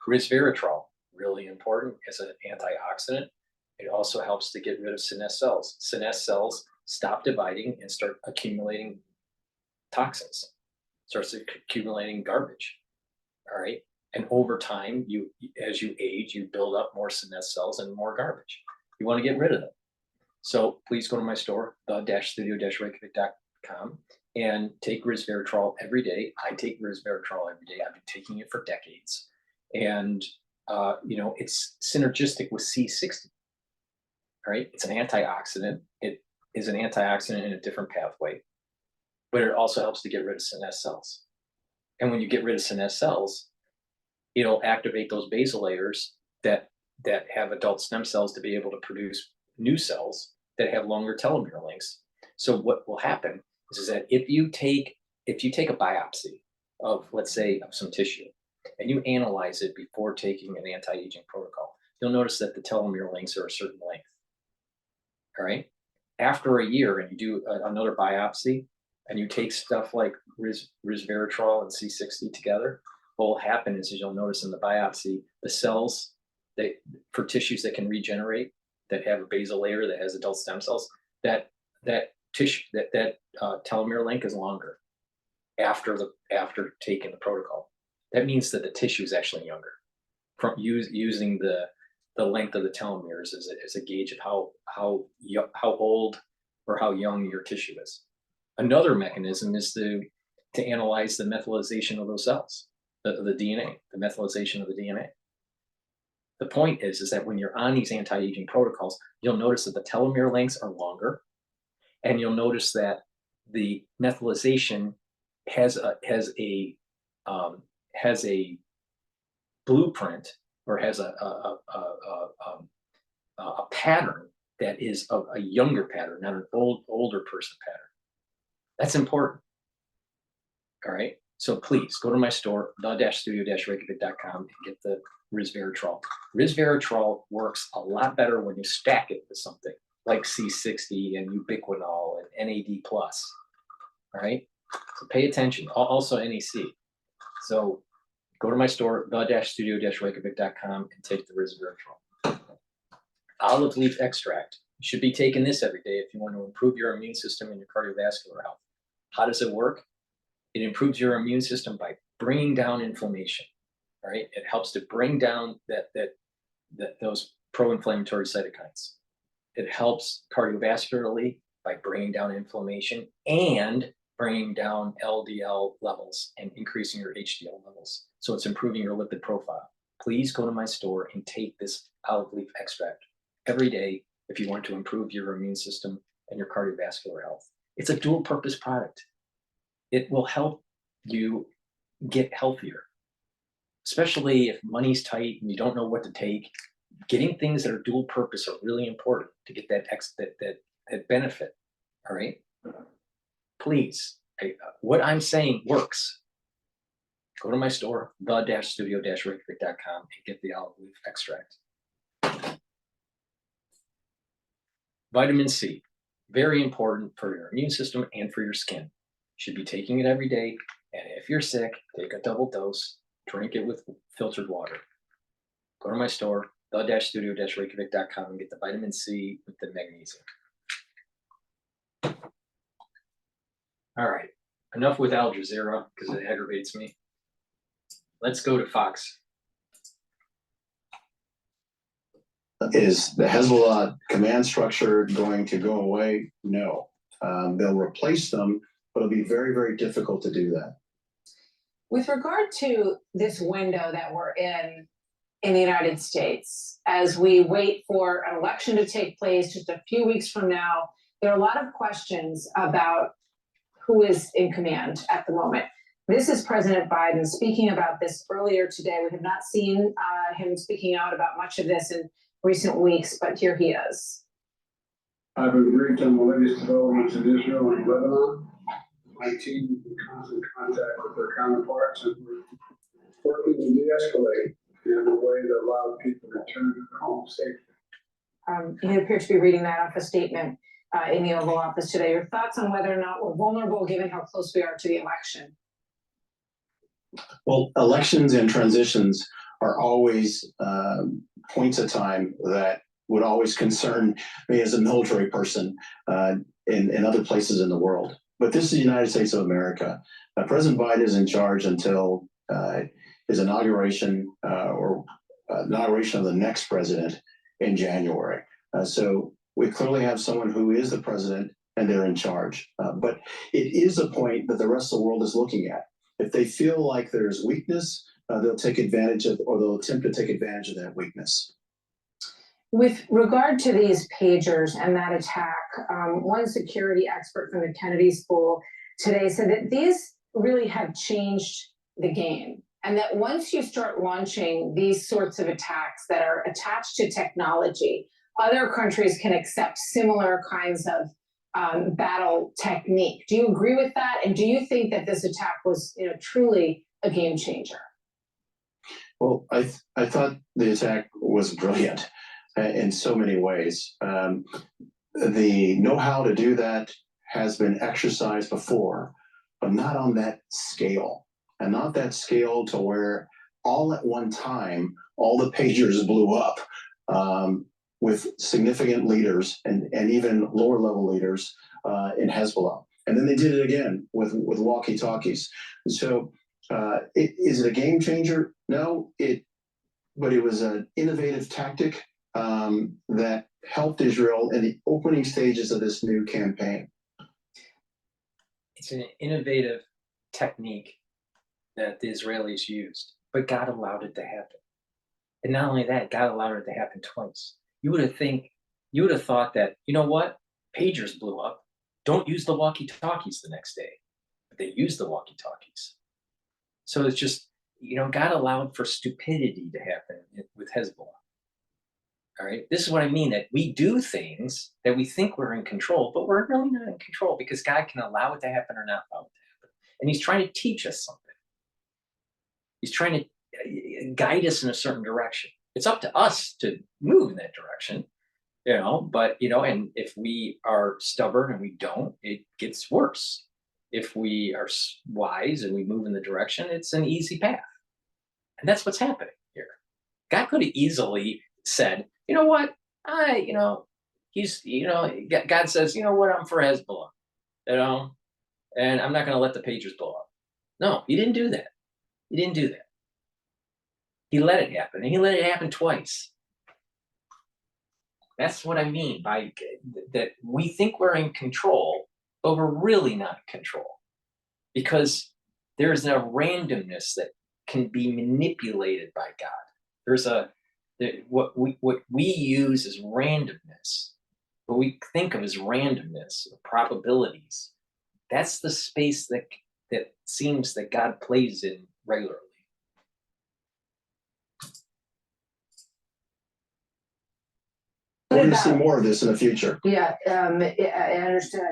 Resveratrol, really important as an antioxidant. It also helps to get rid of senesced cells. Senesced cells stop dividing and start accumulating toxins, starts accumulating garbage, all right? And over time, as you age, you build up more senesced cells and more garbage. You want to get rid of them. So please go to my store, the-studio-reykjavik.com, and take resveratrol every day. I take resveratrol every day. I've been taking it for decades. And, it's synergistic with C60, all right? It's an antioxidant. It is an antioxidant in a different pathway, but it also helps to get rid of senesced cells. And when you get rid of senesced cells, it'll activate those basal layers that have adult stem cells to be able to produce new cells that have longer telomere lengths. So what will happen is that if you take a biopsy of, let's say, of some tissue, and you analyze it before taking an anti-aging protocol, you'll notice that the telomere lengths are a certain length. All right. After a year, and you do another biopsy, and you take stuff like resveratrol and C60 together, what will happen is you'll notice in the biopsy, the cells for tissues that can regenerate, that have a basal layer that has adult stem cells, that tissue, that telomere length is longer after taking the protocol. That means that the tissue is actually younger, from using the length of the telomeres as a gauge of how old or how young your tissue is. Another mechanism is to analyze the methylation of those cells, the DNA, the methylation of the DNA. The point is that when you're on these anti-aging protocols, you'll notice that the telomere lengths are longer, and you'll notice that the methylation has a blueprint, or has a pattern that is of a younger pattern, not an older person pattern. That's important. All right. So please go to my store, the-studio-reykjavik.com, and get the resveratrol. Resveratrol works a lot better when you stack it with something like C60 and ubiquinol and NAD+. All right. So pay attention. Also NEC. So go to my store, the-studio-reykjavik.com, and take the resveratrol. Olive leaf extract. You should be taking this every day if you want to improve your immune system and your cardiovascular health. How does it work? It improves your immune system by bringing down inflammation. All right. It helps to bring down those pro-inflammatory cytokines. It helps cardiovascularly by bringing down inflammation and bringing down LDL levels and increasing your HDL levels. So it's improving your lipid profile. Please go to my store and take this olive leaf extract every day if you want to improve your immune system and your cardiovascular health. It's a dual purpose product. It will help you get healthier, especially if money's tight and you don't know what to take. Getting things that are dual purpose are really important to get that benefit. All right. Please, what I'm saying works. Go to my store, the-studio-reykjavik.com, and get the olive leaf extract. Vitamin C, very important for your immune system and for your skin. You should be taking it every day. And if you're sick, take a double dose, drink it with filtered water. Go to my store, the-studio-reykjavik.com, and get the vitamin C with the magnesium. All right, enough with Al Jazeera because it aggravates me. Let's go to Fox. Is the Hezbollah command structure going to go away? No. They'll replace them, but it'll be very, very difficult to do that. With regard to this window that we're in the United States, as we wait for an election to take place just a few weeks from now, there are a lot of questions about who is in command at the moment. This is President Biden speaking about this earlier today. We have not seen him speaking out about much of this in recent weeks, but here he is. I've agreed on the latest developments in Israel and Lebanon. My team is in constant contact with their counterparts, and we're working to de-escalate in a way that allows people to return to their home safely. He appeared to be reading that off a statement in the Oval Office today. Your thoughts on whether or not we're vulnerable given how close we are to the election? Well, elections and transitions are always points of time that would always concern me as a military person in other places in the world. But this is the United States of America. President Biden is in charge until his inauguration or inauguration of the next president in January. So we clearly have someone who is the president and they're in charge. But it is a point that the rest of the world is looking at. If they feel like there's weakness, they'll take advantage of, or they'll attempt to take advantage of that weakness. With regard to these pagers and that attack, one security expert from the Kennedy School today said that these really have changed the game, and that once you start launching these sorts of attacks that are attached to technology, other countries can accept similar kinds of battle technique. Do you agree with that? And do you think that this attack was, truly a game changer? Well, I thought the attack was brilliant in so many ways. The know-how to do that has been exercised before, but not on that scale, and not that scale to where all at one time, all the pagers blew up with significant leaders and even lower level leaders in Hezbollah. And then they did it again with walkie-talkies. And so is it a game changer? No, but it was an innovative tactic that helped Israel in the opening stages of this new campaign. It's an innovative technique that the Israelis used, but God allowed it to happen. And not only that, God allowed it to happen twice. You would have thought that, you know what? Pagers blew up. Don't use the walkie-talkies the next day. But they used the walkie-talkies. So it's just, God allowed for stupidity to happen with Hezbollah. All right. This is what I mean, that we do things that we think we're in control, but we're really not in control because God can allow it to happen or not allow it to happen. And he's trying to teach us something. He's trying to guide us in a certain direction. It's up to us to move in that direction, but, and if we are stubborn and we don't, it gets worse. If we are wise and we move in the direction, it's an easy path. And that's what's happening here. God could have easily said, you know what, God says, you know what, I'm for Hezbollah, and I'm not going to let the pagers blow up. No, he didn't do that. He didn't do that. He let it happen, and he let it happen twice. That's what I mean by that. We think we're in control, but we're really not in control, because there's a randomness that can be manipulated by God. There's what we use as randomness, what we think of as randomness, probabilities. That's the space that seems that God plays in regularly. We're going to see more of this in the future. Yeah, I understood.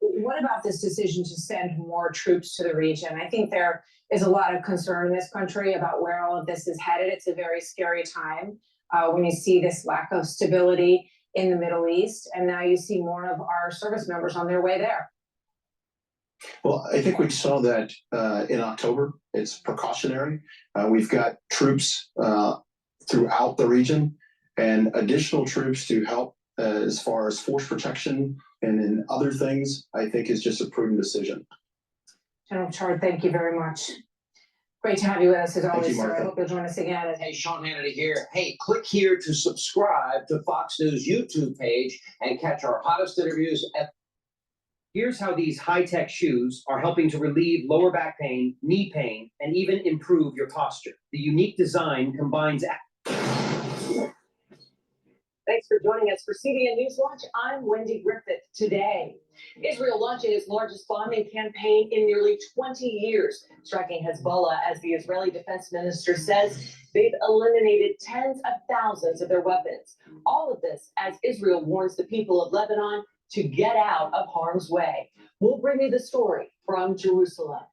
What about this decision to send more troops to the region? I think there is a lot of concern in this country about where all of this is headed. It's a very scary time when you see this lack of stability in the Middle East, and now you see more of our service members on their way there. Well, I think we saw that in October. It's precautionary. We've got troops throughout the region and additional troops to help as far as force protection and in other things, I think is just a prudent decision. General Chard, thank you very much. Great to have you with us as always, sir. I Martha. hope you'll join us again. Hey, Sean Hannity here. Hey, click here to subscribe to Fox News YouTube page and catch our hottest interviews. Here's how these high-tech shoes are helping to relieve lower back pain, knee pain, and even improve your posture. The unique design combines. Thanks for joining us for CBN News Watch. I'm Wendy Griffith. Today, Israel launching its largest bombing campaign in nearly 20 years, striking Hezbollah. As the Israeli defense minister says, they've eliminated tens of thousands of their weapons. All of this as Israel warns the people of Lebanon to get out of harm's way. We'll bring you the story from Jerusalem.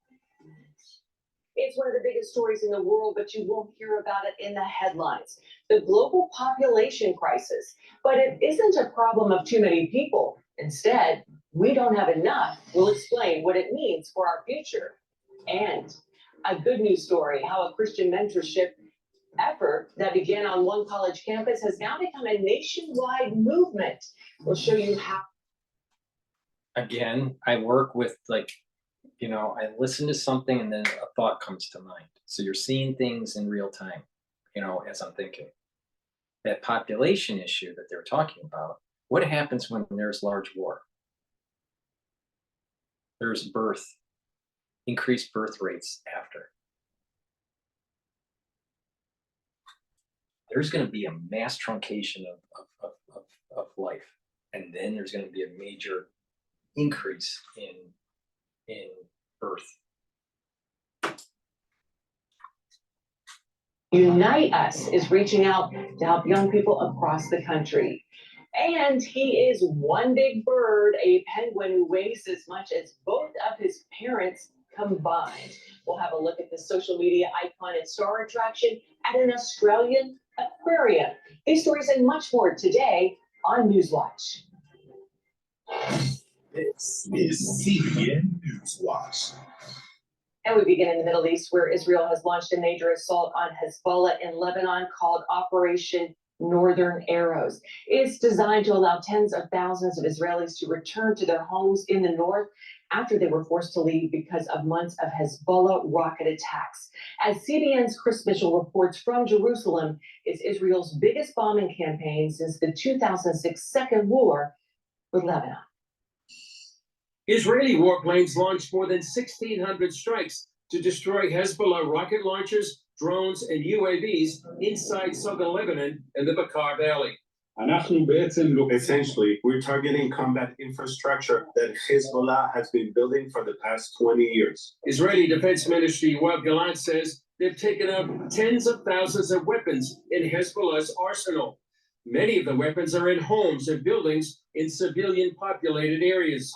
It's one of the biggest stories in the world, but you won't hear about it in the headlines. The global population crisis. But it isn't a problem of too many people. Instead, we don't have enough. We'll explain what it means for our future. And a good news story, how a Christian mentorship effort that began on one college campus has now become a nationwide movement. We'll show you how. Again, I work with I listen to something and then a thought comes to mind. So you're seeing things in real time, as I'm thinking. That population issue that they're talking about, what happens when there's large war? There's increased birth rates after. There's going to be a mass truncation of life. And then there's going to be a major increase in birth. Unite Us is reaching out to help young people across the country. And he is one big bird, a penguin who weighs as much as both of his parents combined. We'll have a look at the social media icon and star attraction at an Australian aquarium. These stories and much more today on Newswatch. This is CBN Newswatch. And we begin in the Middle East, where Israel has launched a major assault on Hezbollah in Lebanon called Operation Northern Arrows. It's designed to allow tens of thousands of Israelis to return to their homes in the north after they were forced to leave because of months of Hezbollah rocket attacks. As CBN's Chris Mitchell reports from Jerusalem, it's Israel's biggest bombing campaign since the 2006 second war with Lebanon. Israeli warplanes launched more than 1,600 strikes to destroy Hezbollah rocket launchers, drones, and UAVs inside southern Lebanon and the Bekaa Valley. Essentially, we're targeting combat infrastructure that Hezbollah has been building for the past 20 years. Israeli Defense Minister Yoav Gallant says they've taken out tens of thousands of weapons in Hezbollah's arsenal. Many of the weapons are in homes and buildings in civilian-populated areas.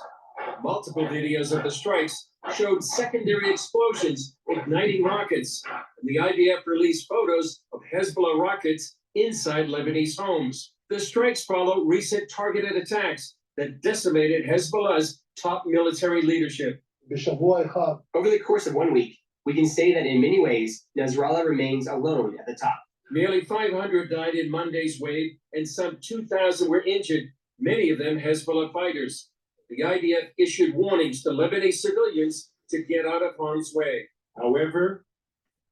Multiple videos of the strikes showed secondary explosions igniting rockets. And the IDF released photos of Hezbollah rockets inside Lebanese homes. The strikes follow recent targeted attacks that decimated Hezbollah's top military leadership. Over the course of 1 week, we can say that in many ways, Nasrallah remains alone at the top. Nearly 500 died in Monday's wave, and some 2,000 were injured, many of them Hezbollah fighters. The IDF issued warnings to Lebanese civilians to get out of harm's way. However,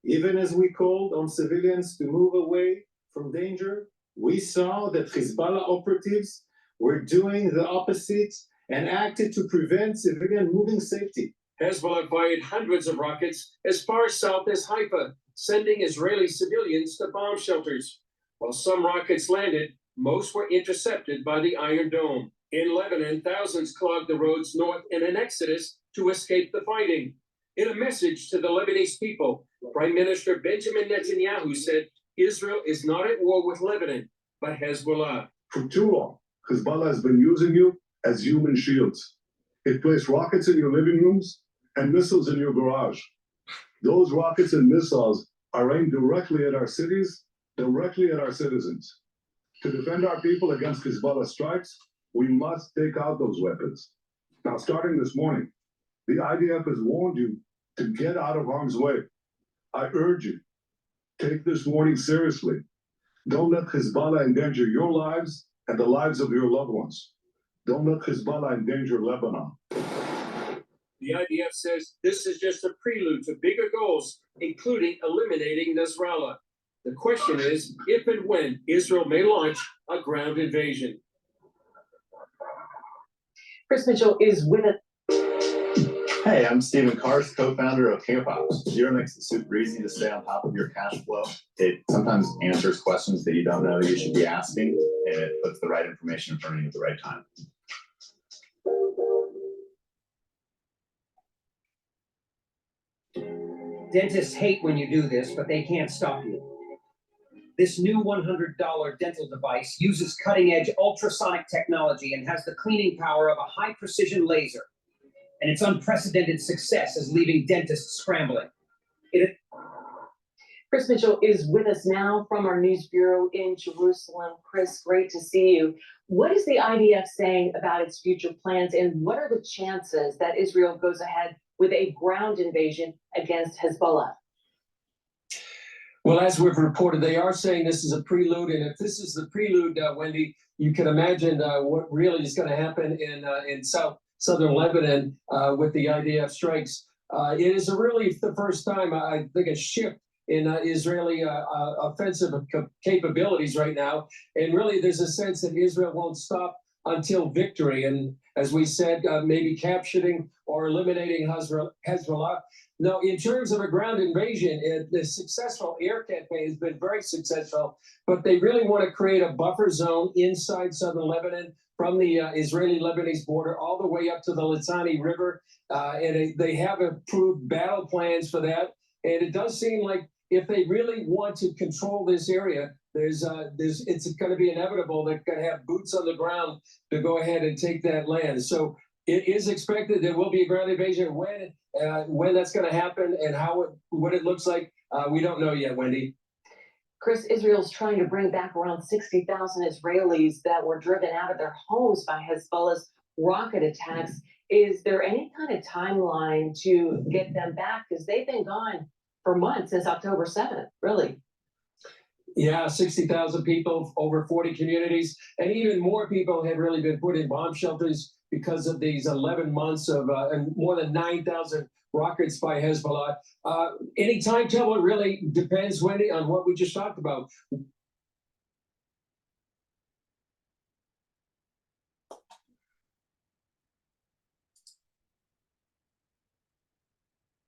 even as we called on civilians to move away from danger, we saw that Hezbollah operatives were doing the opposite and acted to prevent civilian moving safety. Hezbollah fired hundreds of rockets as far south as Haifa, sending Israeli civilians to bomb shelters. While some rockets landed, most were intercepted by the Iron Dome. In Lebanon, thousands clogged the roads north in an exodus to escape the fighting. In a message to the Lebanese people, Prime Minister Benjamin Netanyahu said Israel is not at war with Lebanon, but Hezbollah. For too long, Hezbollah has been using you as human shields. It placed rockets in your living rooms and missiles in your garage. Those rockets and missiles are aimed directly at our cities, directly at our citizens. To defend our people against Hezbollah strikes, we must take out those weapons. Now, starting this morning, the IDF has warned you to get out of harm's way. I urge you, take this warning seriously. Don't let Hezbollah endanger your lives and the lives of your loved ones. Don't let Hezbollah endanger Lebanon. The IDF says this is just a prelude to bigger goals, including eliminating Nasrallah. The question is if and when Israel may launch a ground invasion. Chris Mitchell is with us. Hey, I'm Stephen Kars, co-founder of CarePops. Zero makes it super easy to stay on top of your cash flow. It sometimes answers questions that you don't know you should be asking, and it puts the right information in front of you at the right time. Dentists hate when you do this, but they can't stop you. This new $100 dental device uses cutting-edge ultrasonic technology and has the cleaning power of a high-precision laser. And its unprecedented success is leaving dentists scrambling. Chris Mitchell is with us now from our news bureau in Jerusalem. Chris, great to see you. What is the IDF saying about its future plans, and what are the chances that Israel goes ahead with a ground invasion against Hezbollah? Well, as we've reported, they are saying this is a prelude, and if this is the prelude, Wendy, you can imagine what really is going to happen in southern Lebanon with the IDF strikes. It is really the first time, I think, a shift in Israeli offensive capabilities right now. And really, there's a sense that Israel won't stop until victory. And as we said, maybe capturing or eliminating Hezbollah. Now, in terms of a ground invasion, the successful air campaign has been very successful, but they really want to create a buffer zone inside southern Lebanon from the Israeli-Lebanese border all the way up to the Litani River. And they have approved battle plans for that. And it does seem like if they really want to control this area, it's going to be inevitable they're going to have boots on the ground to go ahead and take that land. So it is expected there will be a ground invasion. When that's going to happen and what it looks like, we don't know yet, Wendy. Chris, Israel's trying to bring back around 60,000 Israelis that were driven out of their homes by Hezbollah's rocket attacks. Is there any kind of timeline to get them back? Because they've been gone for months, since October 7th, really. Yeah, 60,000 people, over 40 communities, and even more people have really been put in bomb shelters because of these 11 months of and more than 9,000 rockets by Hezbollah. Any timetable really depends, Wendy, on what we just talked about.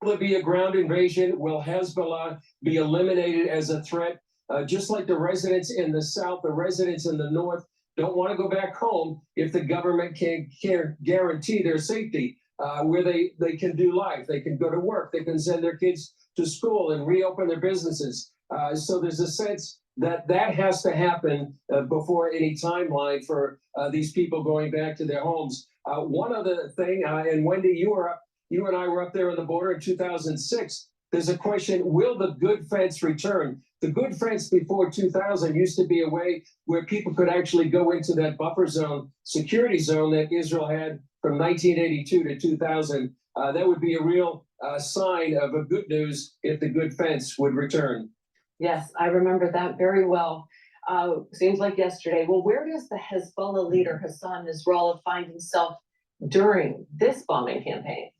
Will there be a ground invasion? Will Hezbollah be eliminated as a threat? Just like the residents in the south, the residents in the north don't want to go back home if the government can't guarantee their safety, where they can do life, they can go to work, they can send their kids to school and reopen their businesses. So there's a sense that has to happen before any timeline for these people going back to their homes. One other thing, and Wendy, you and I were up there on the border in 2006. There's a question, will the good fence return? The good fence before 2000 used to be a way where people could actually go into that buffer zone, security zone that Israel had from 1982 to 2000. That would be a real sign of a good news if the good fence would return. Yes, I remember that very well. Seems like yesterday. Well, where does the Hezbollah leader Hassan Nasrallah find himself during this bombing campaign?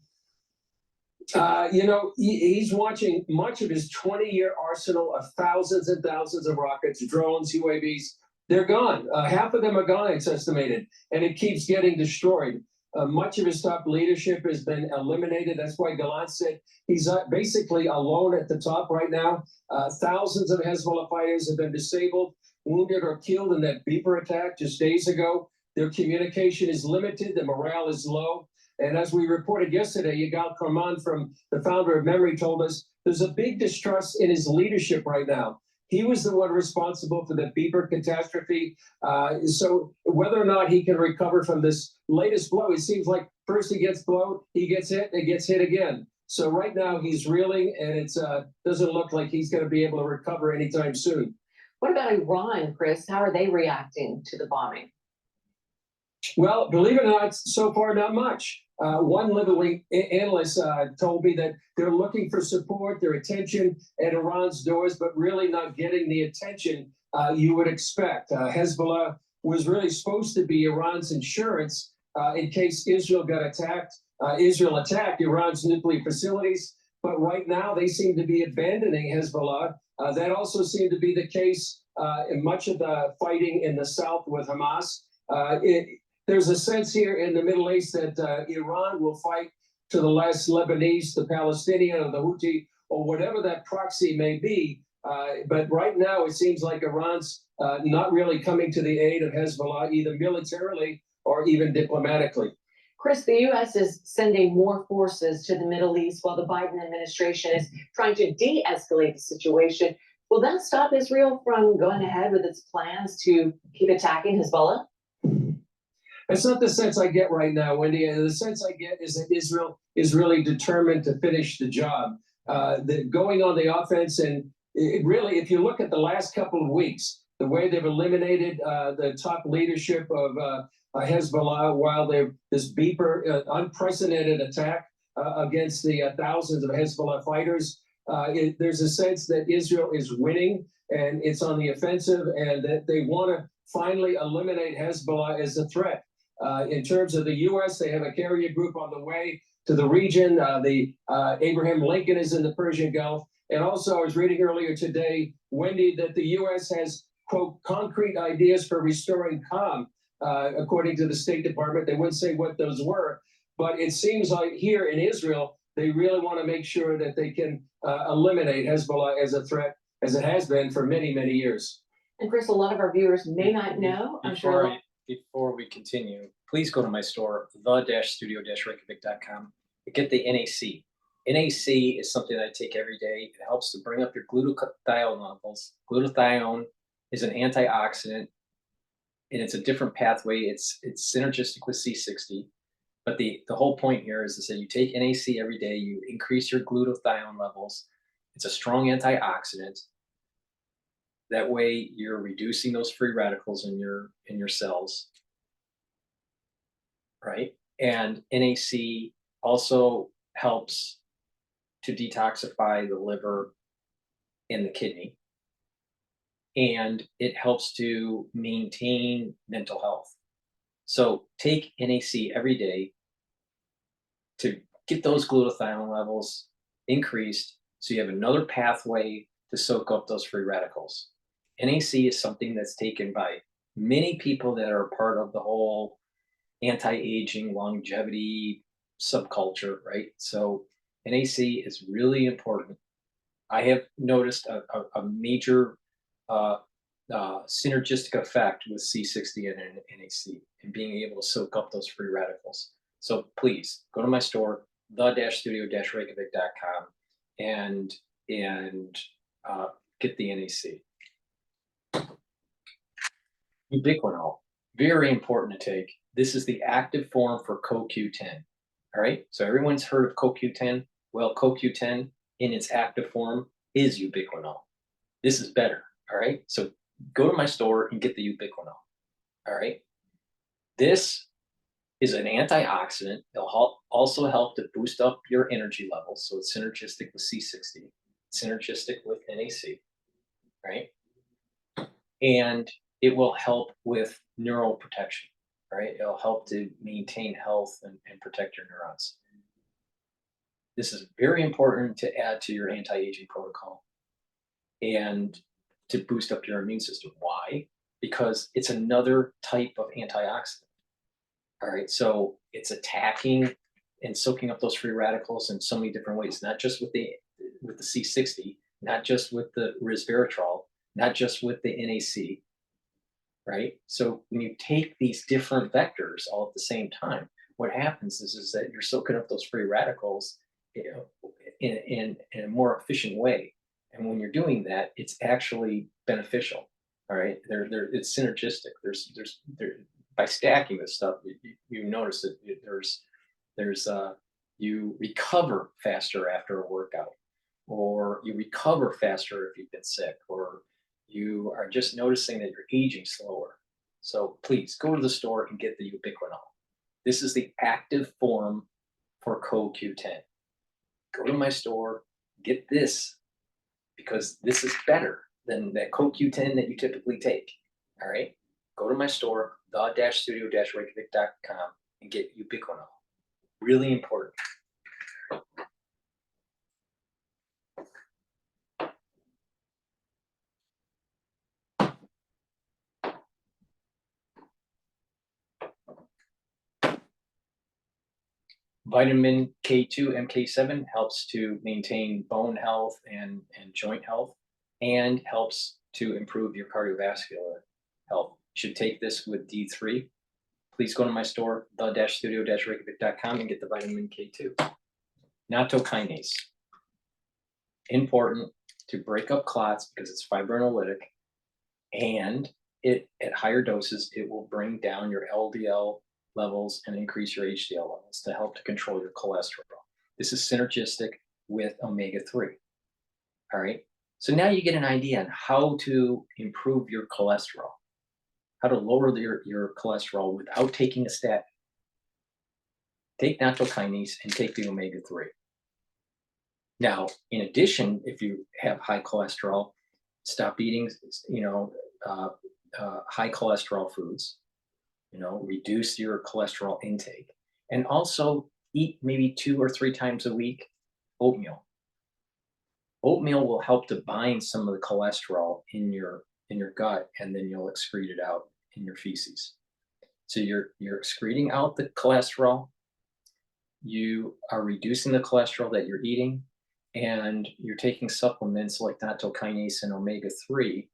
He's watching much of his 20-year arsenal of thousands and thousands of rockets, drones, UAVs. They're gone. Half of them are gone, it's estimated, and it keeps getting destroyed. Much of his top leadership has been eliminated. That's why Gallant said he's basically alone at the top right now. Thousands of Hezbollah fighters have been disabled, wounded, or killed in that beeper attack just days ago. Their communication is limited. The morale is low. And as we reported yesterday, Yigal Karman, from the founder of Memory, told us there's a big distrust in his leadership right now. He was the one responsible for the beeper catastrophe. So whether or not he can recover from this latest blow, it seems like first he gets blown, he gets hit, and gets hit again. So right now he's reeling, and it doesn't look like he's going to be able to recover anytime soon. What about Iran, Chris? How are they reacting to the bombing? Well, believe it or not, so far not much. One Living analyst told me that they're looking for support, their attention at Iran's doors, but really not getting the attention you would expect. Hezbollah was really supposed to be Iran's insurance in case Israel got attacked. Israel attacked Iran's nuclear facilities, but right now they seem to be abandoning Hezbollah. That also seemed to be the case in much of the fighting in the south with Hamas. There's a sense here in the Middle East that Iran will fight to the last Lebanese, the Palestinian, or the Houthi, or whatever that proxy may be. But right now, it seems like Iran's not really coming to the aid of Hezbollah, either militarily or even diplomatically. Chris, the U.S. is sending more forces to the Middle East while the Biden administration is trying to de-escalate the situation. Will that stop Israel from going ahead with its plans to keep attacking Hezbollah? That's not the sense I get right now, Wendy. The sense I get is that Israel is really determined to finish the job. Going on the offense, and it really, if you look at the last couple of weeks, the way they've eliminated the top leadership of Hezbollah, while this unprecedented attack against the thousands of Hezbollah fighters, there's a sense that Israel is winning and it's on the offensive, and that they want to finally eliminate Hezbollah as a threat. In terms of the U.S., they have a carrier group on the way to the region. Abraham Lincoln is in the Persian Gulf. And also, I was reading earlier today, Wendy, that the U.S. has, quote, concrete ideas for restoring calm, according to the State Department. They wouldn't say what those were, but it seems like here in Israel, they really want to make sure that they can eliminate Hezbollah as a threat, as it has been for many, many years. And Chris, a lot of our viewers may not know. Before we continue, please go to my store, the-studio-reykjavik.com, and get the NAC. NAC is something that I take every day. It helps to bring up your glutathione levels. Glutathione is an antioxidant, and it's a different pathway. It's synergistic with C60. But the whole point here is that you take NAC every day, you increase your glutathione levels. It's a strong antioxidant. That way you're reducing those free radicals in your cells, right? And NAC also helps to detoxify the liver and the kidney. And it helps to maintain mental health. So take NAC every day to get those glutathione levels increased so you have another pathway to soak up those free radicals. NAC is something that's taken by many people that are part of the whole anti-aging longevity subculture, right? So NAC is really important. I have noticed a major synergistic effect with C60 and NAC and being able to soak up those free radicals. So please go to my store, the-studio-reykjavik.com, and get the NAC. Ubiquinol, very important to take. This is the active form for CoQ10. All right, so everyone's heard of CoQ10. Well, CoQ10 in its active form is ubiquinol. This is better. All right, so go to my store and get the ubiquinol. All right, this is an antioxidant. It'll also help to boost up your energy levels. So it's synergistic with C60, synergistic with NAC, right? And it will help with neural protection, right? It'll help to maintain health and protect your neurons. This is very important to add to your anti-aging protocol and to boost up your immune system. Why? Because it's another type of antioxidant. All right, so it's attacking and soaking up those free radicals in so many different ways, not just with the C60, not just with the resveratrol, not just with the NAC, right? So when you take these different vectors all at the same time, what happens is that you're soaking up those free radicals, you know, in a more efficient way. And when you're doing that, it's actually beneficial. All right, it's synergistic. By stacking this stuff, you notice that you recover faster after a workout, or you recover faster if you've been sick, or you are just noticing that you're aging slower. So please go to the store and get the ubiquinol. This is the active form for CoQ10. Go to my store, get this, because this is better than that CoQ10 that you typically take. All right, go to my store, the-studio-reykjavik.com, and get ubiquinol. Really important. Vitamin K2, MK7 helps to maintain bone health and joint health, and helps to improve your cardiovascular health. You should take this with D3. Please go to my store, the-studio-reykjavik.com, and get the vitamin K2. Nattokinase. Important to break up clots because it's fibrinolytic, and at higher doses, it will bring down your LDL levels and increase your HDL levels to help to control your cholesterol. This is synergistic with omega-3. All right. So now you get an idea on how to improve your cholesterol, how to lower your cholesterol without taking a statin. Take nattokinase and take the omega-3. Now, in addition, if you have high cholesterol, stop eating, high cholesterol foods. Reduce your cholesterol intake, and also eat maybe 2 or 3 times a week oatmeal. Oatmeal will help to bind some of the cholesterol in your gut, and then you'll excrete it out in your feces. So you're excreting out the cholesterol, you are reducing the cholesterol that you're eating, and you're taking supplements like nattokinase and omega-3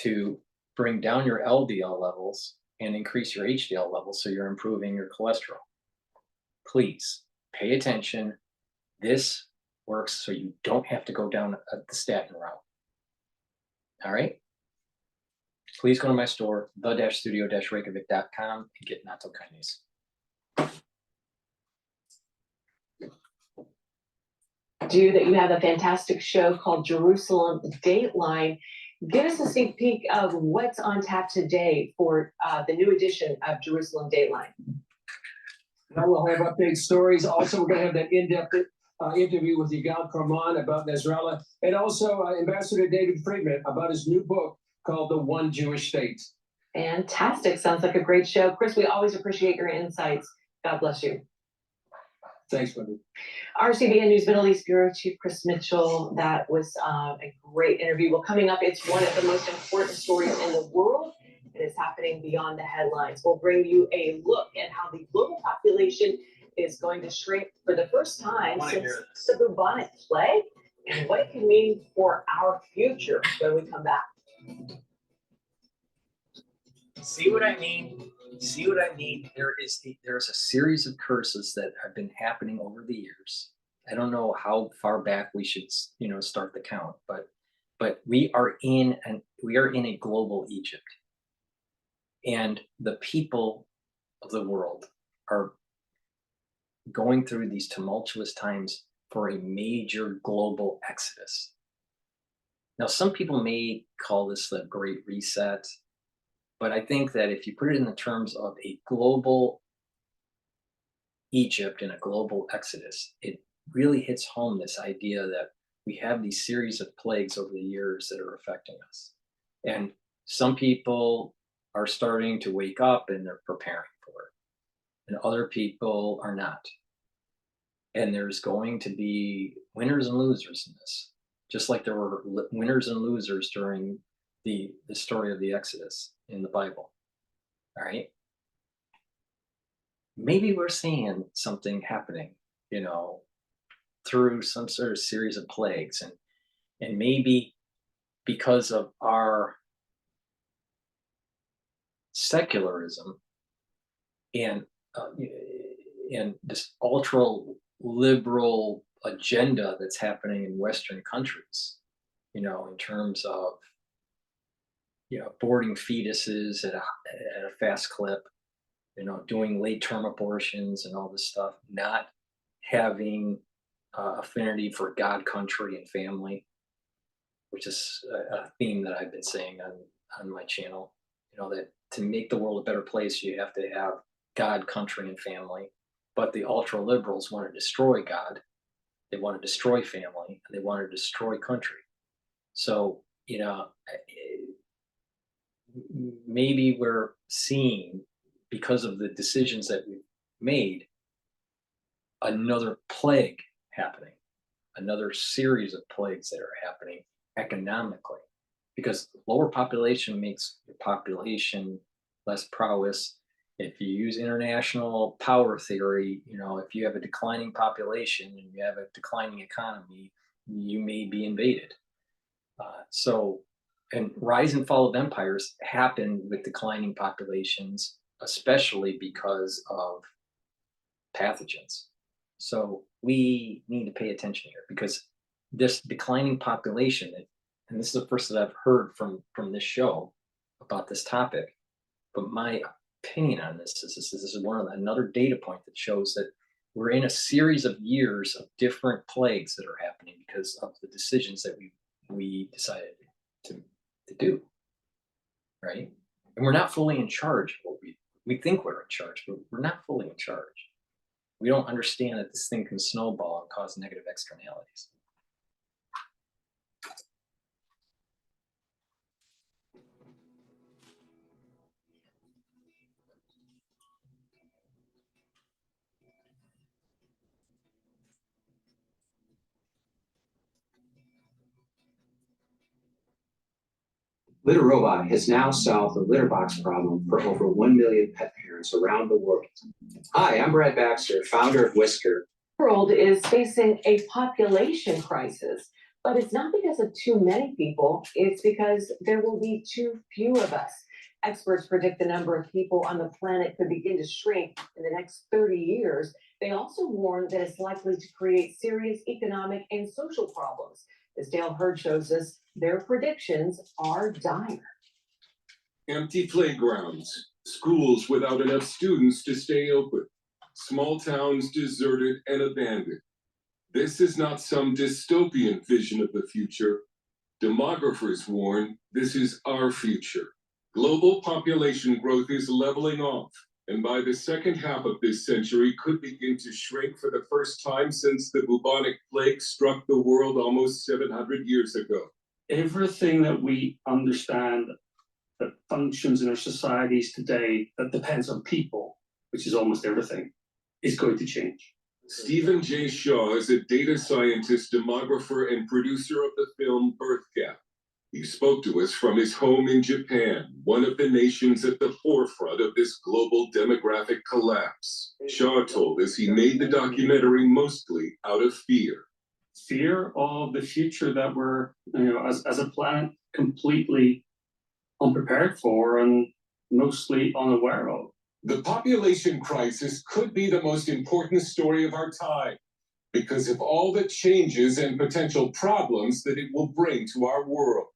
to bring down your LDL levels and increase your HDL levels, so you're improving your cholesterol. Please pay attention. This works so you don't have to go down the statin route. All right? Please go to my store, the-studio-reykjavik.com, and get nattokinase. That you have a fantastic show called Jerusalem Dateline. Give us a sneak peek of what's on tap today for the new edition of Jerusalem Dateline. Now we'll have update stories. Also, we're going to have that in-depth interview with Yigal Karman about Nasrallah, and also Ambassador David Friedman about his new book called The One Jewish State. Fantastic. Sounds like a great show. Chris, we always appreciate your insights. God bless you. Thanks, Wendy. RCBN News Middle East Bureau Chief Chris Mitchell. That was a great interview. Well, coming up, it's one of the most important stories in the world. It is happening beyond the headlines. We'll bring you a look at how the global population is going to shrink for the first time since the bubonic plague, and what it can mean for our future when we come back. See what I mean? See what I mean? There's a series of curses that have been happening over the years. I don't know how far back we should, start the count, but we are in a global Egypt, and the people of the world are going through these tumultuous times for a major global exodus. Now, some people may call this the Great Reset, but I think that if you put it in the terms of a global Egypt and a global exodus, it really hits home this idea that we have these series of plagues over the years that are affecting us. And some people are starting to wake up and they're preparing for it, and other people are not. And there's going to be winners and losers in this, just like there were winners and losers during the story of the Exodus in the Bible. All right. Maybe we're seeing something happening, through some sort of series of plagues, and maybe because of our secularism and this ultra liberal agenda that's happening in Western countries, in terms of aborting fetuses at a fast clip, doing late term abortions and all this stuff, not having affinity for God, country, and family, which is a theme that I've been saying on my channel. That to make the world a better place, you have to have God, country, and family. But the ultra liberals want to destroy God, they want to destroy family, and they want to destroy country. So maybe we're seeing, because of the decisions that we've made, another plague happening, another series of plagues that are happening economically, because lower population makes your population less prowess. If you use international power theory, you know, if you have a declining population and you have a declining economy, you may be invaded. And rise and fall of empires happen with declining populations, especially because of pathogens. So we need to pay attention here, because this declining population, and this is the first that I've heard from this show about this topic, but my opinion on this is another data point that shows that we're in a series of years of different plagues that are happening because of the decisions that we decided to do, right? And we're not fully in charge of what we think we're in charge, but we're not fully in charge. We don't understand that this thing can snowball and cause negative externalities. Litter Robot has now solved the litter box problem for over 1 million pet parents around the world. Hi, I'm Brad Baxter, founder of Whisker. The world is facing a population crisis, but it's not because of too many people, it's because there will be too few of us. Experts predict the number of people on the planet could begin to shrink in the next 30 years. They also warn that it's likely to create serious economic and social problems. As Dale Hurd shows us, their predictions are dire. Empty playgrounds, schools without enough students to stay open, small towns deserted and abandoned. This is not some dystopian vision of the future. Demographers warn this is our future. Global population growth is leveling off, and by the second half of this century could begin to shrink for the first time since the bubonic plague struck the world almost 700 years ago. Everything that we understand that functions in our societies today that depends on people, which is almost everything, is going to change. Stephen J. Shaw is a data scientist, demographer, and producer of the film Birth Gap. He spoke to us from his home in Japan, one of the nations at the forefront of this global demographic collapse. Shaw told us he made the documentary mostly out of fear. Fear of the future that we're, as a planet, completely unprepared for and mostly unaware of. The population crisis could be the most important story of our time because of all the changes and potential problems that it will bring to our world.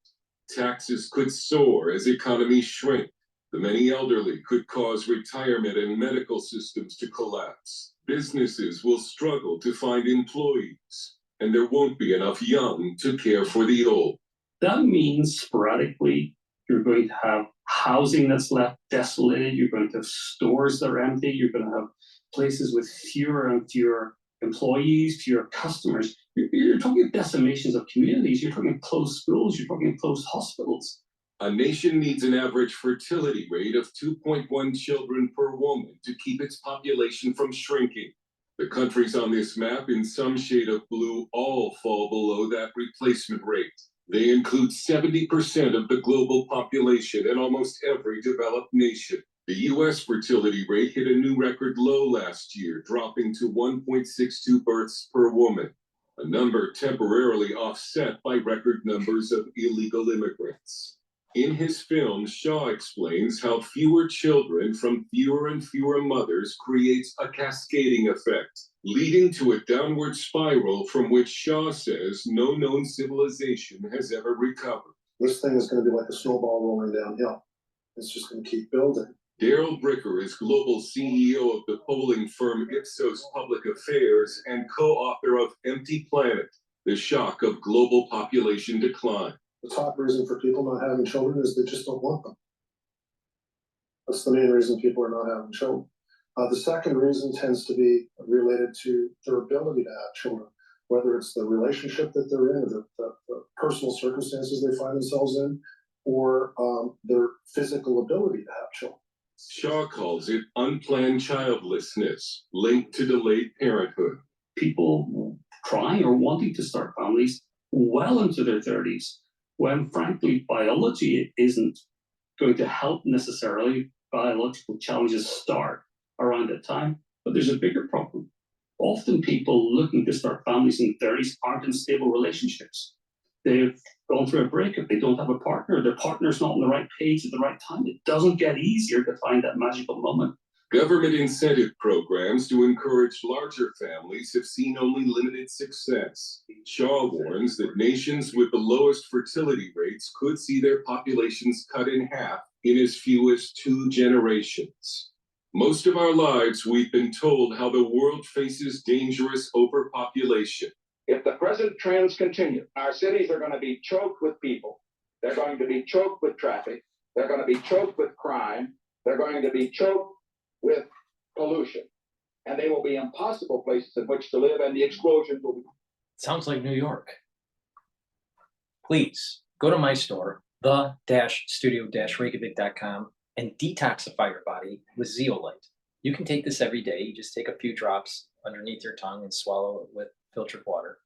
Taxes could soar as economies shrink. The many elderly could cause retirement and medical systems to collapse. Businesses will struggle to find employees, and there won't be enough young to care for the old. That means sporadically you're going to have housing that's left desolated, you're going to have stores that are empty, you're going to have places with fewer and fewer employees, fewer customers. You're talking decimations of communities, you're talking closed schools, you're talking closed hospitals. A nation needs an average fertility rate of 2.1 children per woman to keep its population from shrinking. The countries on this map in some shade of blue all fall below that replacement rate. They include 70% of the global population and almost every developed nation. The U.S. fertility rate hit a new record low last year, dropping to 1.62 births per woman, a number temporarily offset by record numbers of illegal immigrants. In his film, Shaw explains how fewer children from fewer and fewer mothers creates a cascading effect, leading to a downward spiral from which Shaw says no known civilization has ever recovered. This thing is going to be like a snowball rolling downhill. It's just going to keep building. Daryl Bricker is global CEO of the polling firm Ipsos Public Affairs and co-author of Empty Planet, The Shock of Global Population Decline. The top reason for people not having children is they just don't want them. That's the main reason people are not having children. The second reason tends to be related to their ability to have children, whether it's the relationship that they're in, or the personal circumstances they find themselves in, or their physical ability to have children. Shaw calls it unplanned childlessness linked to delayed parenthood. People trying or wanting to start families well into their 30s, when frankly, biology isn't going to help necessarily. Biological challenges start around that time, but there's a bigger problem. Often people looking to start families in 30s aren't in stable relationships. They've gone through a breakup, they don't have a partner, their partner's not on the right page at the right time. It doesn't get easier to find that magical moment. Government incentive programs to encourage larger families have seen only limited success. Shaw warns that nations with the lowest fertility rates could see their populations cut in half in as few as 2 generations. Most of our lives, we've been told how the world faces dangerous overpopulation. If the present trends continue, our cities are going to be choked with people. They're going to be choked with traffic. They're going to be choked with crime. They're going to be choked with pollution. And they will be impossible places in which to live, and the explosions will be. Sounds like New York. Please go to my store, the-studio-reykjavik.com, and detoxify your body with zeolite. You can take this every day. You just take a few drops underneath your tongue and swallow it with filtered water.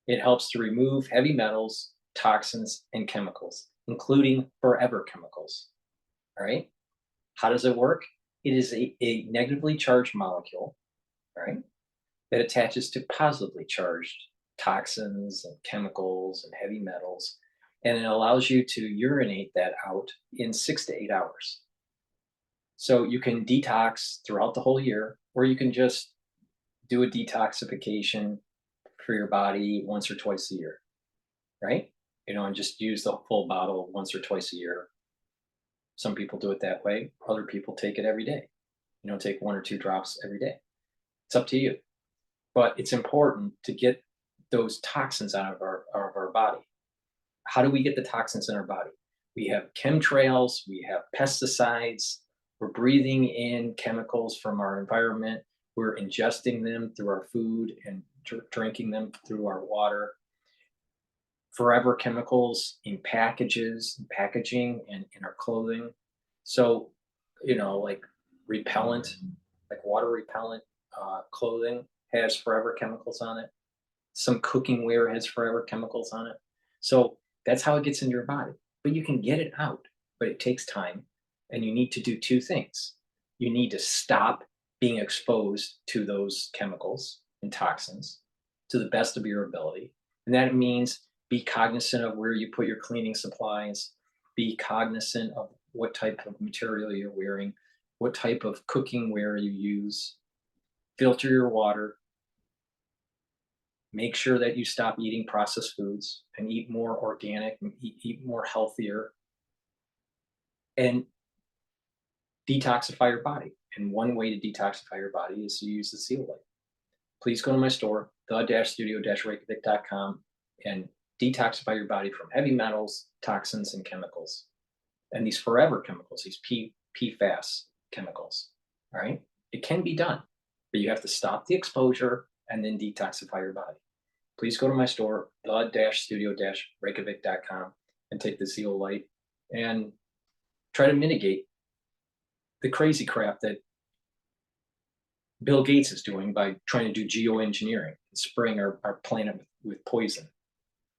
It helps to remove heavy metals, toxins, and chemicals, including forever chemicals. All right? How does it work? It is a negatively charged molecule, right, that attaches to positively charged toxins and chemicals and heavy metals, and it allows you to urinate that out in 6 to 8 hours. So you can detox throughout the whole year, or you can just do a detoxification for your body once or twice a year, right? And just use the full bottle once or twice a year. Some people do it that way. Other people take it every day. Take 1 or 2 drops every day. It's up to you. But it's important to get those toxins out of our body. How do we get the toxins in our body? We have chemtrails, we have pesticides, we're breathing in chemicals from our environment, we're ingesting them through our food and drinking them through our water. Forever chemicals in packages, and packaging, and in our clothing. So, like repellent, like water repellent clothing has forever chemicals on it. Some cooking ware has forever chemicals on it. So that's how it gets into your body. But you can get it out, but it takes time. And you need to do 2 things. You need to stop being exposed to those chemicals and toxins to the best of your ability. And that means be cognizant of where you put your cleaning supplies, be cognizant of what type of material you're wearing, what type of cooking ware you use, filter your water, make sure that you stop eating processed foods and eat more organic and eat more healthier, and detoxify your body. And one way to detoxify your body is to use the zeolite. Please go to my store, the-studio-reykjavik.com, and detoxify your body from heavy metals, toxins, and chemicals. And these forever chemicals, these PFAS chemicals, all right? It can be done, but you have to stop the exposure and then detoxify your body. Please go to my store, the-studio-reykjavik.com, and take the zeolite and try to mitigate the crazy crap that Bill Gates is doing by trying to do geoengineering and spraying our planet with poison.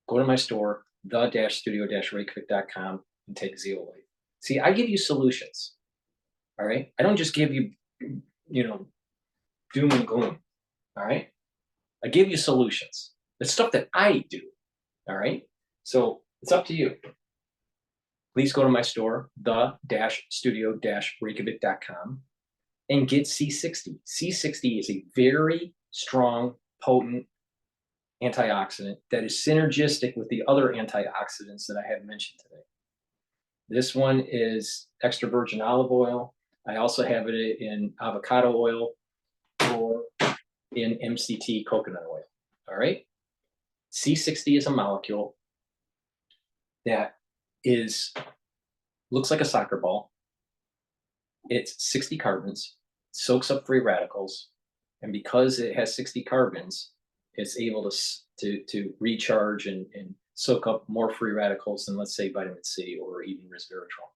Go to my store, the-studio-reykjavik.com, and take zeolite. See, I give you solutions, all right? I don't just give you, doom and gloom, all right? I give you solutions. The stuff that I do, all right? So it's up to you. Please go to my store, the-studio-reykjavik.com, and get C60. C60 is a very strong, potent antioxidant that is synergistic with the other antioxidants that I have mentioned today. This one is extra virgin olive oil. I also have it in avocado oil or in MCT coconut oil, all right? C60 is a molecule that looks like a soccer ball. It's 60 carbons, soaks up free radicals, and because it has 60 carbons, it's able to recharge and soak up more free radicals than, let's say, vitamin C or even resveratrol.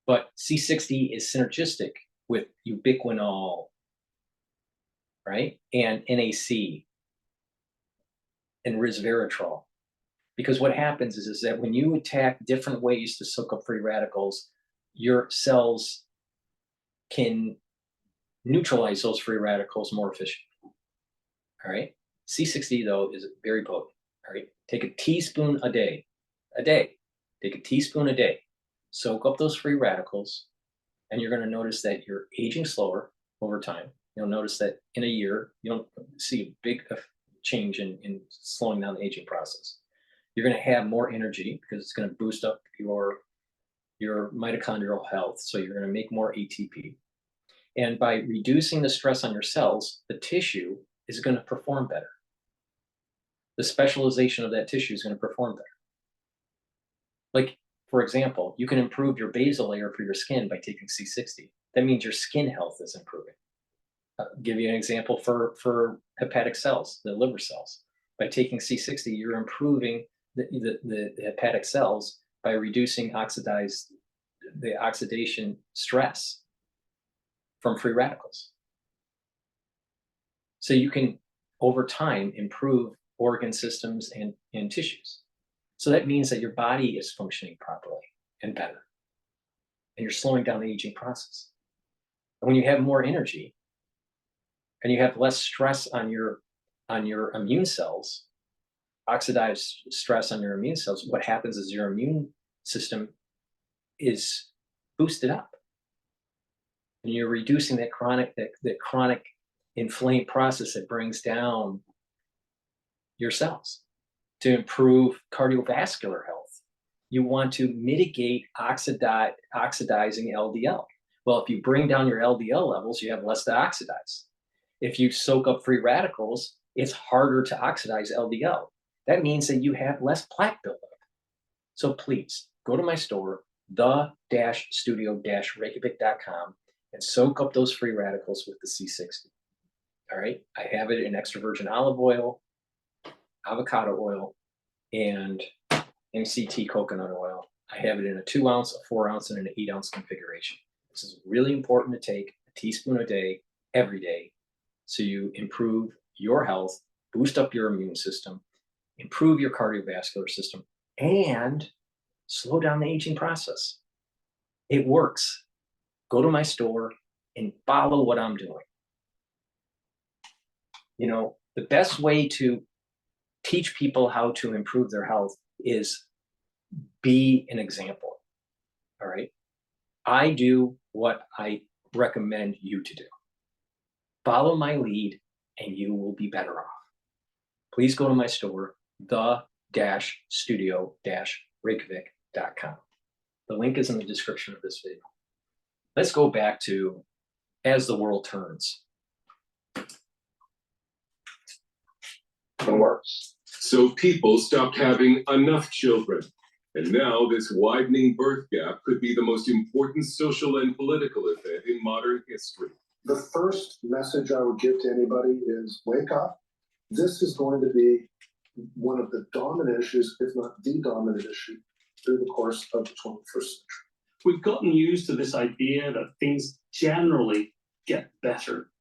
But C60 is synergistic with ubiquinol, right? And NAC and resveratrol. Because what happens is that when you attack different ways to soak up free radicals, your cells can neutralize those free radicals more efficiently. All right. C60 though is very potent. All right. Take a teaspoon a day. Take a teaspoon a day. Soak up those free radicals, and you're going to notice that you're aging slower over time. You'll notice that in a year, you'll see a big change in slowing down the aging process. You're going to have more energy because it's going to boost up your mitochondrial health. So you're going to make more ATP. And by reducing the stress on your cells, the tissue is going to perform better. The specialization of that tissue is going to perform better. Like, for example, you can improve your basal layer for your skin by taking C60. That means your skin health is improving. I'll give you an example for hepatic cells, the liver cells. By taking C60, you're improving the hepatic cells by reducing the oxidation stress from free radicals. So you can, over time, improve organ systems and tissues. So that means that your body is functioning properly and better. And you're slowing down the aging process. And when you have more energy and you have less stress on your immune cells, oxidized stress on your immune cells, what happens is your immune system is boosted up. And you're reducing that chronic inflamed process that brings down your cells. To improve cardiovascular health, you want to mitigate oxidizing LDL. Well, if you bring down your LDL levels, you have less to oxidize. If you soak up free radicals, it's harder to oxidize LDL. That means that you have less plaque buildup. So please go to my store, the-studio-reykjavik.com, and soak up those free radicals with the C60. All right, I have it in extra virgin olive oil, avocado oil, and MCT coconut oil. I have it in a 2 ounce, a 4 ounce, and an 8 ounce configuration. This is really important to take a teaspoon a day, every day, so you improve your health, boost up your immune system, improve your cardiovascular system, and slow down the aging process. It works. Go to my store and follow what I'm doing. You know, the best way to teach people how to improve their health is be an example. All right. I do what I recommend you to do. Follow my lead and you will be better off. Please go to my store, the-studio-reykjavik.com. The link is in the description of this video. Let's go back to as the world turns. Works. So people stopped having enough children. And now this widening birth gap could be the most important social and political event in modern history. The first message I would give to anybody is wake up. This is going to be one of the dominant issues, if not the dominant issue, through the course of the 21st century. We've gotten used to this idea that things generally get better.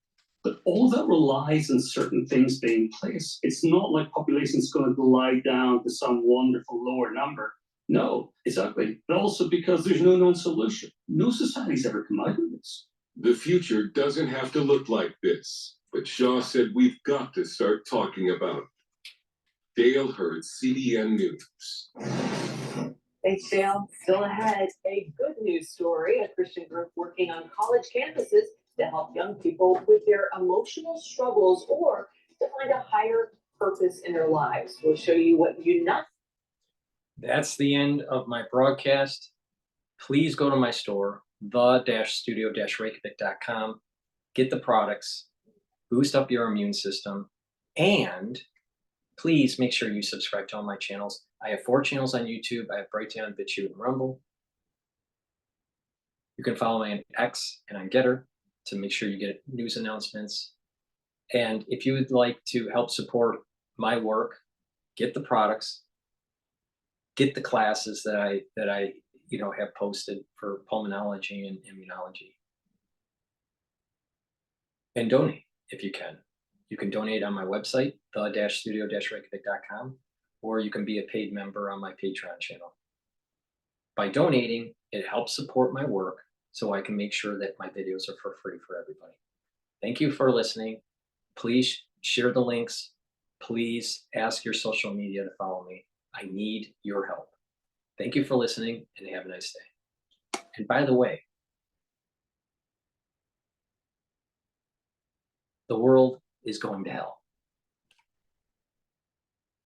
But all that relies on certain things being in place. It's not like population's going to glide down to some wonderful lower number. No, it's ugly. But also because there's no known solution. No society's ever come out of this. The future doesn't have to look like this, but Shaw said we've got to start talking about it. Dale Hurd, CBN News. Thanks, Dale. Still ahead, a good news story, a Christian group working on college campuses to help young people with their emotional struggles or to find a higher purpose in their lives. We'll show you what Unite. That's the end of my broadcast. Please go to my store, the-studio-reykjavik.com, get the products, boost up your immune system, and please make sure you subscribe to all my channels. I have 4 channels on YouTube. I have Brighteon, Bitchute, and Rumble. You can follow me on X and on GETTR to make sure you get news announcements. And if you would like to help support my work, get the products, get the classes that I have posted for pulmonology and immunology. And donate if you can. You can donate on my website, the-studio-reykjavik.com, or you can be a paid member on my Patreon channel. By donating, it helps support my work so I can make sure that my videos are for free for everybody. Thank you for listening. Please share the links. Please ask your social media to follow me. I need your help. Thank you for listening and have a nice day. And by the way, the world is going to hell.